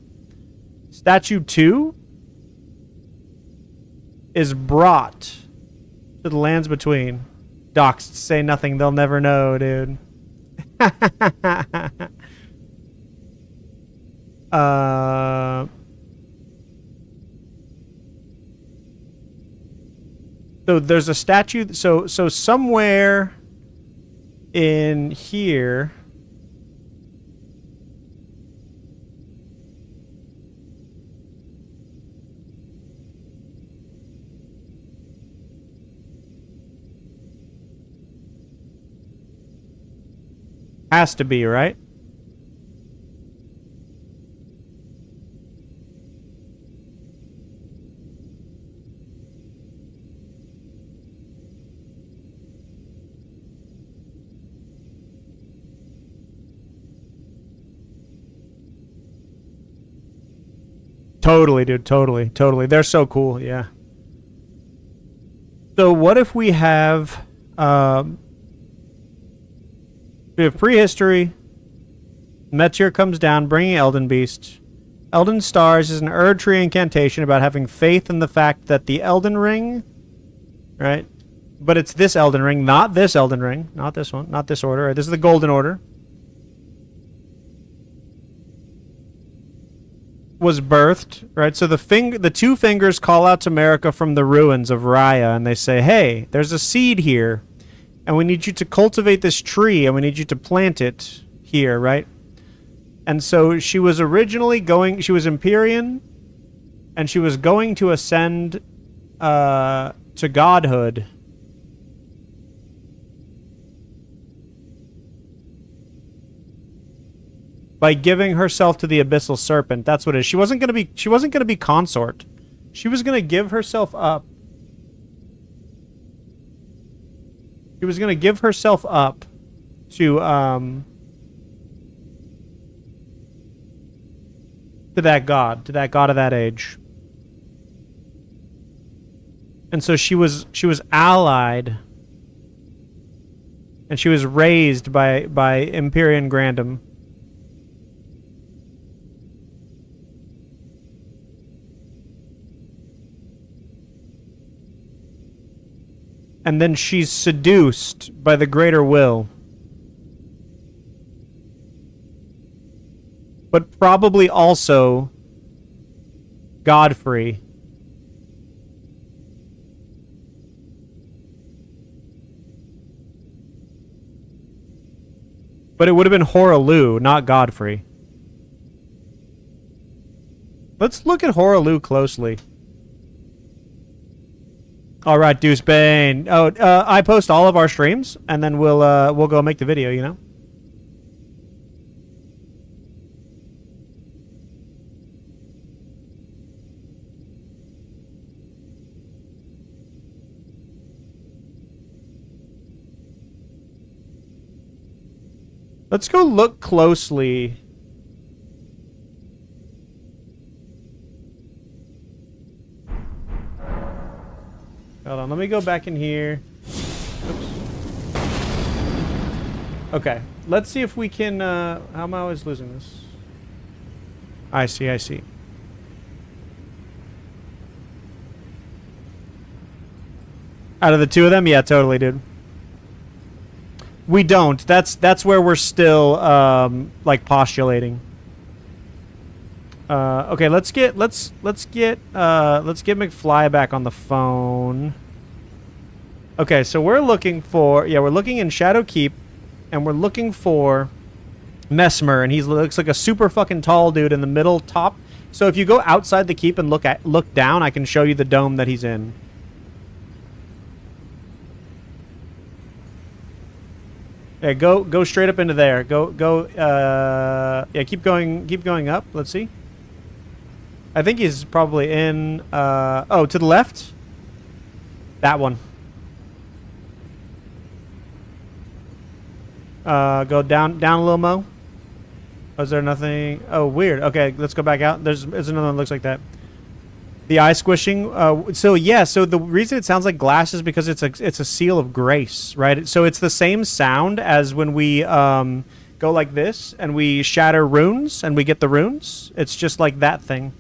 Statue 2 is brought to the lands between. Doxed, say nothing, they'll never know, dude. So there's a statue. So somewhere in here. Has to be, right? Totally, dude. Totally. They're so cool, yeah. So what if we have prehistory. Meteor comes down, bringing Elden Beast. Elden Stars is an Erd Tree incantation about having faith in the fact that the Elden Ring right? But it's this Elden Ring, not this Elden Ring, not this one, not this order. Right? This is the Golden Order. Was birthed, right? So the two fingers call out to Marika from the ruins of Raya, and they say, "Hey, there's a seed here, and we need you to cultivate this tree, and we need you to plant it here, right?" And so she was originally going. She was Empyrean, and she was going to ascend to godhood. By giving herself to the Abyssal Serpent. That's what it is. She wasn't gonna be consort. She was gonna give herself up. She was gonna give herself up to that god of that age. And so she was allied, and she was raised by Empyrean Grandom. And then she's seduced by the greater will. But probably also Godfrey. But it would have been Horalu, not Godfrey. Let's look at Horalu closely. All right, Deuce Bane. Oh, I post all of our streams, and then we'll go make the video. You know. Let's go look closely. Hold on, let me go back in here. Oops. Okay, let's see if we can, how am I always losing this? I see. Out of the two of them? Yeah, totally, dude. We don't. That's where we're still, like, postulating. Okay, let's get McFly back on the phone. Okay, so we're looking in Shadow Keep, and we're looking for Messmer, and he looks like a super fucking tall dude in the middle top. So if you go outside the keep and look down, I can show you the dome that he's in. Yeah, go straight up into there. Yeah, keep going up. Let's see. I think he's probably in, oh, to the left? That one. Go down a little, Mo. Oh, is there nothing? Oh, weird. Okay, let's go back out. There's another one that looks like that. The eye squishing. So the reason it sounds like glass is because it's a seal of grace, right? So it's the same sound as when we go like this and we shatter runes and we get the runes. It's just like that thing.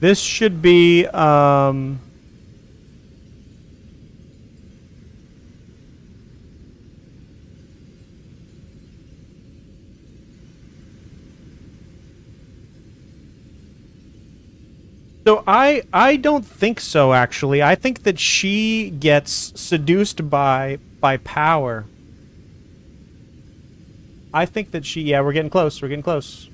This should be, So I don't think so, actually. I think that she gets seduced by power. I think that she... Yeah, we're getting close. We're getting close.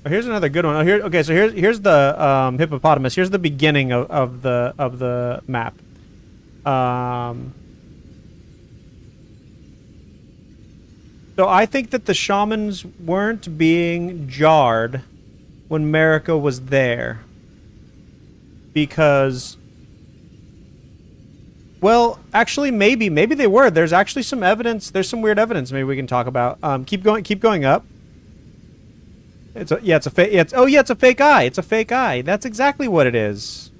Oh, here's another good one. Oh, here. Okay, so here's the hippopotamus. Here's the beginning of the map. So I think that the shamans weren't being jarred when Marika was there. Because... Well, actually, maybe they were. There's actually some evidence. There's some weird evidence maybe we can talk about. Keep going up. It's a, yeah, it's a fake. It's oh yeah, it's a fake eye. It's a fake eye. That's exactly what it is.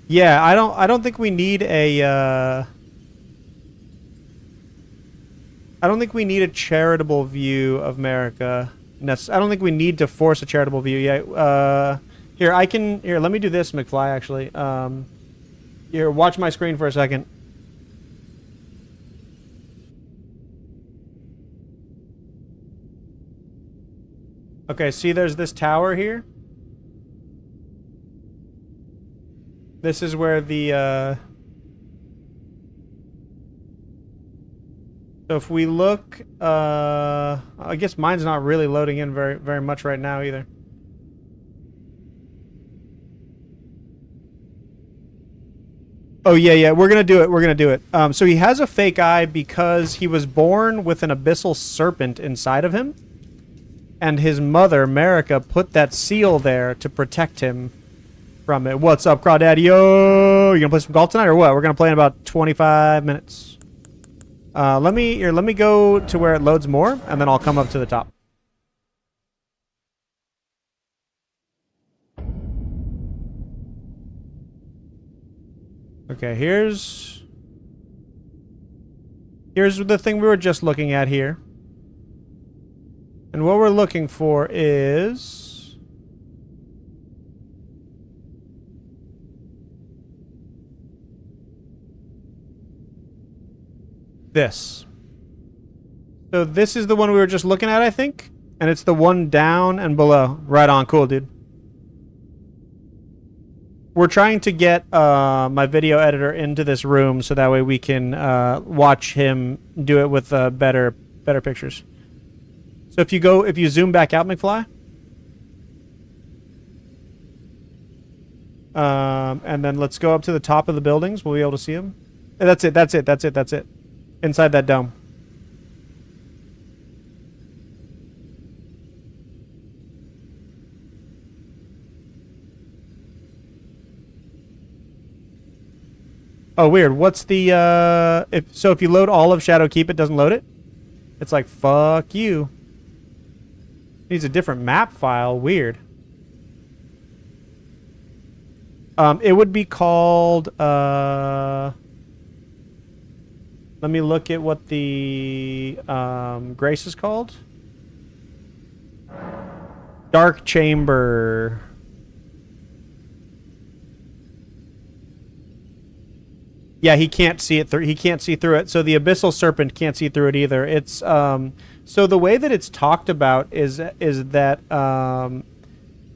Yeah, I don't think we need a. I don't think we need a charitable view of Marika. I don't think we need to force a charitable view. Yeah. Here I can. Here, let me do this, McFly. Actually. Here, watch my screen for a second. Okay, see there's this tower here? This is where the, So if we look, I guess mine's not really loading in very much right now either. Oh, yeah, we're gonna do it, so he has a fake eye because he was born with an Abyssal Serpent inside of him. And his mother, Marika, put that seal there to protect him from it. What's up, Crawdad? Yo! You gonna play some golf tonight or what? We're gonna play in about 25 minutes. Let me go to where it loads more, and then I'll come up to the top. Okay, here's the thing we were just looking at here. And what we're looking for is... this. So this is the one we were just looking at, I think. And it's the one down and below. Right on. Cool, dude. We're trying to get my video editor into this room so that way we can watch him do it with better pictures. So if you zoom back out, McFly, and then let's go up to the top of the buildings. We'll be able to see them. That's it. Inside that dome. Oh, weird. What's the if you load all of Shadowkeep, it doesn't load it? It's like, fuck you. Needs a different map file. Weird. It would be called, let me look at what the Grace is called. Dark Chamber. Yeah, he can't see it through. He can't see through it. So the Abyssal Serpent can't see through it either. It's so the way that it's talked about is that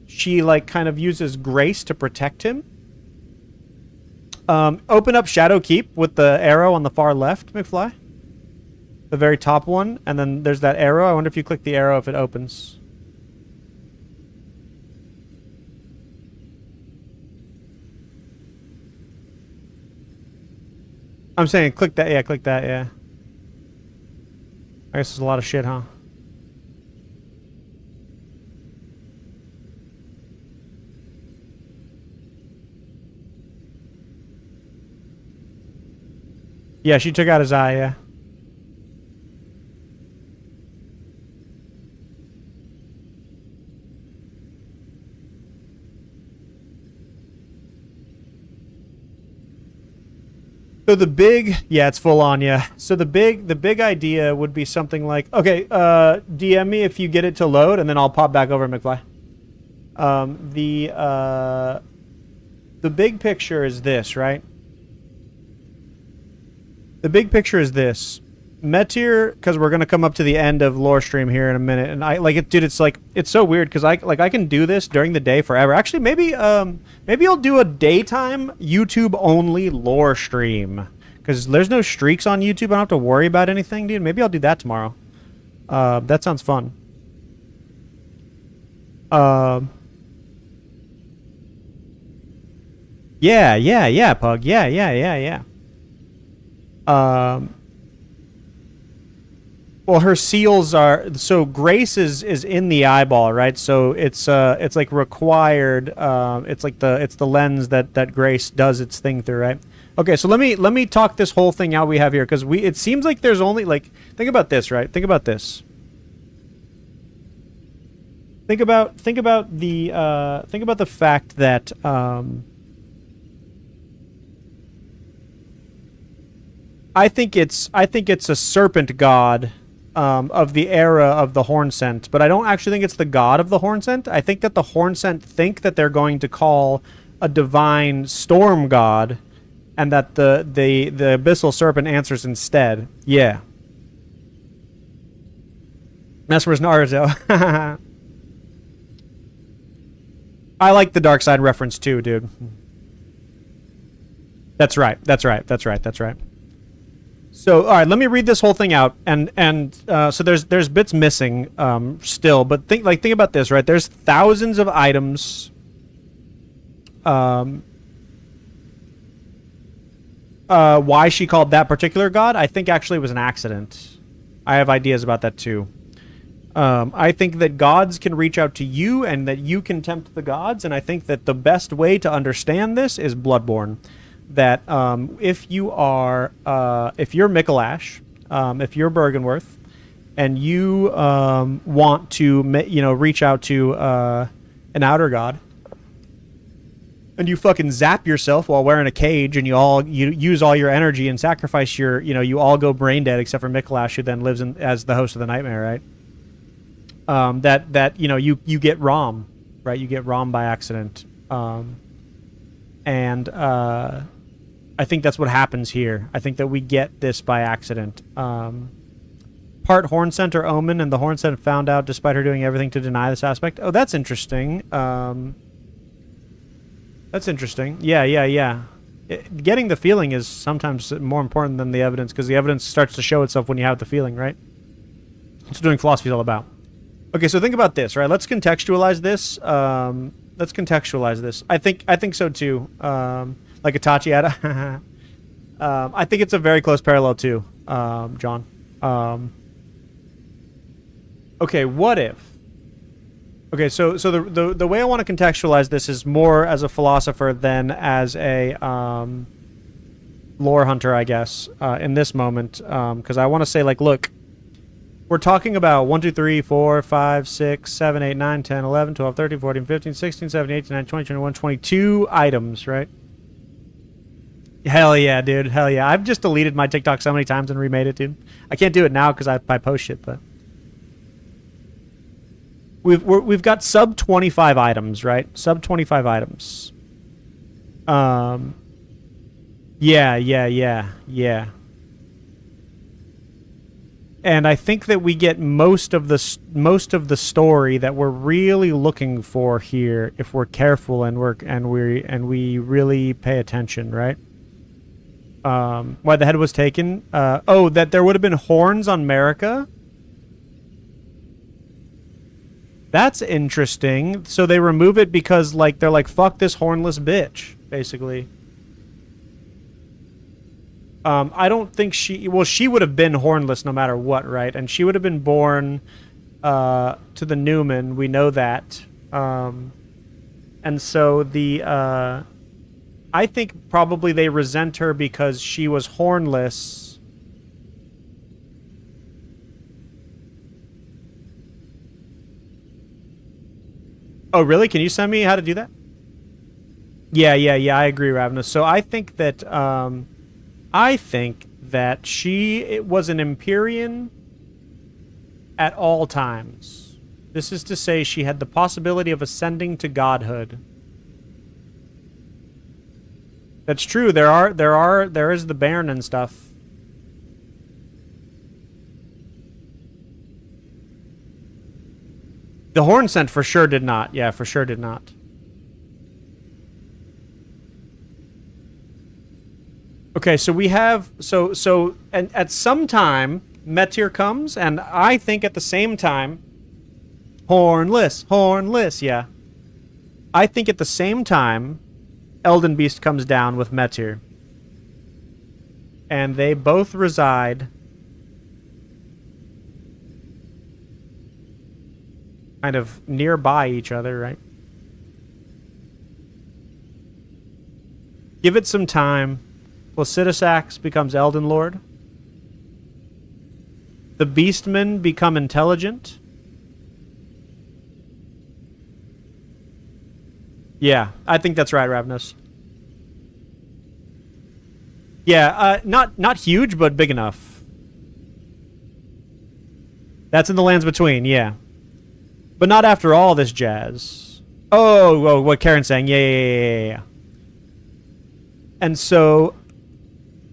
she like kind of uses grace to protect him. Open up Shadowkeep with the arrow on the far left, McFly. The very top one, and then there's that arrow. I wonder if you click the arrow if it opens. I'm saying click that. Yeah, click that. Yeah. I guess there's a lot of shit, huh? Yeah, she took out his eye, yeah. So the big, yeah, it's full on, yeah. So the big idea would be something like, okay, DM me if you get it to load, and then I'll pop back over, McFly. The big picture is this, right? The big picture is this. Metir, because we're gonna come up to the end of lore stream here in a minute, and I like it, dude. It's like it's so weird because I can do this during the day forever. Actually, maybe I'll do a daytime YouTube only lore stream because there's no streaks on YouTube. I don't have to worry about anything, dude. Maybe I'll do that tomorrow. That sounds fun. Yeah, Pug. Yeah. Well, her seals are so Grace is in the eyeball, right? So it's like required. It's like the lens that Grace does its thing through, right? Okay, so let me talk this whole thing out we have here, because it seems like there's only, like, think about this, right? Think about this. Think about the fact that I think it's a serpent god of the era of the Hornsent, but I don't actually think it's the god of the Hornsent. I think that the Hornsent think that they're going to call a divine storm god, and that the Abyssal Serpent answers instead. Yeah. Messmer's Naruto. I like the dark side reference too, dude. That's right. So, all right, let me read this whole thing out, and so there's bits missing still, but think about this, right? There's thousands of items. Why she called that particular god, I think actually it was an accident. I have ideas about that too. I think that gods can reach out to you, and that you can tempt the gods, and I think that the best way to understand this is Bloodborne. That if you're Mikolash, if you're Bergenworth, and you want to reach out to an outer god, and you fucking zap yourself while wearing a cage, and you use all your energy and sacrifice you all go brain dead except for Mikolash, who then lives as the host of the nightmare, right? You get Rom, right? You get Rom by accident, and I think that's what happens here. I think that we get this by accident. Part Hornsent or Omen, and the Hornsent found out despite her doing everything to deny this aspect. Oh, that's interesting. That's interesting. Yeah. Getting the feeling is sometimes more important than the evidence, because the evidence starts to show itself when you have the feeling, right? That's what doing philosophy is all about. Okay, so think about this, right? Let's contextualize this. I think so too. Like Itachi had. I think it's a very close parallel too, John. Okay, what if? Okay, so the way I want to contextualize this is more as a philosopher than as a lore hunter, I guess, in this moment, because I want to say, like, look, we're talking about 1, 2, 3, 4, 5, 6, 7, 8, 9, 10, 11, 12, 13, 14, 15, 16, 17, 18, 19, 20, 21, 22 items, right? Hell yeah, dude. Hell yeah. I've just deleted my TikTok so many times and remade it, dude. I can't do it now because I post shit, but we've got sub 25 items, right? Sub 25 items. Yeah. And I think that we get most of the story that we're really looking for here if we're careful and we really pay attention, right? Why the head was taken? That there would have been horns on Marika. That's interesting. So they remove it because, like, they're like, fuck this hornless bitch, basically. I don't think she would have been hornless no matter what, right? And she would have been born to the Newman. We know that. And so I think probably they resent her because she was hornless. Oh, really? Can you send me how to do that? Yeah, I agree, Ravenous. So I think that she was an Empyrean at all times. This is to say she had the possibility of ascending to godhood. That's true. There is the Baron and stuff. The Hornsent for sure did not. Yeah, for sure did not. Okay, so we have and at some time Metyr comes, and I think at the same time hornless, yeah. I think at the same time Elden Beast comes down with Metyr. And they both reside kind of nearby each other, right? Give it some time. Placidus Axe becomes Elden Lord. The Beastmen become intelligent. Yeah, I think that's right, Ravenous. Yeah, not huge, but big enough. That's in the lands between, yeah. But not after all this jazz. Oh, what Karen's saying. Yeah. And so,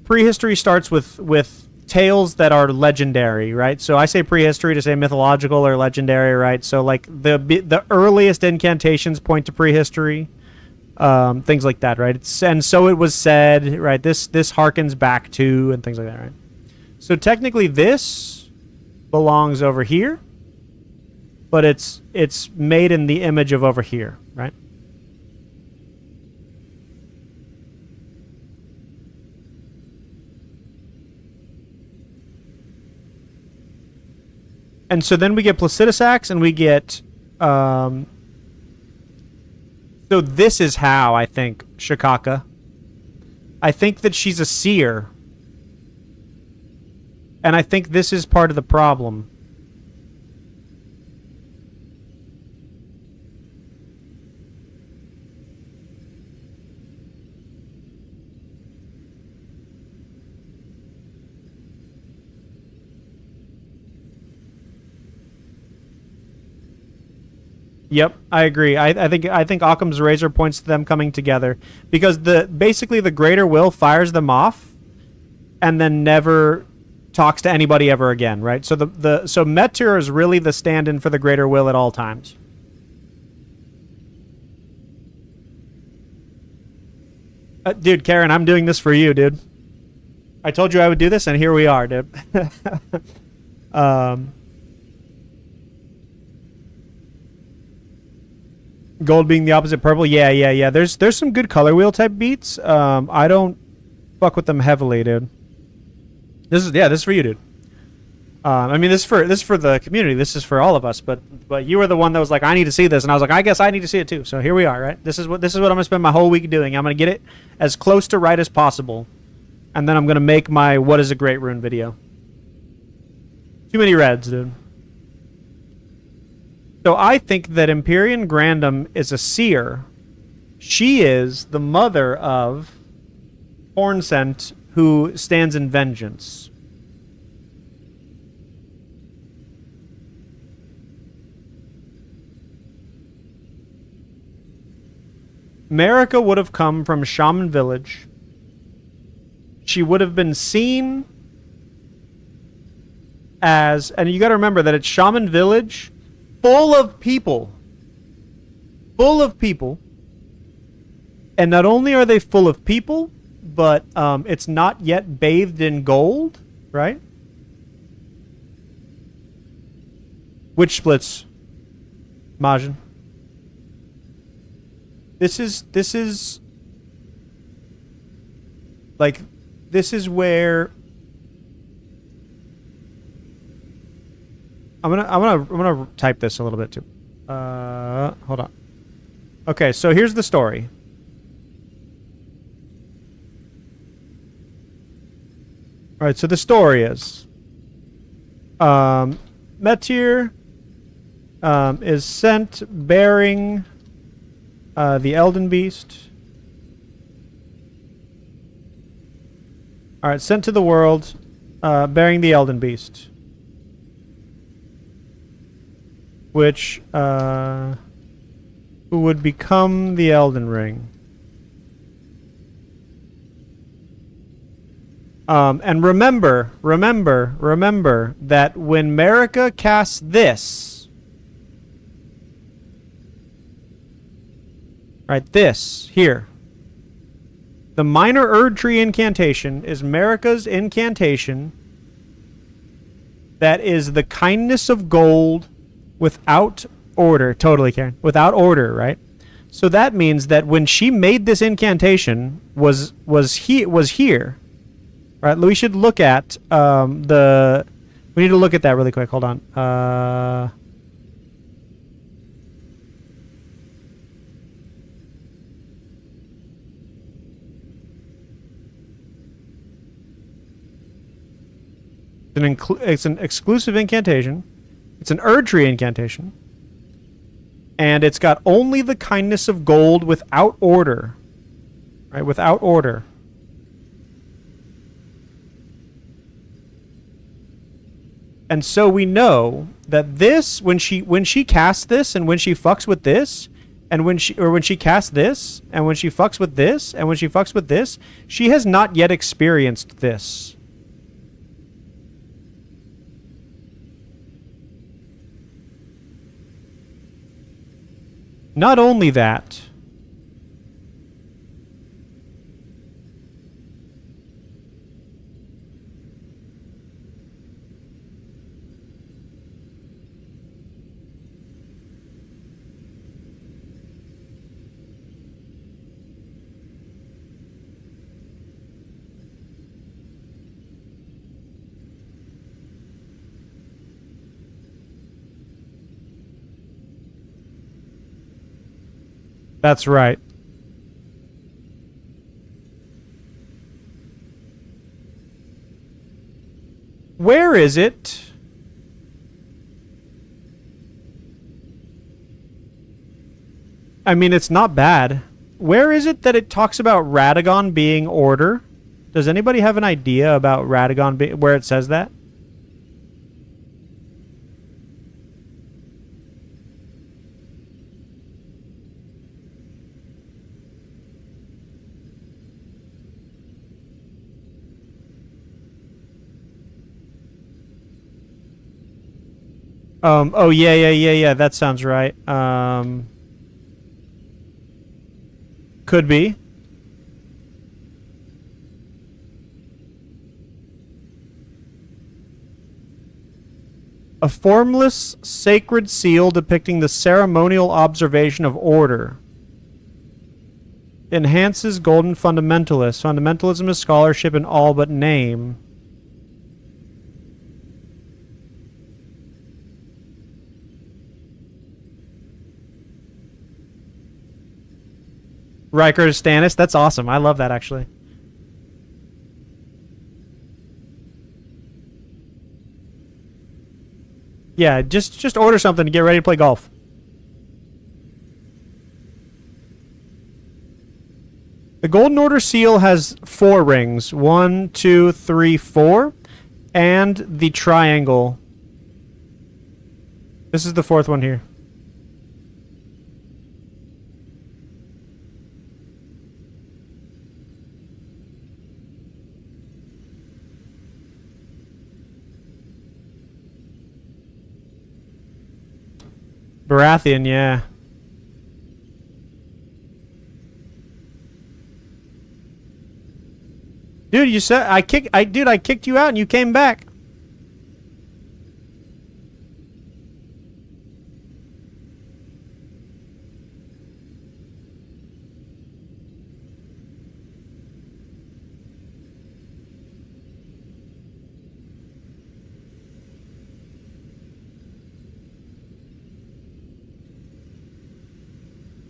prehistory starts with tales that are legendary, right? So I say prehistory to say mythological or legendary, right? So like the earliest incantations point to prehistory, things like that, right? And so it was said, right? This harkens back to and things like that, right? So technically this belongs over here, but it's made in the image of over here, right? And so then we get Placidus Axe, and we get... so this is how, I think, Shikaka. I think that she's a seer. And I think this is part of the problem. Yep, I agree. I think Occam's razor points to them coming together because basically the greater will fires them off, and then never talks to anybody ever again, right? So so Metyr is really the stand-in for the greater will at all times. Dude, Karen, I'm doing this for you, dude. I told you I would do this, and here we are, dude. Gold being the opposite purple. Yeah. There's some good color wheel type beats. I don't fuck with them heavily, dude. This is for you, dude. I mean, this is for the community. This is for all of us. But you were the one that was like, I need to see this, and I was like, I guess I need to see it too. So here we are, right? This is what I'm gonna spend my whole week doing. I'm gonna get it as close to right as possible, and then I'm gonna make my what is a great rune video. Too many reds, dude. So I think that Empyrean Grandam is a seer. She is the mother of Hornsent, who stands in vengeance. Marika would have come from Shaman Village. She would have been seen as... And you got to remember that it's Shaman Village... full of people. And not only are they full of people, but it's not yet bathed in gold, right? Which splits? Majin. This is like, this is where I'm gonna type this a little bit too. Hold on. Okay, so here's the story. All right, so the story is, Metyr is sent bearing the Elden Beast. All right, sent to the world, bearing the Elden Beast. Which, who would become the Elden Ring. And remember that when Marika casts this, right, this, here, the Minor Erdtree incantation is Marika's incantation that is the kindness of gold without order. Totally, Karen. Without order, right? So that means that when she made this incantation was here. Right? We should look at we need to look at that really quick. Hold on. It's an exclusive incantation. It's an Erdtree incantation. And it's got only the kindness of gold without order. Right? Without order. And so we know that this, when she casts this, and when she fucks with this, and when she casts this, and when she fucks with this, and when she fucks with this, she has not yet experienced this. Not only that, that's right. Where is it? I mean, it's not bad. Where is it that it talks about Ratagon being order? Does anybody have an idea about Ratagon where it says that? Oh, yeah. That sounds right. Could be. A formless, sacred seal depicting the ceremonial observation of order. Enhances golden fundamentalists. Fundamentalism is scholarship in all but name. Riker Stannis, that's awesome. I love that, actually. Yeah, just order something to get ready to play golf. The Golden Order seal has 4 rings. 1, 2, 3, 4. And the triangle. This is the 4th one here. Baratheon, yeah. Dude, you said I kicked you out and you came back.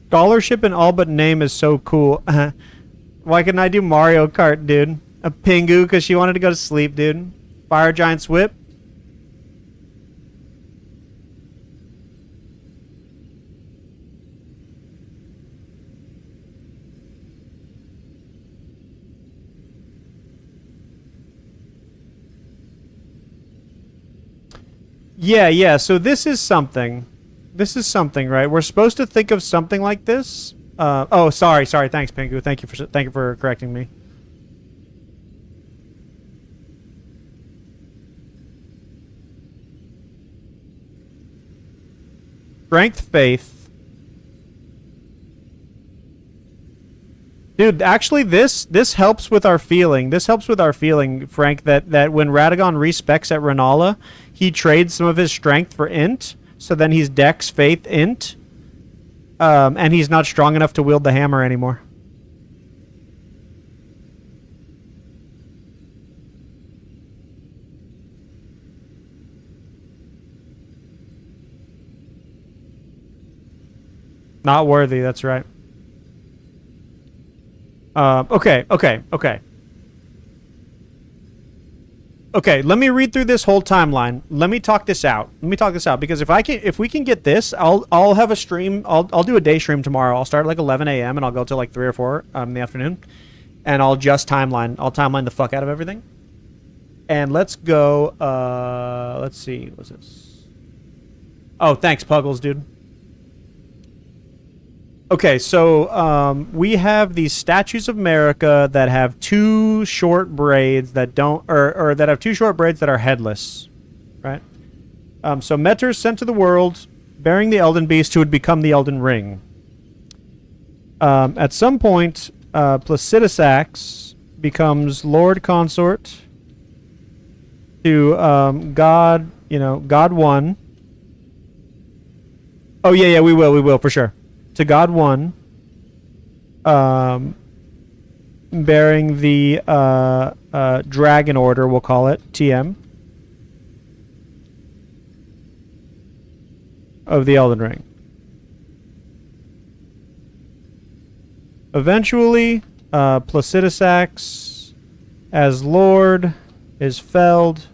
Scholarship in all but name is so cool. Why couldn't I do Mario Kart, dude? A Pingu because she wanted to go to sleep, dude. Fire Giant's Whip. Yeah. So this is something. This is something, right? We're supposed to think of something like this. Oh, sorry. Thanks, Pingu. Thank you for correcting me. Strength, faith. Dude, actually, this helps with our feeling. This helps with our feeling, Frank, that when Ratagon respecs at Renala, he trades some of his strength for int. So then he's Dex, Faith, Int. And he's not strong enough to wield the hammer anymore. Not worthy, that's right. Okay. Okay, let me read through this whole timeline. Let me talk this out. Because if we can get this, I'll have a stream. I'll do a day stream tomorrow. I'll start at like 11 a.m. and I'll go till like 3 or 4 in the afternoon, and I'll timeline the fuck out of everything. And let's go. Let's see. What's this? Oh, thanks, Puggles, dude. Okay, so we have these statues of Marika that have 2 short braids that don't, or that have 2 short braids that are headless, right? So Metter is sent to the world, bearing the Elden Beast, who would become the Elden Ring. At some point, Placidusax becomes Lord Consort to God, God 1. Oh yeah, we will for sure. To God 1, bearing the Dragon Order, we'll call it, TM, of the Elden Ring. Eventually, Placidusax, as Lord, is felled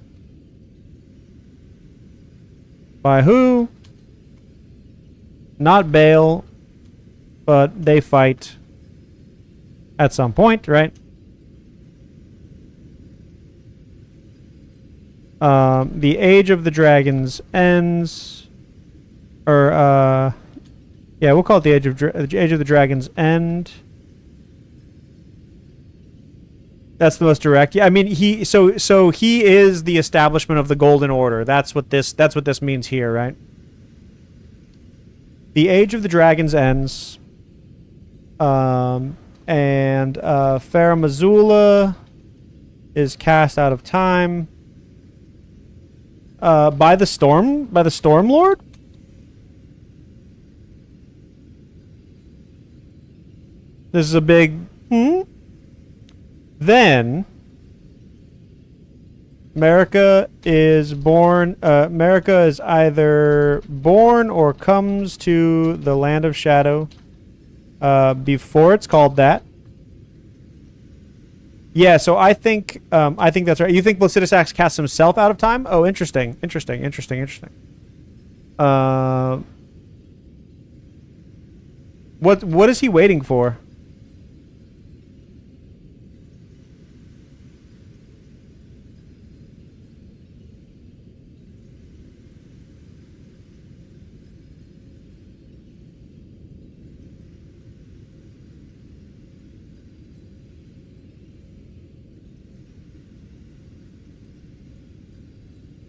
by who? Not Baal, but they fight at some point, right? The Age of the Dragons ends, or yeah, we'll call it the Age of the Dragons end. That's the most direct. Yeah, I mean he is the establishment of the Golden Order. That's what this means here, right? The Age of the Dragons ends. And Farah Mazula is cast out of time by the Storm Lord. This is a big Then Marika is born. Marika is either born or comes to the Land of Shadow. Before it's called that. Yeah, so I think that's right. You think Placidusax casts himself out of time? Oh, interesting. What is he waiting for?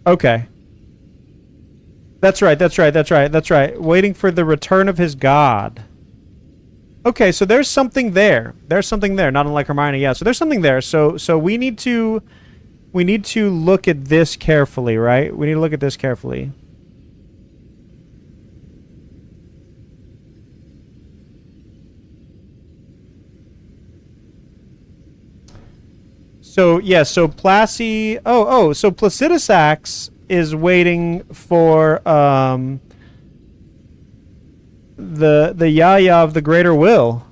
Okay. That's right. Waiting for the return of his god. Okay, so there's something there. Not unlike Hermione, yeah. So there's something there. So we need to look at this carefully, right? We need to look at this carefully. So yeah, so Plassy. So Placidusax is waiting for the Yaya of the Greater Will.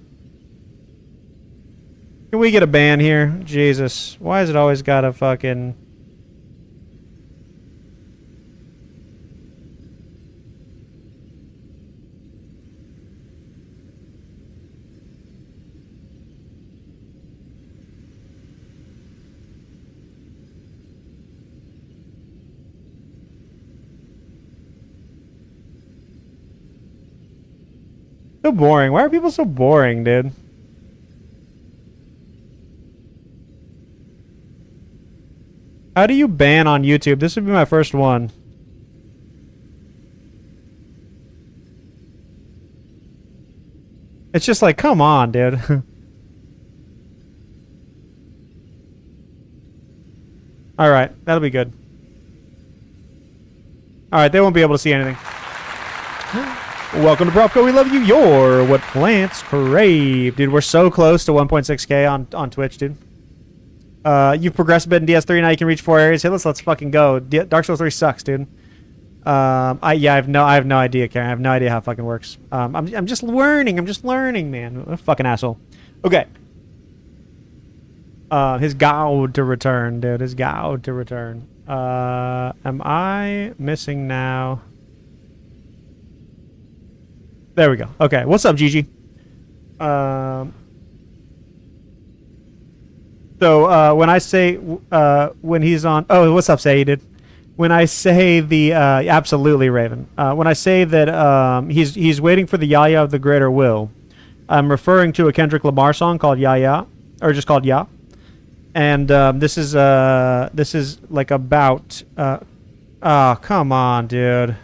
Can we get a ban here? Jesus, why is it always gotta fucking? So boring. Why are people so boring, dude? How do you ban on YouTube? This would be my first one. It's just like, come on, dude. Alright, that'll be good. Alright, they won't be able to see anything. Welcome to Propco, we love you. You're what plants crave. Dude, we're so close to 1.6k on Twitch, dude. You've progressed a bit in DS3, now you can reach 4 areas. Hey, let's fucking go. Dark Souls 3 sucks, dude. I have no idea, Karen. I have no idea how it fucking works. I'm just learning, man. What a fucking asshole. Okay. His god to return, dude. His god to return. Am I missing now? There we go. Okay, what's up, Gigi? So when I say when he's on, oh, what's up, Saeed? When I say the absolutely Raven. When I say that he's waiting for the Yaya of the Greater Will, I'm referring to a Kendrick Lamar song called Yaya, or just called Ya. And this is like about oh, come on, dude.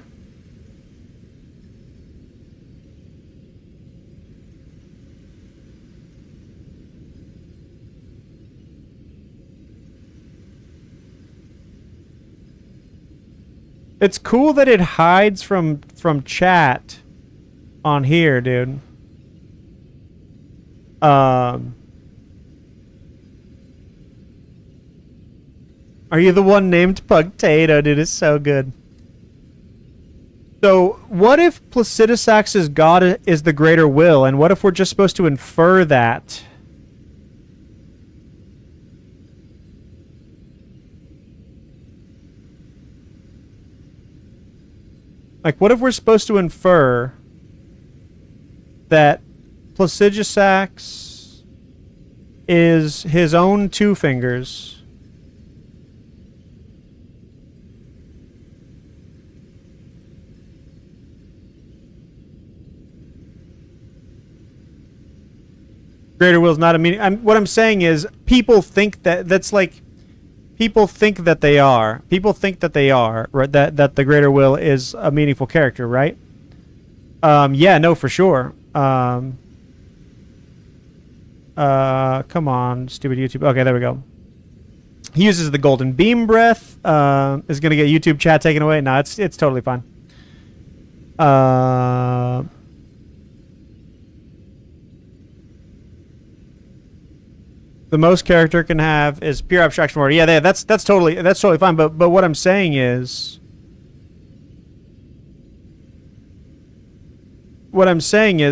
It's cool that it hides from chat on here, dude. Are you the one named Pugtato, dude? It's so good. So, what if Placidusax's god is the Greater Will, and what if we're just supposed to infer that? Like, what if we're supposed to infer that Placidusax is his own two fingers, Greater Will is not a meaning. What I'm saying is, people think that's like, people think that they are. People think that they are, right? That the Greater Will is a meaningful character, right? Yeah, no, for sure. Come on, stupid YouTube. Okay, there we go. He uses the golden beam breath. Is gonna get YouTube chat taken away. No, it's totally fine. The most character can have is pure abstraction order. Yeah, that's totally fine. But what I'm saying is,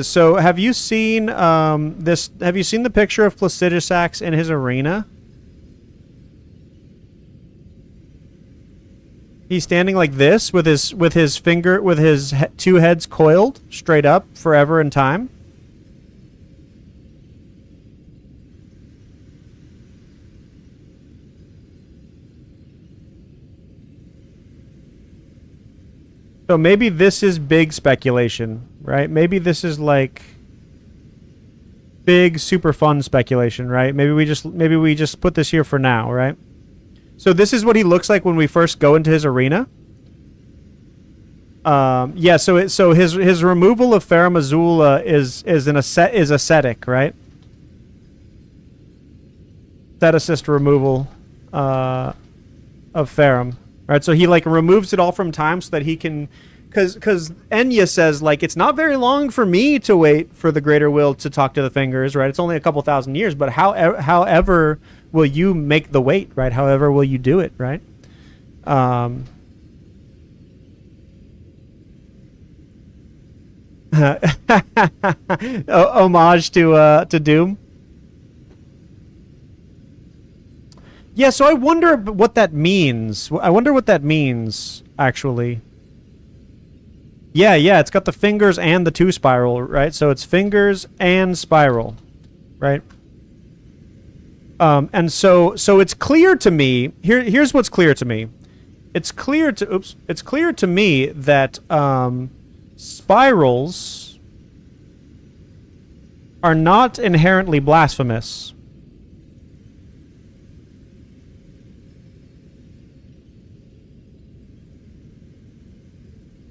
so have you seen this? Have you seen the picture of Placidusax in his arena? He's standing like this with his two heads coiled straight up forever in time. So maybe this is big speculation, right? Maybe this is like big, super fun speculation, right? Maybe we just put this here for now, right? So this is what he looks like when we first go into his arena. Yeah. So his removal of Farum Azula is ascetic, right? Asceticist removal of Farum. Right, so he like removes it all from time so that he can, because Enya says like it's not very long for me to wait for the Greater Will to talk to the fingers, right? It's only a couple thousand years, but however will you make the wait, right? However will you do it, right? Homage to Doom. Yeah, so I wonder what that means. I wonder what that means, actually. Yeah, it's got the fingers and the two spiral, right? So it's fingers and spiral, right? And so it's clear to me. Here's what's clear to me. It's clear to me that spirals are not inherently blasphemous.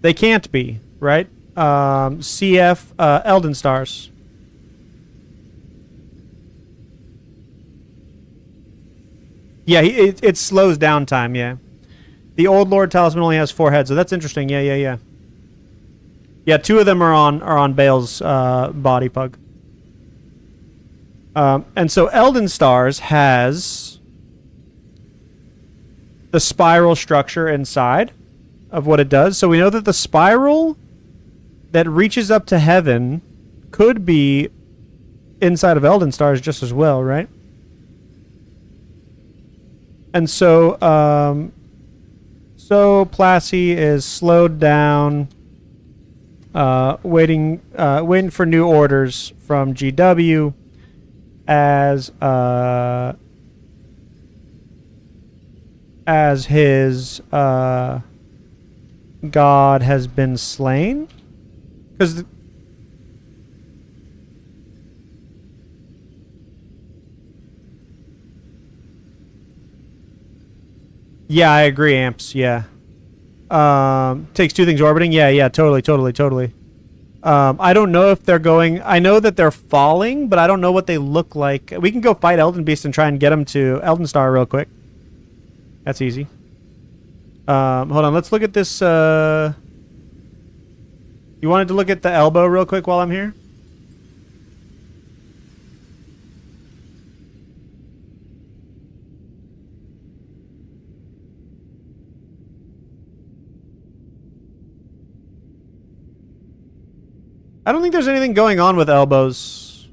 They can't be, right? CF Elden Stars. Yeah, it slows down time, yeah. The Old Lord Talisman only has 4 heads, so that's interesting. Yeah. Yeah, 2 of them are on Bale's body pug. And so Elden Stars has the spiral structure inside of what it does. So we know that the spiral that reaches up to heaven could be inside of Elden Stars just as well, right? And so, so Plassey is slowed down, waiting for new orders from GW as his god has been slain, because yeah, I agree, Amps. Yeah, takes two things orbiting. Yeah, totally. I don't know if they're going. I know that they're falling, but I don't know what they look like. We can go fight Elden Beast and try and get him to Elden Star real quick. That's easy. Hold on, let's look at this. You wanted to look at the elbow real quick while I'm here? I don't think there's anything going on with elbows.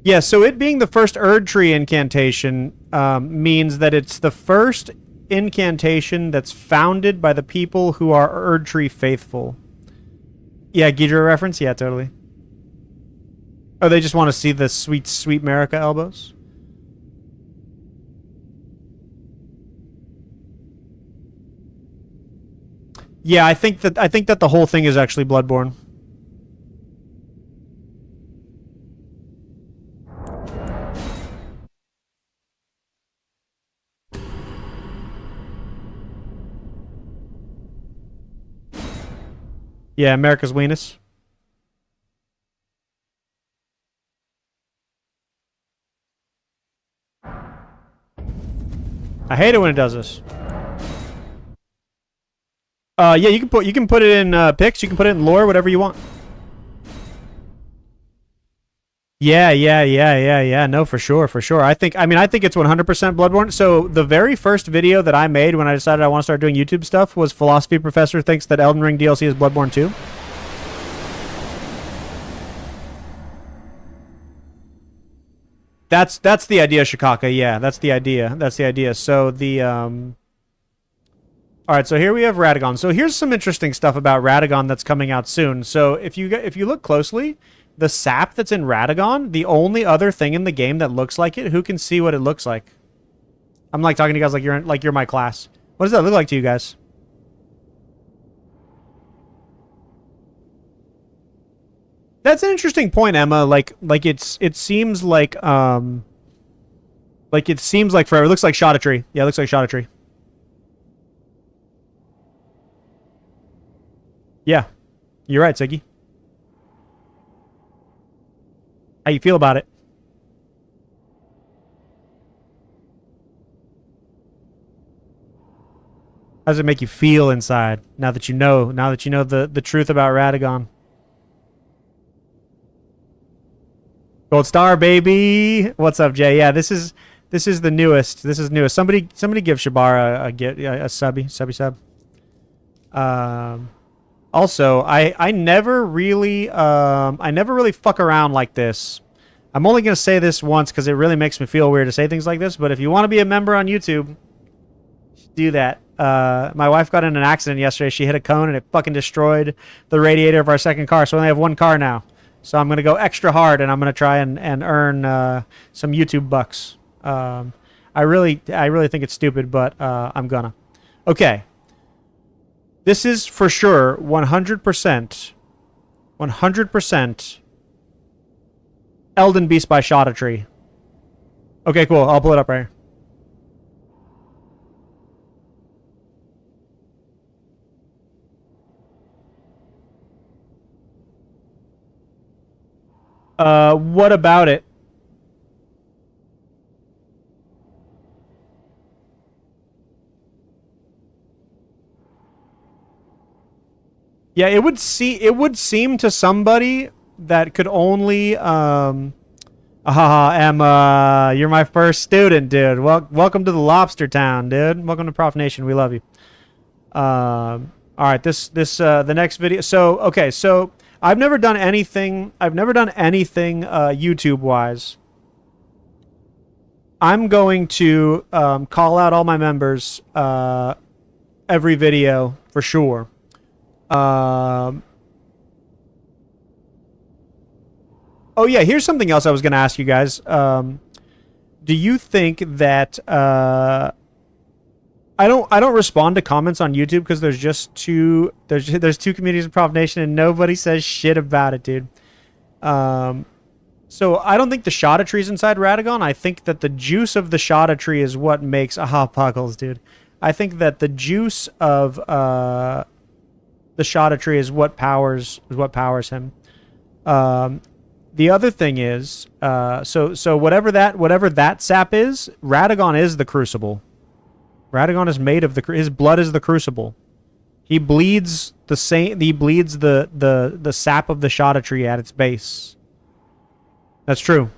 Yeah, so it being the first Erd Tree incantation means that it's the first incantation that's founded by the people who are Erd Tree faithful. Yeah, Ghidra reference? Yeah, totally. Oh, they just want to see the sweet, sweet Marika elbows? Yeah, I think that the whole thing is actually Bloodborne. Yeah, America's Weenus. I hate it when it does this. Yeah, you can put it in pics, you can put it in lore, whatever you want. Yeah. No, for sure. I think it's 100% Bloodborne. So the very first video that I made when I decided I want to start doing YouTube stuff was Philosophy Professor thinks that Elden Ring DLC is Bloodborne 2. That's the idea, Shikaka. Yeah, that's the idea. So the all right, so here we have Ratagon. So here's some interesting stuff about Ratagon that's coming out soon. So if you look closely, the sap that's in Ratagon, the only other thing in the game that looks like it, who can see what it looks like? I'm like talking to you guys like you're my class. What does that look like to you guys? That's an interesting point, Emma. It seems like forever. It looks like Shot a Tree. Yeah, it looks like Shot a Tree. Yeah, you're right, Siggy. How you feel about it? How does it make you feel inside now that you know the truth about Ratagon? Gold star, baby. What's up, Jay? Yeah, this is the newest. This is newest. Somebody give Shabara a sub. Also, I never really fuck around like this. I'm only gonna say this once because it really makes me feel weird to say things like this. But if you want to be a member on YouTube, do that. My wife got in an accident yesterday. She hit a cone and it fucking destroyed the radiator of our second car. So we only have one car now. So I'm gonna go extra hard and I'm gonna try and earn some YouTube bucks. I really think it's stupid, but I'm gonna. Okay. This is for sure 100% Elden Beast by Shot a Tree. Okay, cool. I'll pull it up right here. What about it? Yeah, it would seem to somebody that could only Emma, you're my first student, dude. Welcome to the Lobster Town, dude. Welcome to Prof Nation. We love you. All right, the next video. So, okay, so I've never done anything YouTube wise. I'm going to call out all my members every video for sure. Oh yeah, here's something else I was going to ask you guys. Do you think that I don't respond to comments on YouTube because there's just two communities of Prov Nation and nobody says shit about it, dude. So I don't think the Shada tree's inside Ratagon. I think that the juice of the Shada tree is what makes puckles, dude. I think that the juice of the Shada tree is what powers him. The other thing is, so whatever that sap is, Ratagon is the crucible. Ratagon is made of his blood is the crucible. He bleeds the same. He bleeds the sap of the Shada tree at its base. That's true.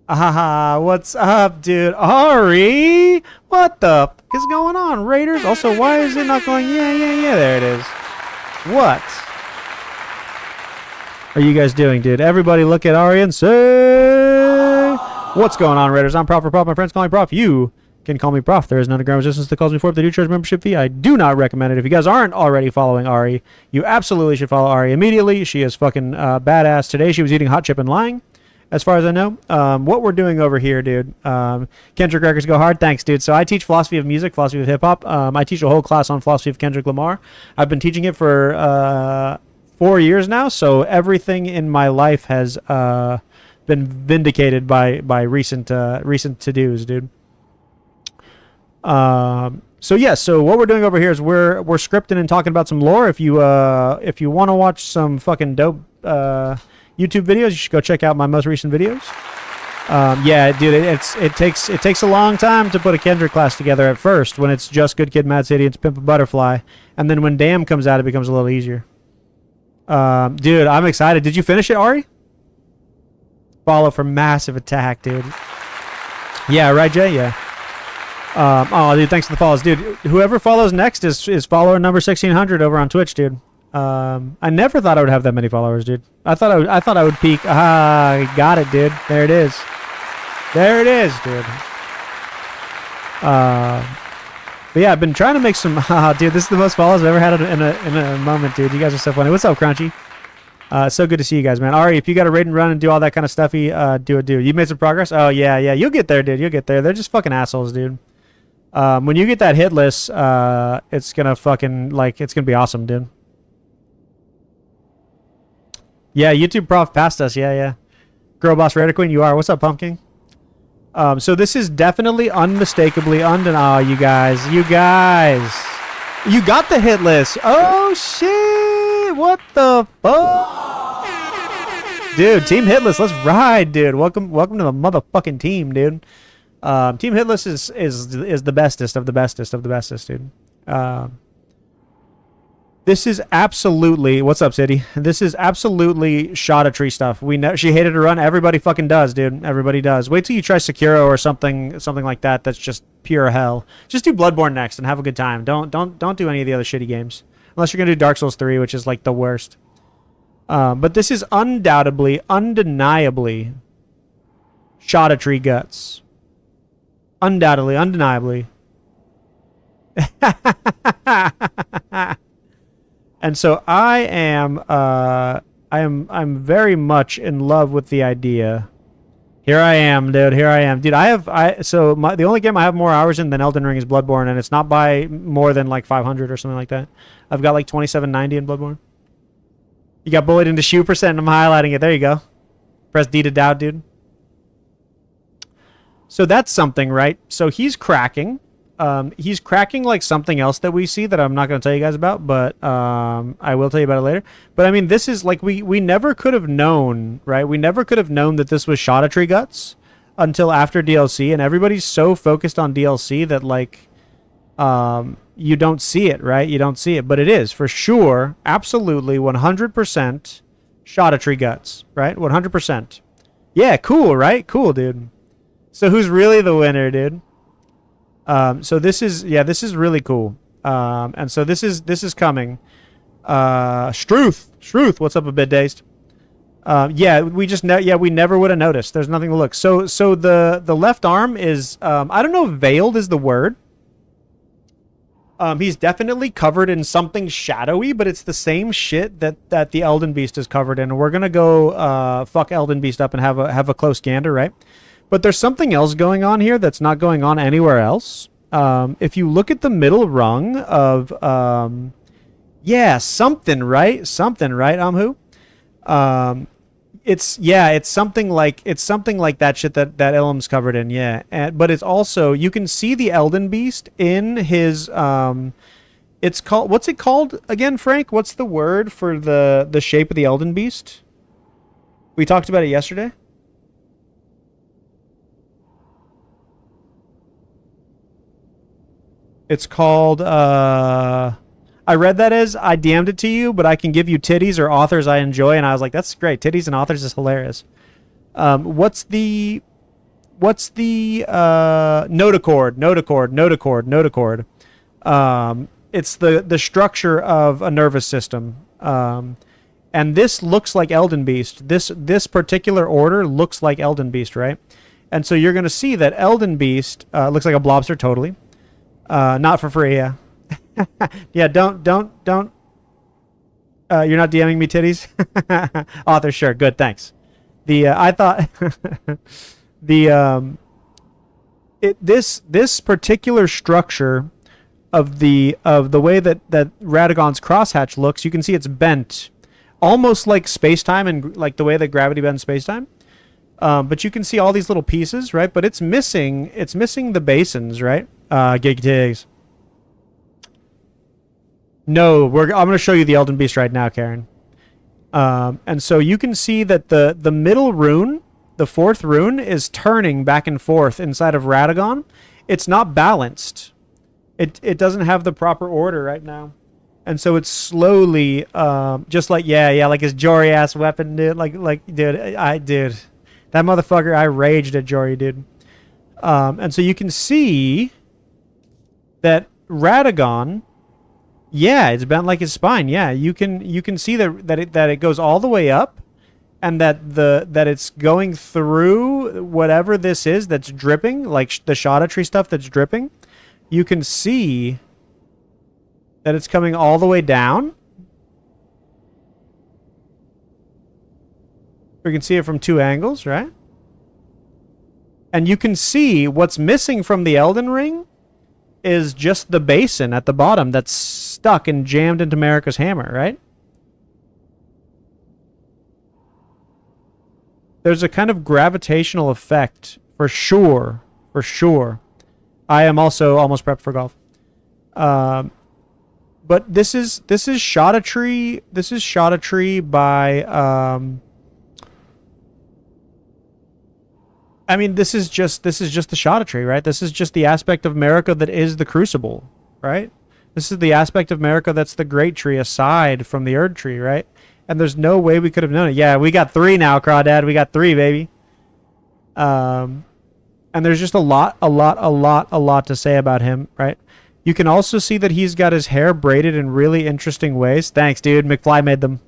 What's up, dude? Ari, what the fuck is going on, Raiders? Also, why is it not going? Yeah. There it is. What are you guys doing, dude? Everybody, look at Ari and say, what's going on, Raiders? I'm Prof. My friends call me Prof. You can call me Prof. There is no underground resistance that calls me forth. They do charge membership fee. I do not recommend it. If you guys aren't already following Ari, you absolutely should follow Ari immediately. She is fucking badass. Today she was eating hot chip and lying, as far as I know. What we're doing over here, dude. Kendrick records go hard. Thanks, dude. So I teach philosophy of music, philosophy of hip-hop. I teach a whole class on philosophy of Kendrick Lamar. I've been teaching it for 4 years now, so everything in my life has been vindicated by recent to-dos, dude. So yeah, so what we're doing over here is we're scripting and talking about some lore. If you want to watch some fucking dope YouTube videos, you should go check out my most recent videos. Yeah, dude, it takes a long time to put a Kendrick class together at first when it's just Good Kid, Mad City, and Pimp a Butterfly, and then when Damn comes out, it becomes a little easier. Dude, I'm excited. Did you finish it, Ari? Follow for massive attack, dude. Yeah, right, Jay? Yeah. Oh, dude, thanks for the follows, dude. Whoever follows next is follower number 1600 over on Twitch, dude. I never thought I would have that many followers, dude. I thought I would peak. Got it, dude. There it is. There it is, dude. But yeah, I've been trying to make some. Dude, this is the most follows I've ever had in a moment, dude. You guys are so funny. What's up, Crunchy? So good to see you guys, man. Ari, if you got to raid and run and do all that kind of stuffy, do it. You made some progress? Oh yeah. You'll get there, dude. You'll get there. They're just fucking assholes, dude. When you get that hit list, it's gonna fucking it's gonna be awesome, dude. Yeah, YouTube Prof passed us. Yeah. Girl Boss Raider Queen, you are. What's up, Pumpkin? So this is definitely unmistakably undeniable. You guys. You got the hit list. Oh, shit. What the fuck? Dude, Team Hitless, let's ride, dude. Welcome to the motherfucking team, dude. Team Hitless is the bestest of the bestest of the bestest, dude. This is absolutely... What's up, City? This is absolutely Shada Tree stuff. She hated to run. Everybody fucking does, dude. Everybody does. Wait till you try Sekiro or something like that. That's just pure hell. Just do Bloodborne next and have a good time. Don't do any of the other shitty games. Unless you're going to do Dark Souls 3, which is like the worst. But this is undoubtedly, undeniably Shada Tree guts. Undoubtedly, undeniably. And so I'm very much in love with the idea. Here I am, dude. Here I am, dude. The only game I have more hours in than Elden Ring is Bloodborne, and it's not by more than like 500 or something like that. I've got like 2790 in Bloodborne. You got bullied into shoe percent. I'm highlighting it. There you go. Press D to doubt, dude. So that's something, right? So he's cracking. He's cracking like something else that we see that I'm not going to tell you guys about, but I will tell you about it later. But I mean, this is like we never could have known, right? We never could have known that this was Shada Tree guts until after DLC, and everybody's so focused on DLC that like you don't see it, right? You don't see it, but it is for sure, absolutely, 100% Shada Tree guts, right? 100%. Yeah, cool, right? Cool, dude. So who's really the winner, dude? So this is really cool. And so this is coming. Struth, what's up, a bit dazed? Yeah, we never would have noticed. There's nothing to look. So the left arm is I don't know if veiled is the word. He's definitely covered in something shadowy, but it's the same shit that the Elden Beast is covered in. We're gonna go fuck Elden Beast up and have a close gander, right? But there's something else going on here that's not going on anywhere else. If you look at the middle rung of something right, Amhu. It's something like that shit that Ilum's covered in, yeah. But it's also, you can see the Elden Beast in his it's called, what's it called again, Frank? What's the word for the shape of the Elden Beast? We talked about it yesterday. It's called I read that as I DM'd it to you, but I can give you titties or authors I enjoy, and I was like, that's great. Titties and authors is hilarious. What's the notochord? It's the structure of a nervous system. And this looks like Elden Beast. This particular order looks like Elden Beast, right? And so you're going to see that Elden Beast looks like a blobster totally. Not for free, yeah. Yeah, don't you're not DMing me titties? Author, sure, good, thanks. I thought this particular structure of the way that Ratagon's crosshatch looks, you can see it's bent almost like space-time and like the way that gravity bends space-time. But you can see all these little pieces, right? But it's missing the basins, right? Gig Tigs. No, I'm going to show you the Elden Beast right now, Karen. And so you can see that the middle rune, the fourth rune, is turning back and forth inside of Ratagon. It's not balanced. It doesn't have the proper order right now. And so it's slowly, just like, like his Jory ass weapon, dude. Dude, that motherfucker, I raged at Jory, dude. And so you can see that Ratagon, yeah, it's bent like his spine. Yeah, you can see that it goes all the way up, and that it's going through whatever this is that's dripping, like the Shada tree stuff that's dripping. You can see that it's coming all the way down. We can see it from two angles, right? And you can see what's missing from the Elden Ring is just the basin at the bottom that's stuck and jammed into Marika's hammer, right? There's a kind of gravitational effect for sure. I am also almost prepped for golf. But this is Shada Tree. This is Shada Tree by I mean, this is just the Shada Tree, right? This is just the aspect of Marika that is the Crucible, right? This is the aspect of Marika that's the Great Tree aside from the Erd Tree, right? And there's no way we could have known it. Yeah, we got 3 now, Crawdad. We got 3, baby. And there's just a lot to say about him, right? You can also see that he's got his hair braided in really interesting ways. Thanks, dude. McFly made them.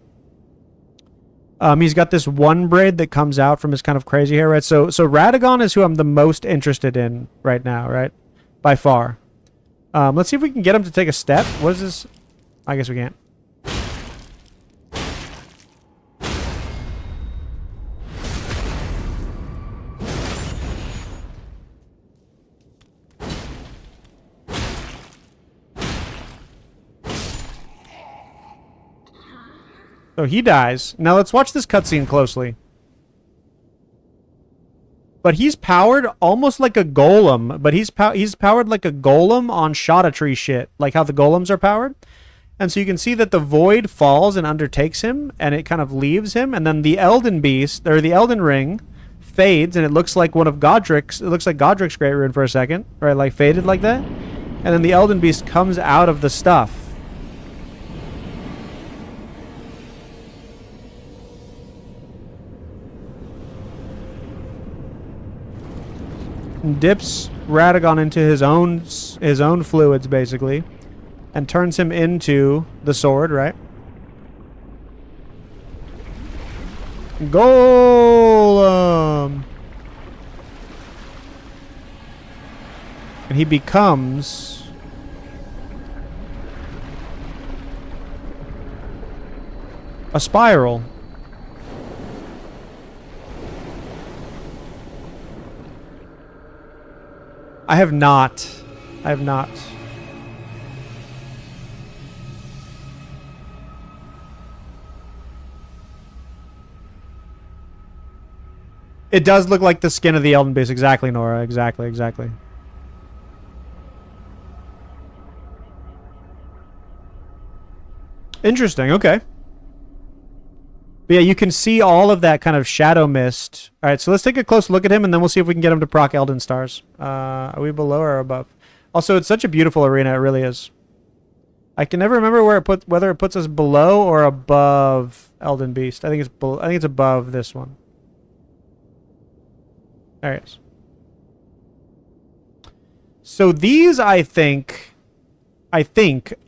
He's got this one braid that comes out from his kind of crazy hair, right? So Ratagon is who I'm the most interested in right now, right? By far. Let's see if we can get him to take a step. What is this? I guess we can't. So he dies. Now let's watch this cutscene closely. But he's powered almost like a golem. But he's powered like a golem on Shada Tree shit. Like how the golems are powered. And so you can see that the void falls and undertakes him. And it kind of leaves him. And then the Elden Beast, or the Elden Ring, fades. And it looks like one of Godric's. It looks like Godric's Great Rune for a second. Right, like faded like that. And then the Elden Beast comes out of the stuff. Dips Ratagon into his own fluids, basically, and turns him into the sword, right? Golem. And he becomes a spiral. I have not. It does look like the skin of the Elden Beast. Exactly, Nora. Exactly. Interesting. Okay. But yeah, you can see all of that kind of shadow mist. All right, so let's take a close look at him, and then we'll see if we can get him to proc Elden Stars. Are we below or above? Also, it's such a beautiful arena. It really is. I can never remember whether it puts us below or above Elden Beast. I think it's above this one. There it is. So these, I think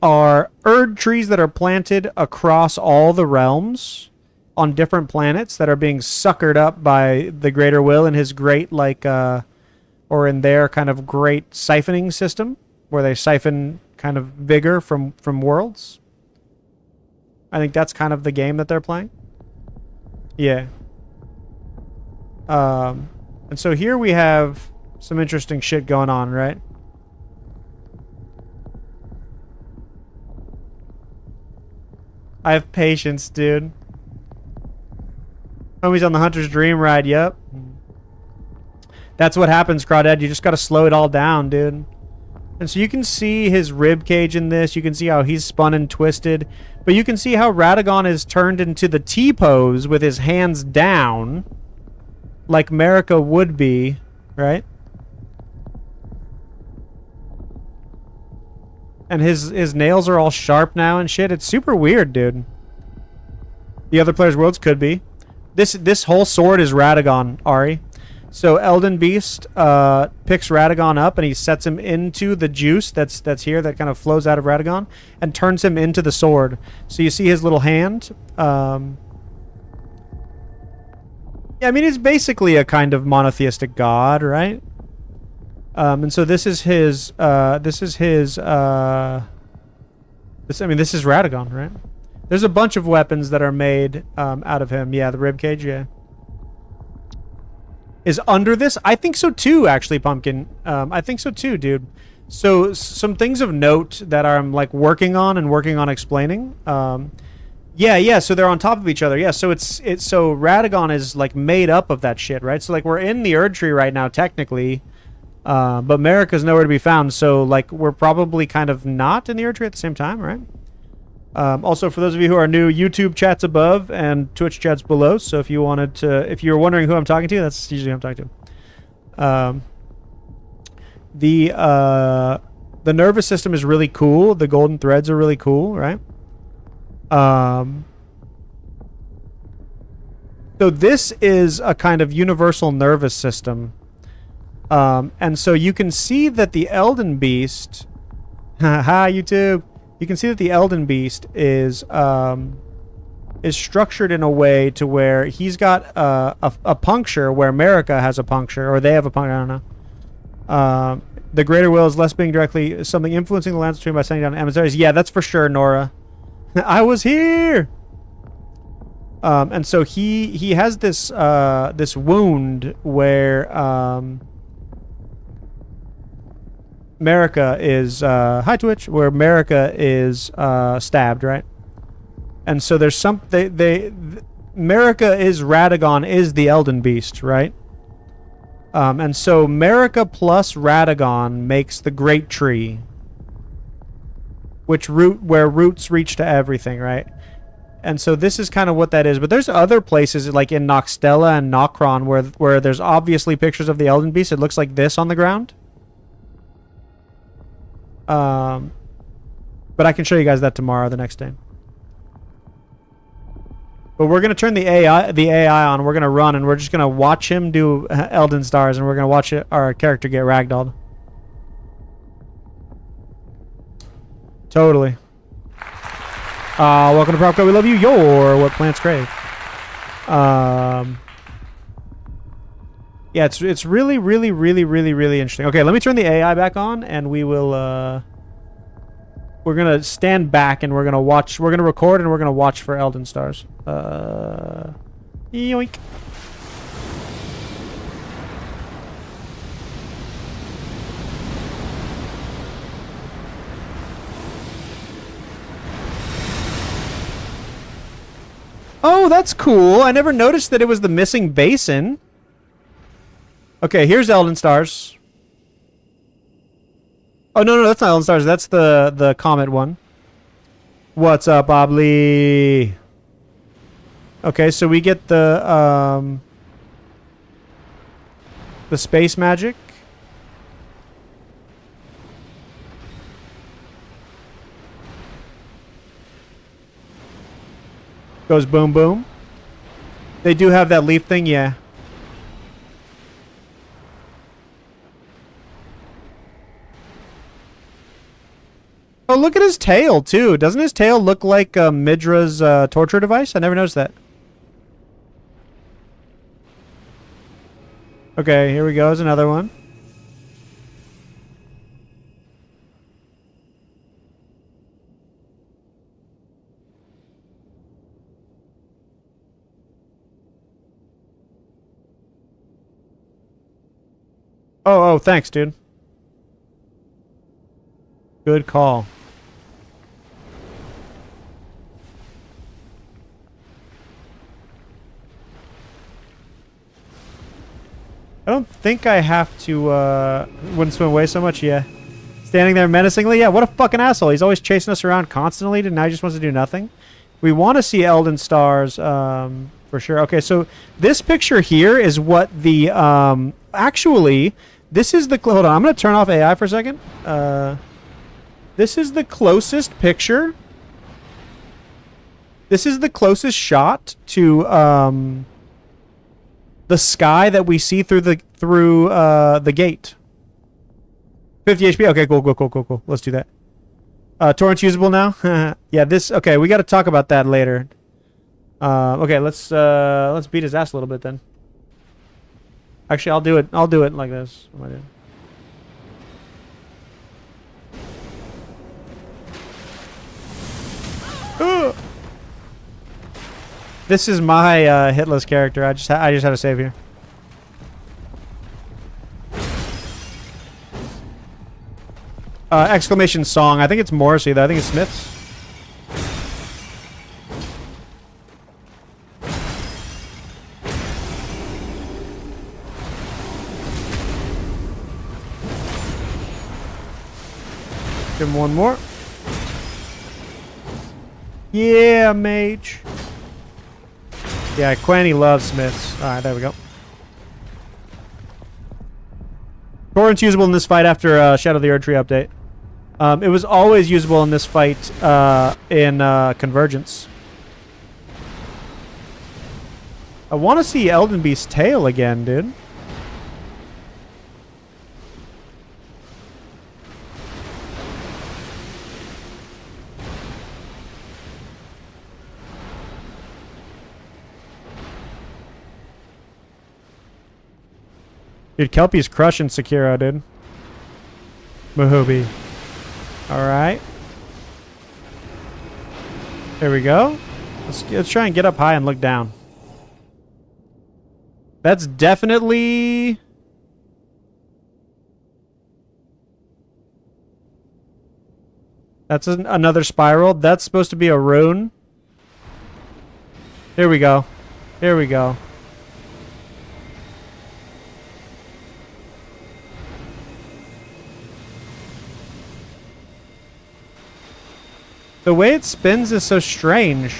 are Erd trees that are planted across all the realms on different planets that are being suckered up by the Greater Will in his great, or in their kind of great siphoning system, where they siphon kind of vigor from worlds. I think that's kind of the game that they're playing. Yeah. And so here we have some interesting shit going on, right? I have patience, dude. Homie's on the Hunter's Dream ride, yep. That's what happens, Crawdad. You just gotta slow it all down, dude. And so you can see his rib cage in this. You can see how he's spun and twisted. But you can see how Ratagon is turned into the T-pose with his hands down, like Marika would be, right? And his nails are all sharp now and shit. It's super weird, dude. The other players' worlds could be. This whole sword is Ratagon, Ari. So Elden Beast picks Ratagon up and he sets him into the juice that's here that kind of flows out of Ratagon and turns him into the sword. So you see his little hand. Yeah, I mean, he's basically a kind of monotheistic god, right? And so this is his. This is Ratagon, right? There's a bunch of weapons that are made out of him. Yeah, the ribcage, yeah. Is under this? I think so too, actually, Pumpkin. I think so too, dude. So some things of note that I'm like working on explaining. Yeah, so they're on top of each other. Yeah, so so Ratagon is like made up of that shit, right? So like we're in the Erd tree right now, technically. But Marika's nowhere to be found, so like we're probably kind of not in the Erd tree at the same time, right? Also, for those of you who are new, YouTube chat's above and Twitch chat's below. So if you were wondering who I'm talking to, that's usually who I'm talking to. The nervous system is really cool. The golden threads are really cool, right? So this is a kind of universal nervous system. And so you can see that the Elden Beast, hi YouTube. You can see that the Elden Beast is structured in a way to where he's got a puncture where Marika has a puncture, or they have a puncture. I don't know. The Greater Will is less being directly something influencing the lands between by sending down emissaries. Yeah, that's for sure, Nora. I was here. And so he has this this wound where Marika is hi Twitch, where Marika is stabbed, right? And so there's Marika is Ratagon is the Elden Beast, right? And so Marika plus Ratagon makes the Great Tree, where roots reach to everything, right? And so this is kind of what that is. But there's other places like in Noxtella and Nokron where there's obviously pictures of the Elden Beast. It looks like this on the ground. But I can show you guys that tomorrow, the next day. But we're gonna turn the AI on. We're gonna run, and we're just gonna watch him do Elden Stars, and we're gonna watch our character get ragdolled. Totally. Welcome to Propco. We love you. You're what plants crave. Yeah, it's really, really, really, really, really interesting. Okay, let me turn the AI back on, and we will, we're gonna stand back, and we're gonna watch, we're gonna record, and we're gonna watch for Elden Stars. Yoink. Oh, that's cool. I never noticed that it was the missing basin. Okay, here's Elden Stars. Oh, no, that's not Elden Stars. That's the Comet one. What's up, Obly? Okay, so we get the space magic. Goes boom, boom. They do have that leaf thing, yeah. Oh, look at his tail, too. Doesn't his tail look like Midra's torture device? I never noticed that. Okay, here we go. There's another one. Oh, thanks, dude. Good call. I don't think I have to, wouldn't swim away so much, yeah. Standing there menacingly, yeah, what a fucking asshole. He's always chasing us around constantly, and now he just wants to do nothing. We want to see Elden Stars, for sure. Okay, so this picture here is what the, actually, this is the, hold on, I'm going to turn off AI for a second. This is the closest picture. This is the closest shot to, the sky that we see through the gate. 50 HP. Okay, cool. Let's do that. Torrent's usable now. Yeah, this. Okay, we got to talk about that later. Okay, let's beat his ass a little bit then. Actually, I'll do it. I'll do it like this. What am I doing? This is my hitless character. I just had to save here. Exclamation song. I think it's Morrissey though. I think it's Smith's. Give him one more. Yeah, mage. Yeah, Quanny loves Smiths. Alright, there we go. Torrent's usable in this fight after Shadow of the Erdtree update. It was always usable in this fight in Convergence. I want to see Elden Beast's tail again, dude. Dude, Kelpie's crushing Sekiro, dude. Muhobi. Alright. There we go. Let's try and get up high and look down. That's definitely... That's another spiral. That's supposed to be a rune. Here we go. Here we go. The way it spins is so strange.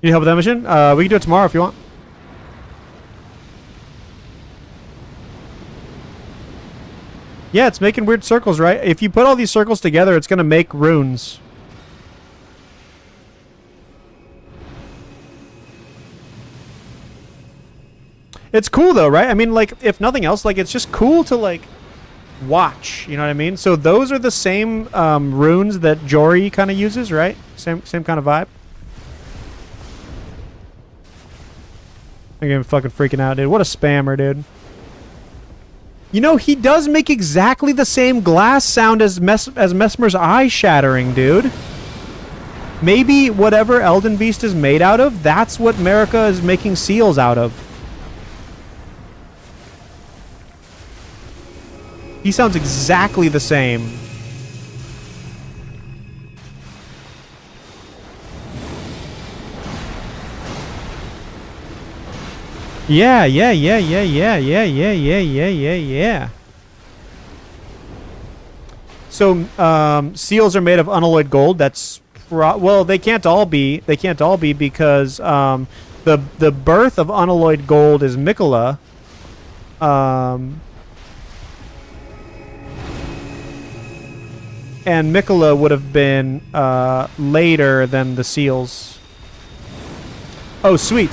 You need help with that mission? We can do it tomorrow if you want. Yeah, it's making weird circles, right? If you put all these circles together, it's going to make runes. It's cool though, right? I mean, like, if nothing else, like, it's just cool to, like, watch. You know what I mean? So those are the same runes that Jory kind of uses, right? Same kind of vibe. I'm fucking freaking out, dude. What a spammer, dude. You know, he does make exactly the same glass sound as Messmer's eye shattering, dude. Maybe whatever Elden Beast is made out of, that's what Marika is making seals out of. He sounds exactly the same. Yeah. So, seals are made of unalloyed gold. That's well, they can't all be. They can't all be because the birth of unalloyed gold is Mikola. And Mikola would have been later than the seals. Oh, sweet.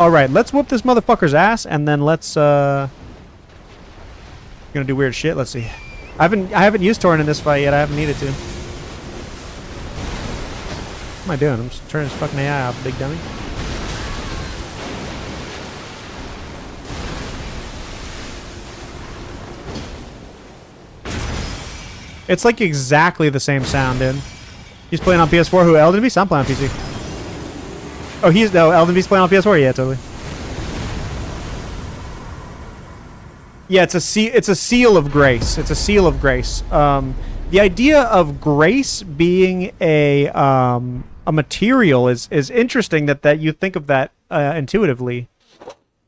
All right, let's whoop this motherfucker's ass, and then let's gonna do weird shit. Let's see. I haven't used Torrent in this fight yet. I haven't needed to. What am I doing? I'm just turning his fucking AI off, big dummy. It's like exactly the same sound, dude. He's playing on PS4. Who, Elden Beast? I'm playing on PC. Oh, Elden Beast playing on PS4? Yeah, totally. Yeah, it's a seal of grace. It's a seal of grace. The idea of grace being a material is interesting that you think of that intuitively.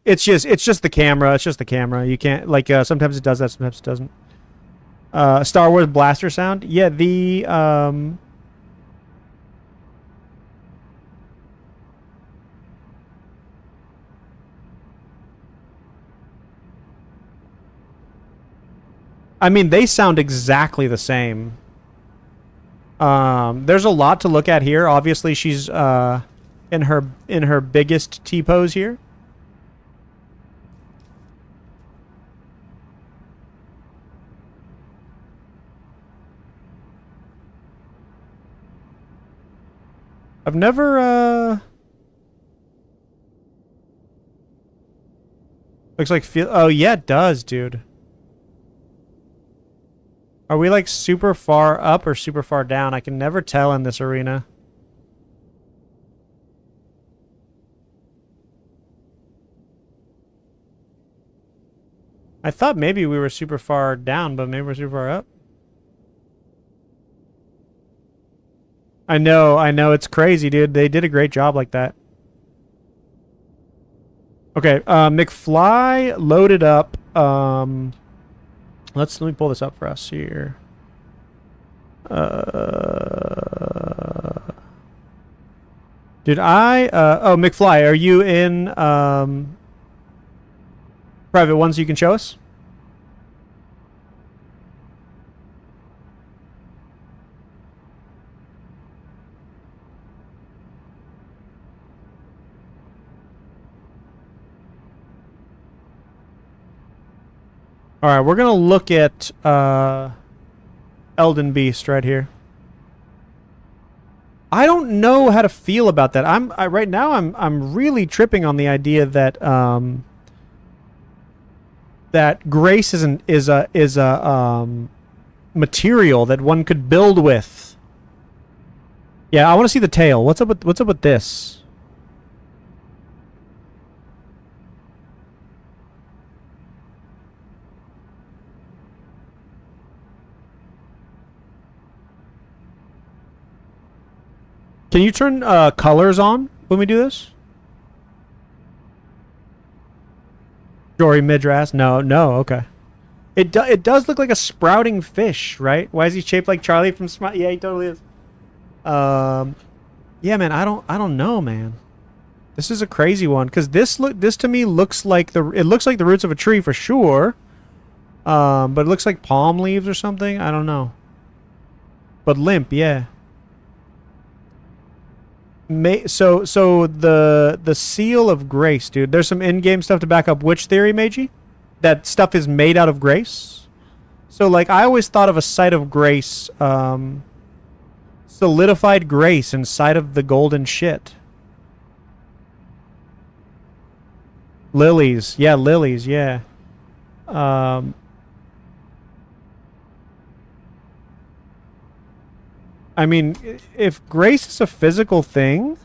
It's just the camera. It's just the camera. You can't, like, sometimes it does that, sometimes it doesn't. Star Wars blaster sound. Yeah, the I mean, they sound exactly the same. There's a lot to look at here. Obviously, she's in her biggest T-pose here. I've never looks like oh yeah, it does, dude. Are we like super far up or super far down? I can never tell in this arena. I thought maybe we were super far down, but maybe we're super far up. I know, it's crazy, dude. They did a great job like that. Okay, McFly loaded up. Let me pull this up for us here. Did I? Oh, McFly, are you in private ones you can show us? All right, we're gonna look at Elden Beast right here. I don't know how to feel about that. Right now I'm really tripping on the idea that that grace is a material that one could build with. Yeah, I want to see the tail. What's up with this? Can you turn colors on when we do this? Jory Midras? No, okay. It does look like a sprouting fish, right? Why is he shaped like Charlie from Smile? Yeah, he totally is. Yeah, man, I don't know, man. This is a crazy one because this to me looks like the roots of a tree for sure. But it looks like palm leaves or something. I don't know. But limp, yeah. So the seal of grace, dude. There's some in-game stuff to back up which theory, Meiji? That stuff is made out of grace. So like I always thought of a site of grace, solidified grace inside of the golden shit. Lilies, yeah, lilies, yeah. I mean, if grace is a physical thing,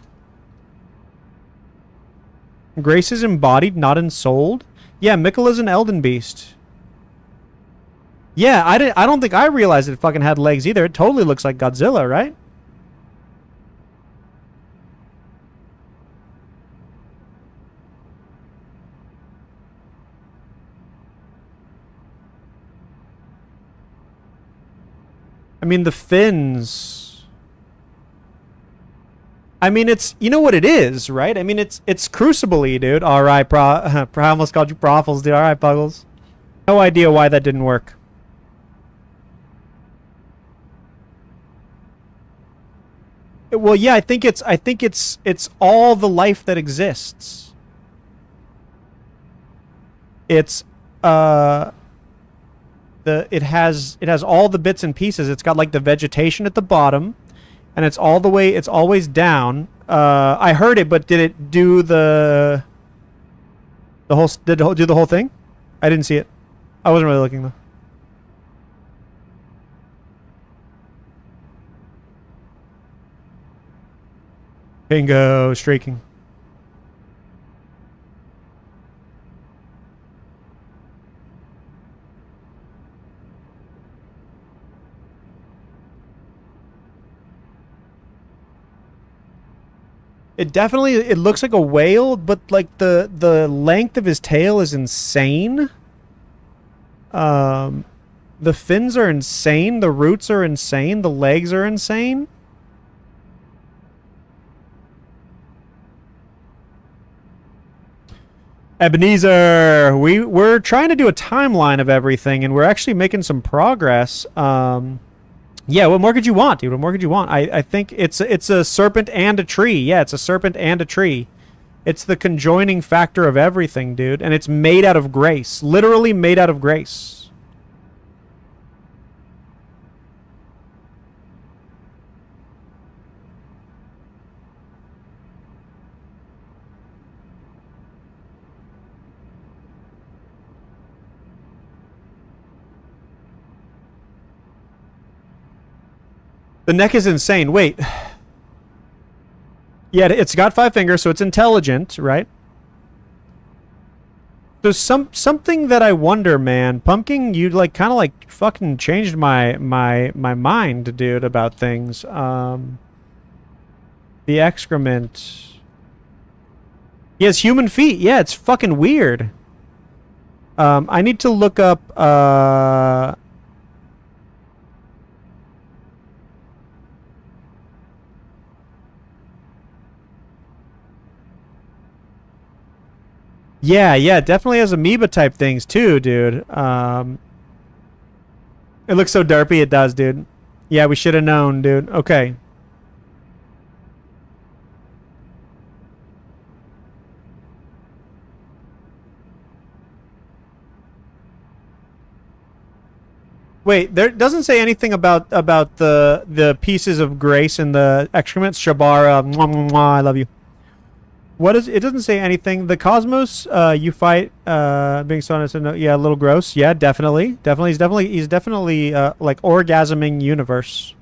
grace is embodied, not ensouled. Yeah, Mikkela's an Elden Beast. Yeah, I don't think I realized it fucking had legs either. It totally looks like Godzilla, right? I mean, the fins. I mean, it's, you know what it is, right? I mean, it's Crucible-y, dude. All right, I almost called you Proffles, dude. All right, Puggles. No idea why that didn't work. Well, yeah, I think it's all the life that exists. It's it has all the bits and pieces. It's got like the vegetation at the bottom, and it's always down. I heard it, but did it do the whole do the whole thing? I didn't see it. I wasn't really looking though. Bingo, streaking. It looks like a whale, but like the length of his tail is insane. The fins are insane, the roots are insane, the legs are insane. Ebenezer, we're trying to do a timeline of everything, and we're actually making some progress. Yeah, what more could you want, dude? What more could you want? I think it's a serpent and a tree. Yeah, it's a serpent and a tree. It's the conjoining factor of everything, dude. And it's made out of grace. Literally made out of grace. The neck is insane. Wait. Yeah, it's got 5 fingers, so it's intelligent, right? So something that I wonder, man. Pumpkin, you like kind of like fucking changed my mind, dude, about things. The excrement. He has human feet. Yeah, it's fucking weird. I need to look up Yeah, it definitely has amoeba type things too, dude. It looks so derpy, it does, dude. Yeah, we should have known, dude. Okay. Wait, there doesn't say anything about the pieces of grace in the excrements. Shabara, mwah, mwah, mwah, I love you. What is it? Doesn't say anything. The cosmos, you fight, being so honest, yeah, a little gross. Yeah, definitely. He's definitely like orgasming universe.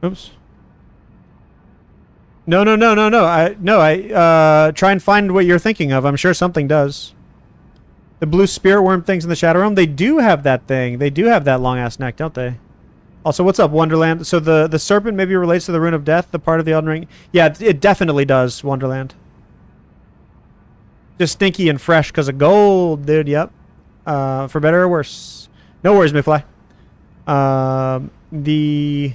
Oops. No. I try and find what you're thinking of. I'm sure something does. The blue spirit worm things in the Shadow Realm, they do have that thing. They do have that long ass neck, don't they? Also, what's up, Wonderland? So the serpent maybe relates to the Rune of Death, the part of the Elden Ring. Yeah, it definitely does, Wonderland. Just stinky and fresh because of gold, dude. Yep. For better or worse. No worries, Mayfly. The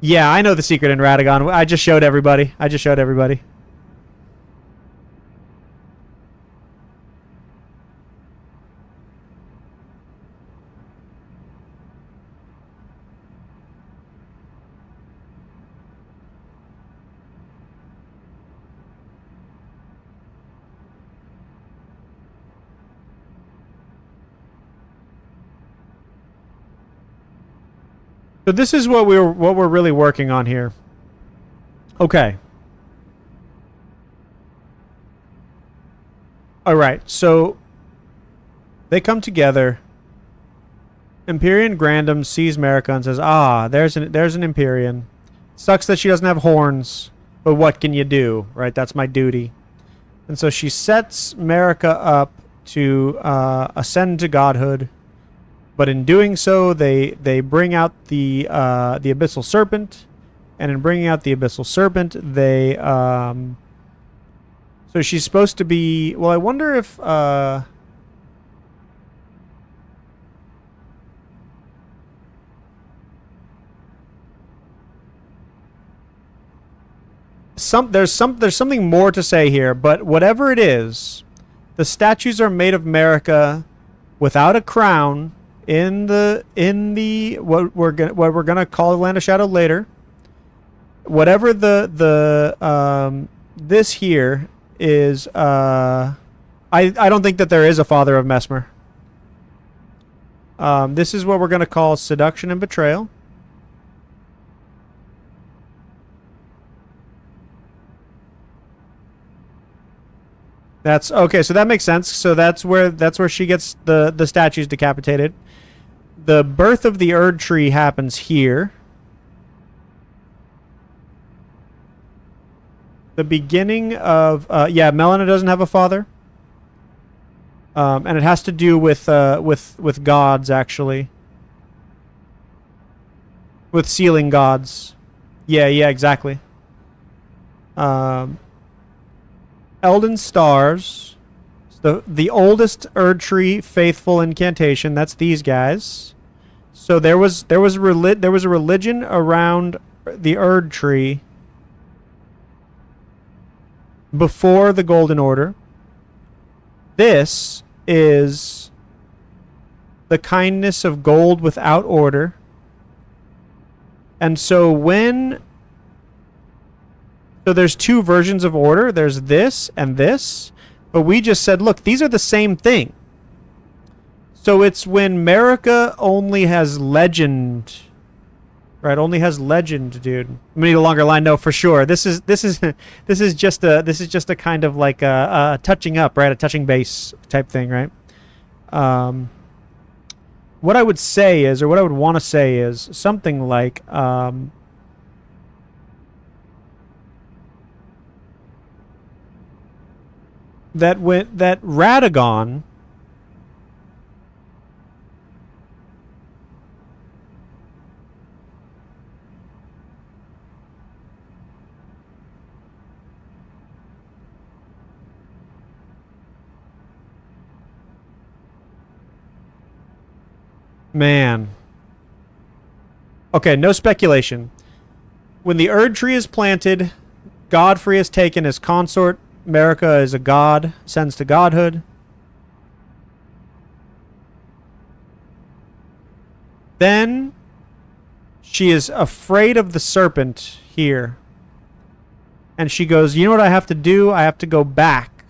Yeah, I know the secret in Ratagon. I just showed everybody. So this is what we're really working on here. Okay. All right. So they come together. Empyrean Grandam sees Marika and says, "Ah, there's an Empyrean. Sucks that she doesn't have horns, but what can you do? Right? That's my duty." And so she sets Marika up to ascend to godhood. But in doing so, they bring out the Abyssal Serpent, and in bringing out the Abyssal Serpent, they so she's supposed to be. Well, I wonder if there's something more to say here. But whatever it is, the statues are made of Marika without a crown. In the what we're gonna call the Land of Shadow later. Whatever this here is, I don't think that there is a father of Messmer. This is what we're gonna call seduction and betrayal. That's okay. So that makes sense. So that's where she gets the statues decapitated. The birth of the Erd tree happens here. The beginning of Melina doesn't have a father, and it has to do with gods actually, with sealing gods. Yeah, exactly. Elden Stars, the oldest Erd tree faithful incantation. That's these guys. So there was a religion around the Erd tree before the Golden Order. This is the kindness of gold without order. And so there's two versions of order. There's this and this. But we just said, look, these are the same thing. So it's when Marika only has legend, right? Only has legend, dude. We need a longer line, no, for sure. This is just a kind of like a touching up, right? A touching base type thing, right? What I would say is, or what I would want to say is something like, that Ratagon. Man. Okay, no speculation. When the Erd tree is planted, Godfrey is taken as consort. Marika is a god, ascends to godhood. Then she is afraid of the serpent here. And she goes, you know what I have to do? I have to go back.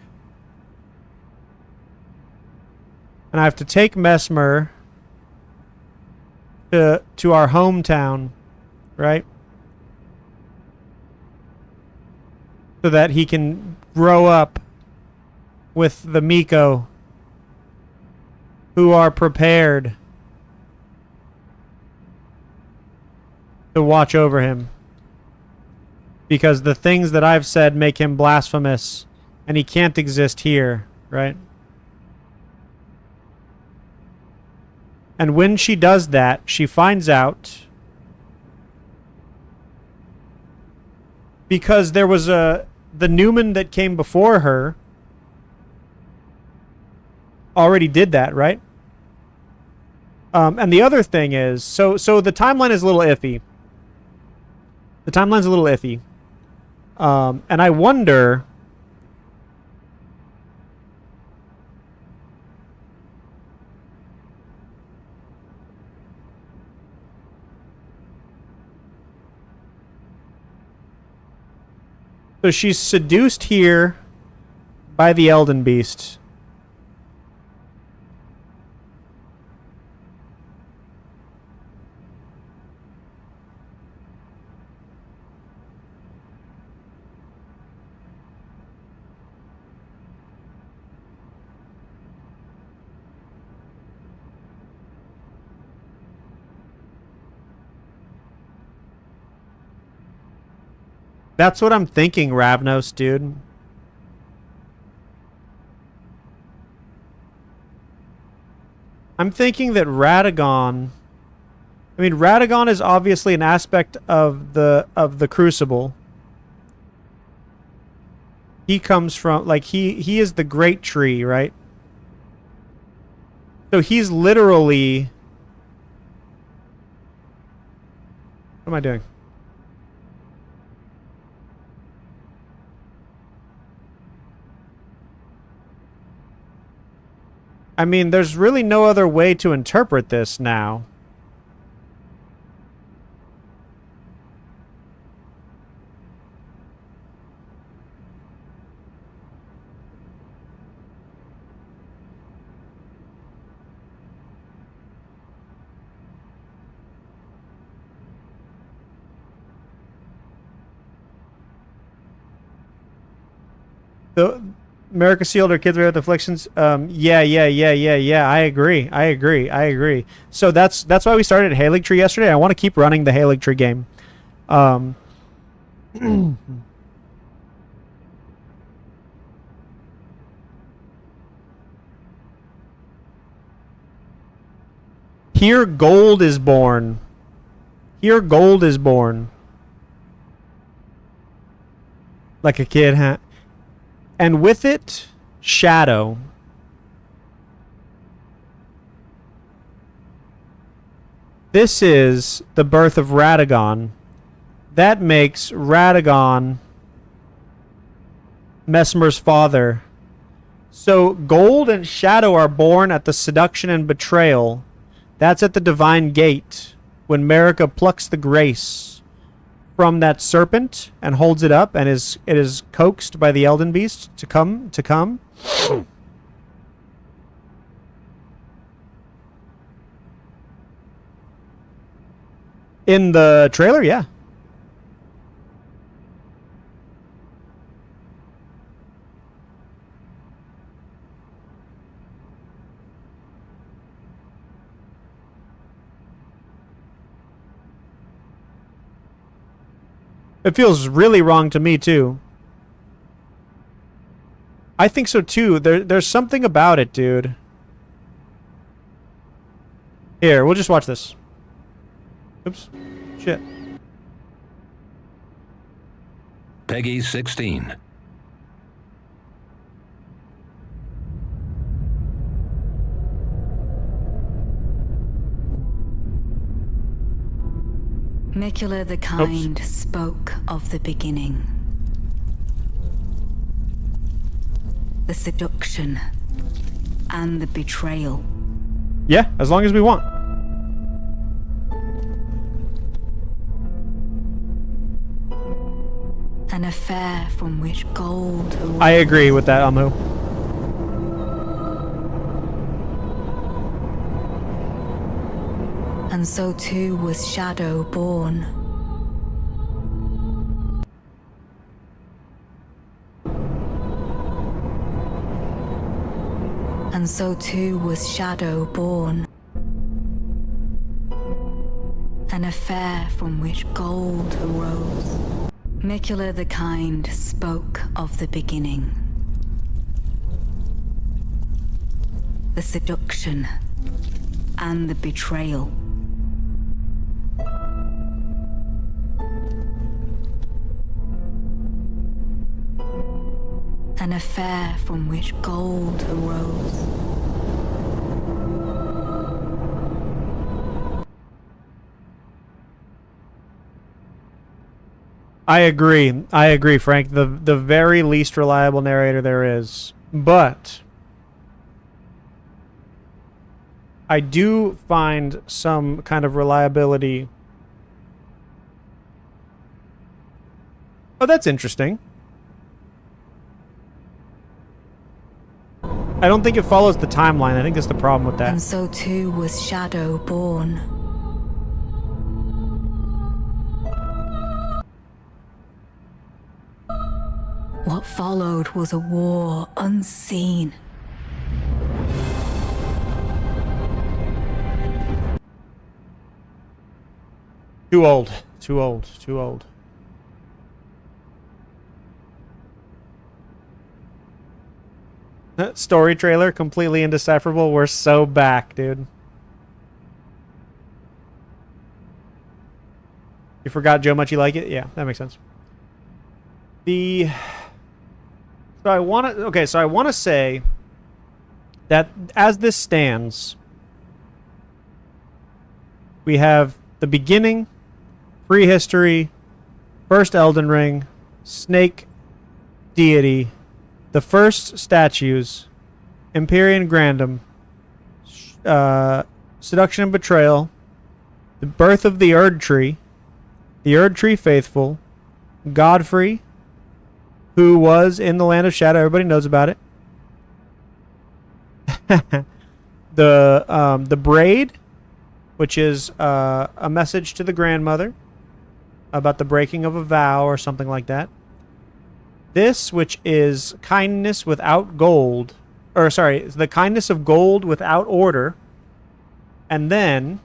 And I have to take Messmer to our hometown, right? So that he can grow up with the Miko who are prepared to watch over him. Because the things that I've said make him blasphemous, and he can't exist here, right? And when she does that, she finds out, because there was the Newman that came before her already did that, right? And the other thing is, so the timeline is a little iffy. The timeline's a little iffy. And I wonder... So she's seduced here by the Elden Beast. That's what I'm thinking, Ravnos, dude. I'm thinking that Ratagon... I mean, Ratagon is obviously an aspect of the Crucible. He comes from... Like, he is the great tree, right? So he's literally... What am I doing? I mean, there's really no other way to interpret this now. America sealed her kids with afflictions. Yeah. I agree. So that's why we started Halig Tree yesterday. I want to keep running the Halig Tree game. Here gold is born. Here gold is born. Like a kid, huh? And with it, shadow. This is the birth of Ratagon. That makes Ratagon Messmer's father. So gold and shadow are born at the seduction and betrayal. That's at the divine gate when Marika plucks the grace from that serpent and holds it up, and it is coaxed by the Elden Beast to come. In the trailer, yeah. It feels really wrong to me, too. I think so, too. There's something about it, dude. Here, we'll just watch this. Oops. Shit. Peggy 16. Micula the Kind spoke of the beginning. The seduction and the betrayal. Yeah, as long as we want. An affair from which gold arose. I agree with that, Amu. And so too was Shadow born. And so too was Shadow born. An affair from which gold arose. Micula the Kind spoke of the beginning. The seduction and the betrayal. An affair from which gold arose. I agree, Frank. The very least reliable narrator there is. But I do find some kind of reliability. Oh, that's interesting. I don't think it follows the timeline. I think that's the problem with that. And so too was Shadow born. What followed was a war unseen. Too old. Too old. Too old. Story trailer, completely indecipherable. We're so back, dude. You forgot Joe much you like it? Yeah, that makes sense. So I want to say that as this stands, we have the beginning, prehistory, first Elden Ring, snake deity, the first statues, Empyrean Grandum, seduction and betrayal, the birth of the Erd Tree, the Erd Tree faithful, Godfrey, who was in the Land of Shadow. Everybody knows about it. The braid, which is a message to the grandmother about the breaking of a vow or something like that. This, which is kindness without gold, or sorry, the kindness of gold without order. And then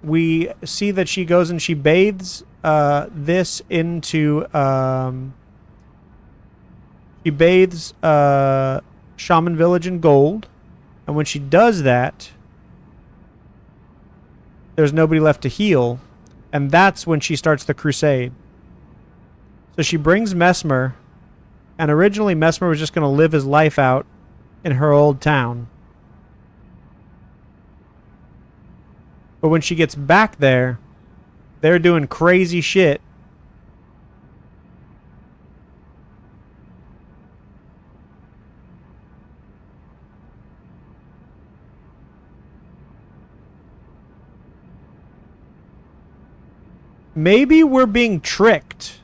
we see that she goes and she bathes this into, she bathes Shaman Village in gold. And when she does that, there's nobody left to heal. And that's when she starts the crusade. So she brings Messmer. And originally, Messmer was just going to live his life out in her old town. But when she gets back there, they're doing crazy shit. Maybe we're being tricked.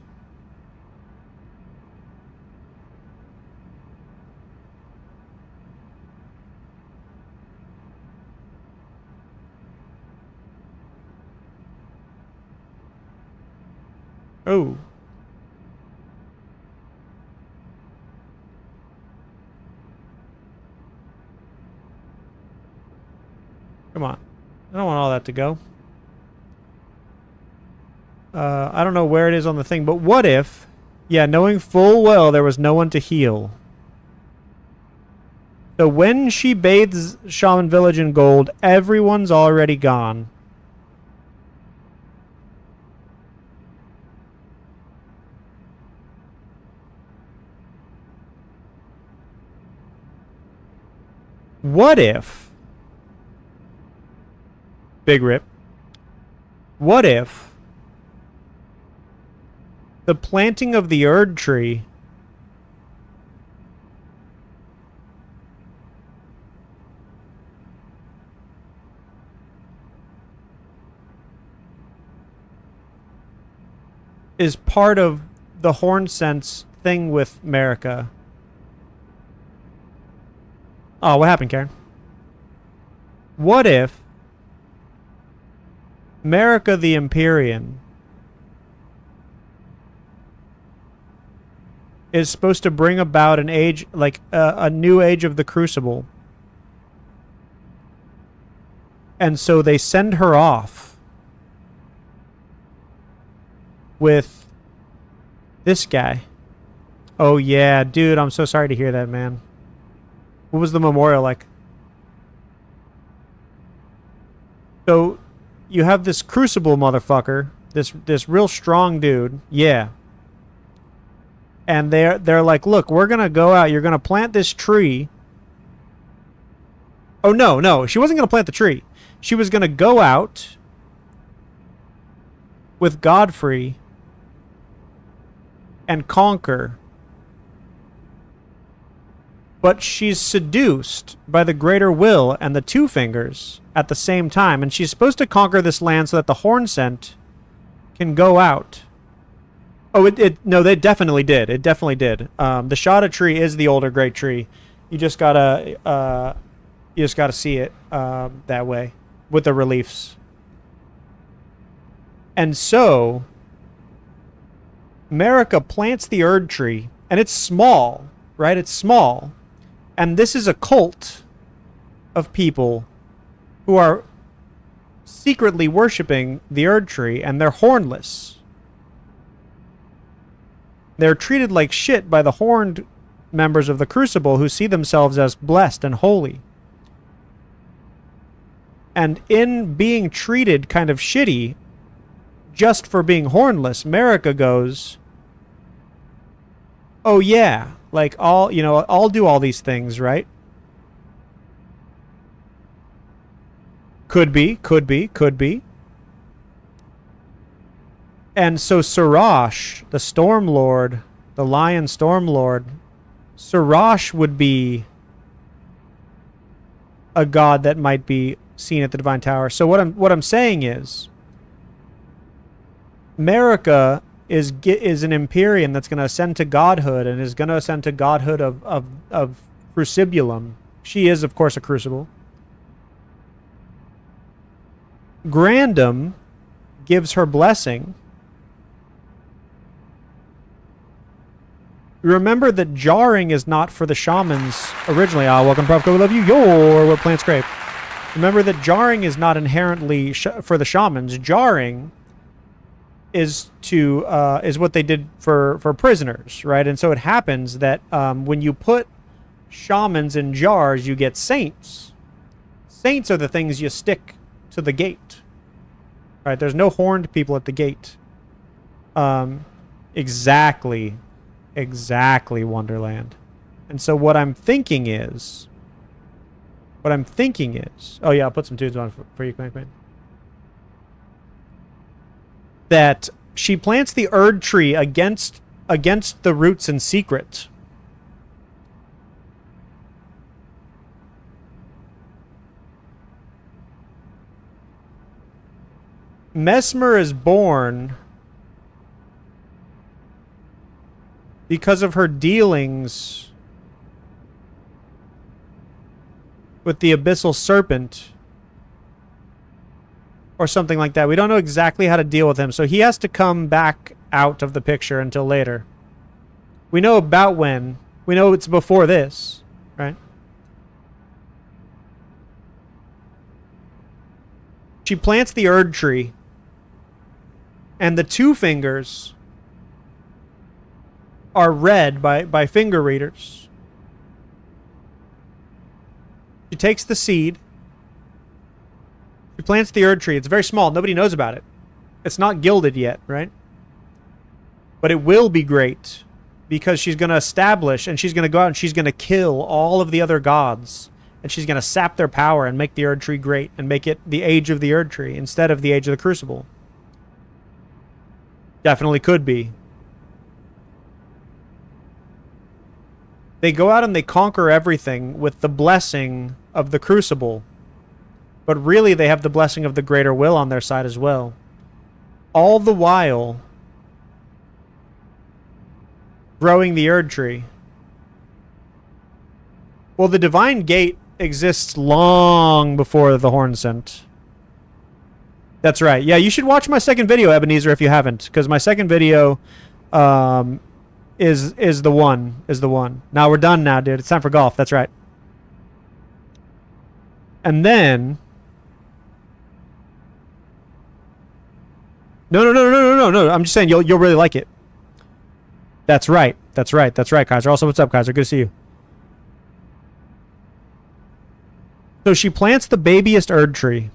Oh. Come on. I don't want all that to go. I don't know where it is on the thing, but what if, yeah, knowing full well there was no one to heal. So when she bathes Shaman Village in gold, everyone's already gone. What if, big rip, what if the planting of the Erd Tree is part of the horn sense thing with Marika? Oh, what happened, Karen? What if Marika the Empyrean is supposed to bring about an age, like a new age of the Crucible? And so they send her off with this guy. Oh yeah, dude, I'm so sorry to hear that, man. What was the memorial like? So you have this Crucible motherfucker, this real strong dude, yeah. And they're like, look, we're gonna go out. You're gonna plant this tree. Oh no, she wasn't gonna plant the tree. She was gonna go out with Godfrey and conquer. But she's seduced by the greater will and the two fingers at the same time. And she's supposed to conquer this land so that the horn scent can go out. Oh, no, they definitely did. It definitely did. The Shada tree is the older great tree. You just gotta see it that way with the reliefs. And so Marika plants the Erd tree, and it's small, right? It's small. And this is a cult of people who are secretly worshipping the Erd tree, and they're hornless. They're treated like shit by the horned members of the Crucible who see themselves as blessed and holy. And in being treated kind of shitty just for being hornless, Marika goes, oh yeah, like I'll do all these things, right? Could be. And so Sarash, the Storm Lord, the Lion Storm Lord, Sarash would be a god that might be seen at the Divine Tower. So what I'm saying is, Marika is an Empyrean that's going to ascend to godhood and is going to ascend to godhood of Crucibulum. She is, of course, a Crucible. Grandam gives her blessing. Remember that jarring is not for the shamans originally. Welcome, Prof. We love you. What plants scrape. Remember that jarring is not inherently for the shamans. Jarring is what they did for prisoners, right? And so it happens that when you put shamans in jars, you get saints. Saints are the things you stick to the gate, right? There's no horned people at the gate. Exactly, Wonderland. And so what I'm thinking is, oh yeah, I'll put some tunes on for you, man. That she plants the Erd tree against the roots in secret. Messmer is born because of her dealings with the Abyssal Serpent or something like that. We don't know exactly how to deal with him, so he has to come back out of the picture until later. We know about when. We know it's before this, right? She plants the Erd tree, and the two fingers are read by finger readers. She takes the seed. She plants the Erd tree. It's very small. Nobody knows about it. It's not gilded yet, right? But it will be great because she's going to establish, and she's going to go out and she's going to kill all of the other gods. And she's going to sap their power and make the Erd tree great and make it the age of the Erd tree instead of the age of the Crucible. Definitely could be. They go out and they conquer everything with the blessing of the Crucible. But really, they have the blessing of the greater will on their side as well. All the while, growing the Erd tree. Well, the Divine Gate exists long before the Horn Scent. That's right. Yeah, you should watch my second video, Ebenezer, if you haven't, because my second video is the one. Now we're done now, dude. It's time for golf. That's right. And then No. I'm just saying you'll really like it. That's right, Kaiser. Also, what's up, Kaiser? Good to see you. So she plants the babyest Erd tree.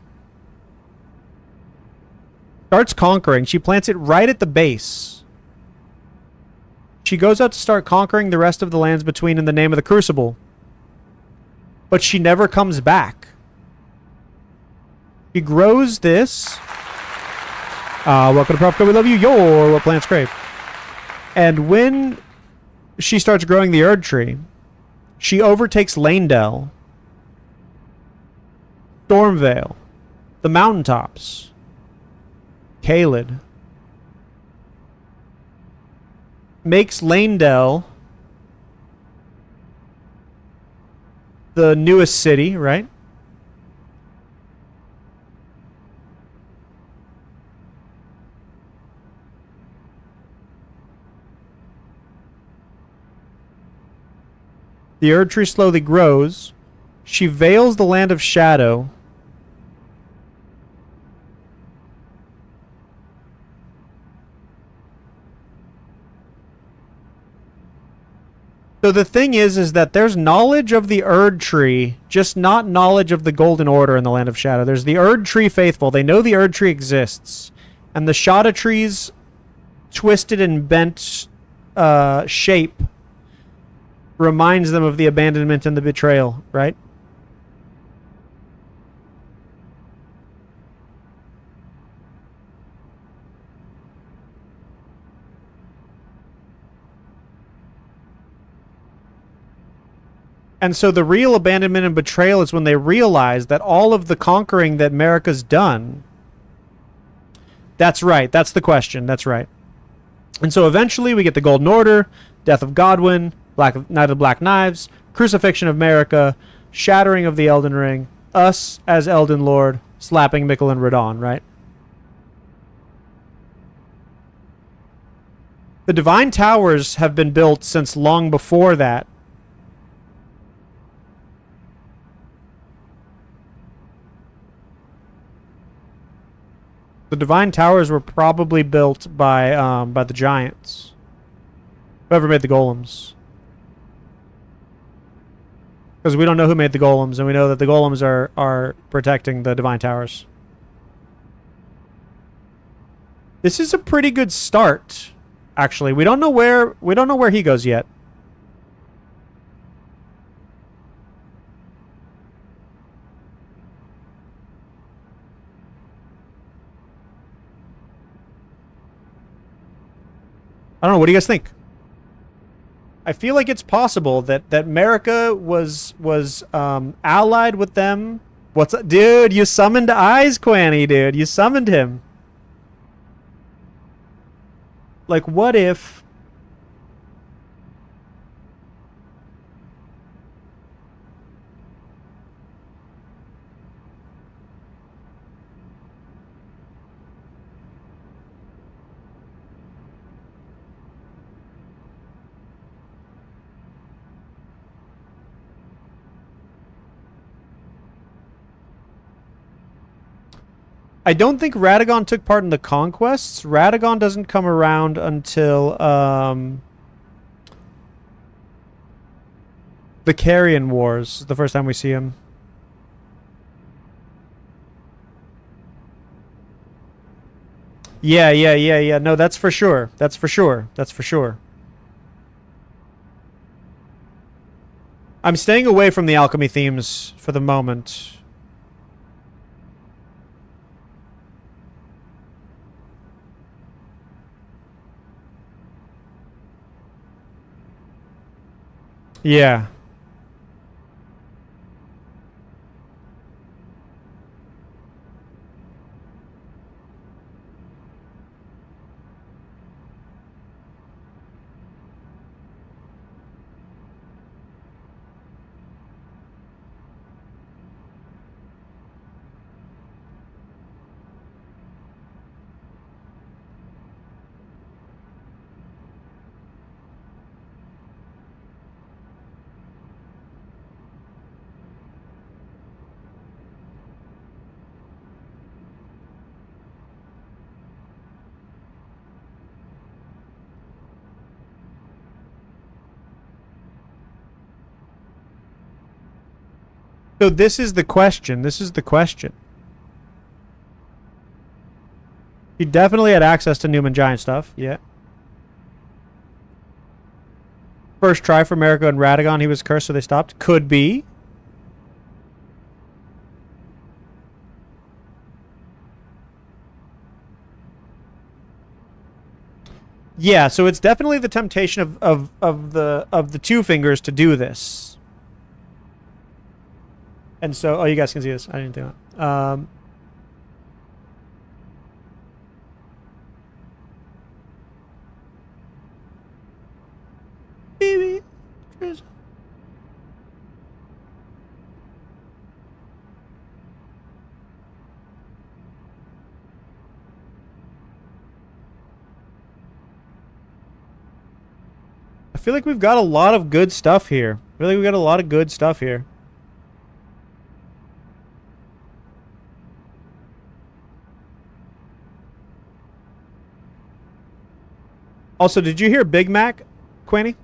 Starts conquering. She plants it right at the base. She goes out to start conquering the rest of the lands between in the name of the Crucible. But she never comes back. She grows this. Welcome to Prof. We love you. What plants crave. And when she starts growing the Erd Tree, she overtakes Lanedell, Stormvale, the mountaintops, Caelid, makes Lanedell the newest city, right? The Erd Tree slowly grows. She veils the Land of Shadow. So the thing is that there's knowledge of the Erd Tree, just not knowledge of the Golden Order in the Land of Shadow. There's the Erd Tree faithful. They know the Erd Tree exists. And the Shada Tree's twisted and bent shape reminds them of the abandonment and the betrayal, right? And so the real abandonment and betrayal is when they realize that all of the conquering that Marika's done. That's right. That's the question. That's right. And so eventually we get the Golden Order, Death of Godwyn, Night of the Black Knives, Crucifixion of Marika, Shattering of the Elden Ring, us as Elden Lord, slapping Mikkel and Radahn, right? The Divine Towers have been built since long before that. The Divine Towers were probably built by the Giants. Whoever made the Golems. Because we don't know who made the Golems, and we know that the Golems are protecting the Divine Towers. This is a pretty good start, actually. We don't know where he goes yet. I don't know. What do you guys think? I feel like it's possible that Marika was allied with them. What's up? Dude, you summoned Eyes, Quanny, dude. You summoned him. Like, what if... I don't think Ratagon took part in the conquests. Ratagon doesn't come around until the Carrion Wars, the first time we see him. Yeah. No, that's for sure. That's for sure. I'm staying away from the alchemy themes for the moment. Yeah. So this is the question. He definitely had access to Newman Giant stuff. Yeah. First try for Marika and Ratagon, he was cursed, so they stopped. Could be. Yeah, so it's definitely the temptation of the two fingers to do this. And so, oh, you guys can see this. I didn't do that. Baby. I feel like we've got a lot of good stuff here. I feel like we've got a lot of good stuff here. Also, did you hear Big Mac, Quanny?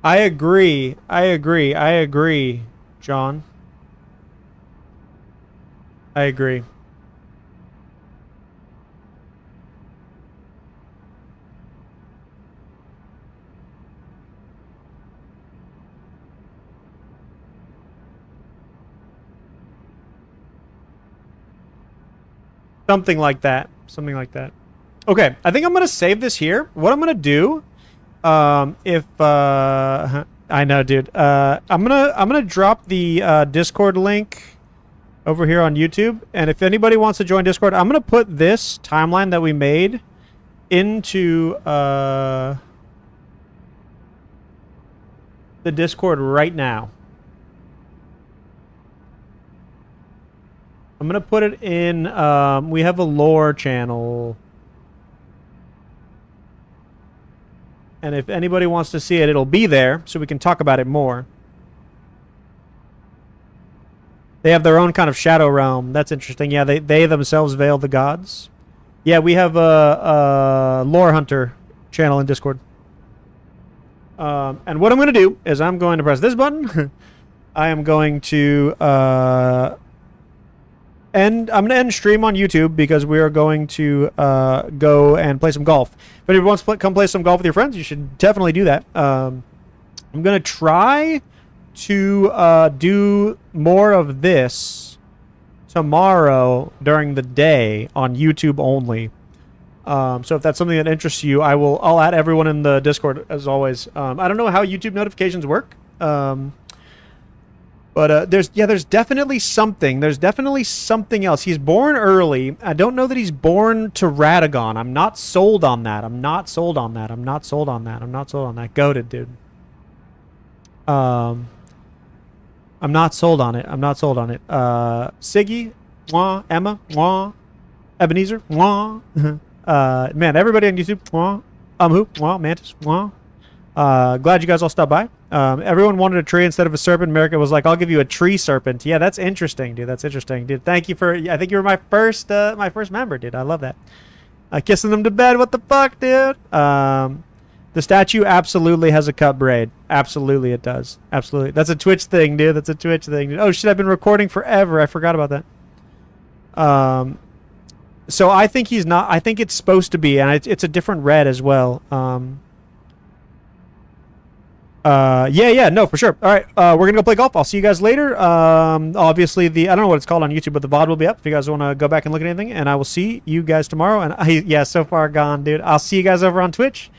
I agree, John. I agree. Something like that. Something like that. Okay, I think I'm gonna save this here. What I'm gonna do, I know, dude. I'm gonna drop the Discord link over here on YouTube, and if anybody wants to join Discord, I'm gonna put this timeline that we made into the Discord right now. I'm gonna put it in. We have a lore channel, and if anybody wants to see it, it'll be there, so we can talk about it more. They have their own kind of shadow realm. That's interesting. Yeah, they themselves veil the gods. Yeah, we have a lore hunter channel in Discord. And what I'm going to do is I'm going to press this button. I am going to I'm going to end stream on YouTube because we are going to go and play some golf. If anybody wants to come play some golf with your friends, you should definitely do that. I'm going to try to do more of this tomorrow during the day on YouTube only. So if that's something that interests you, I'll add everyone in the Discord as always. I don't know how YouTube notifications work. But there's definitely something. There's definitely something else. He's born early. I don't know that he's born to Ratagon. I'm not sold on that. I'm not sold on that. Goated, dude. I'm not sold on it. Siggy, mwah. Emma, mwah. Ebenezer, mwah. Man, everybody on YouTube, mwah. Who, mwah. Mantis, mwah. Glad you guys all stopped by. Everyone wanted a tree instead of a serpent. America was like, I'll give you a tree serpent. Yeah, that's interesting, dude. Thank you for, I think you were my first member, dude. I love that. Kissing them to bed. What the fuck, dude? The statue absolutely has a cut braid. Absolutely it does. Absolutely. That's a Twitch thing, dude. Oh shit, I've been recording forever. I forgot about that. So I think he's not, I think it's supposed to be, and it's a different red as well. Yeah, no, for sure. All right, we're gonna go play golf. I'll see you guys later. Obviously, I don't know what it's called on YouTube, but the VOD will be up if you guys want to go back and look at anything. And I will see you guys tomorrow. And yeah, so far gone, dude. I'll see you guys over on Twitch.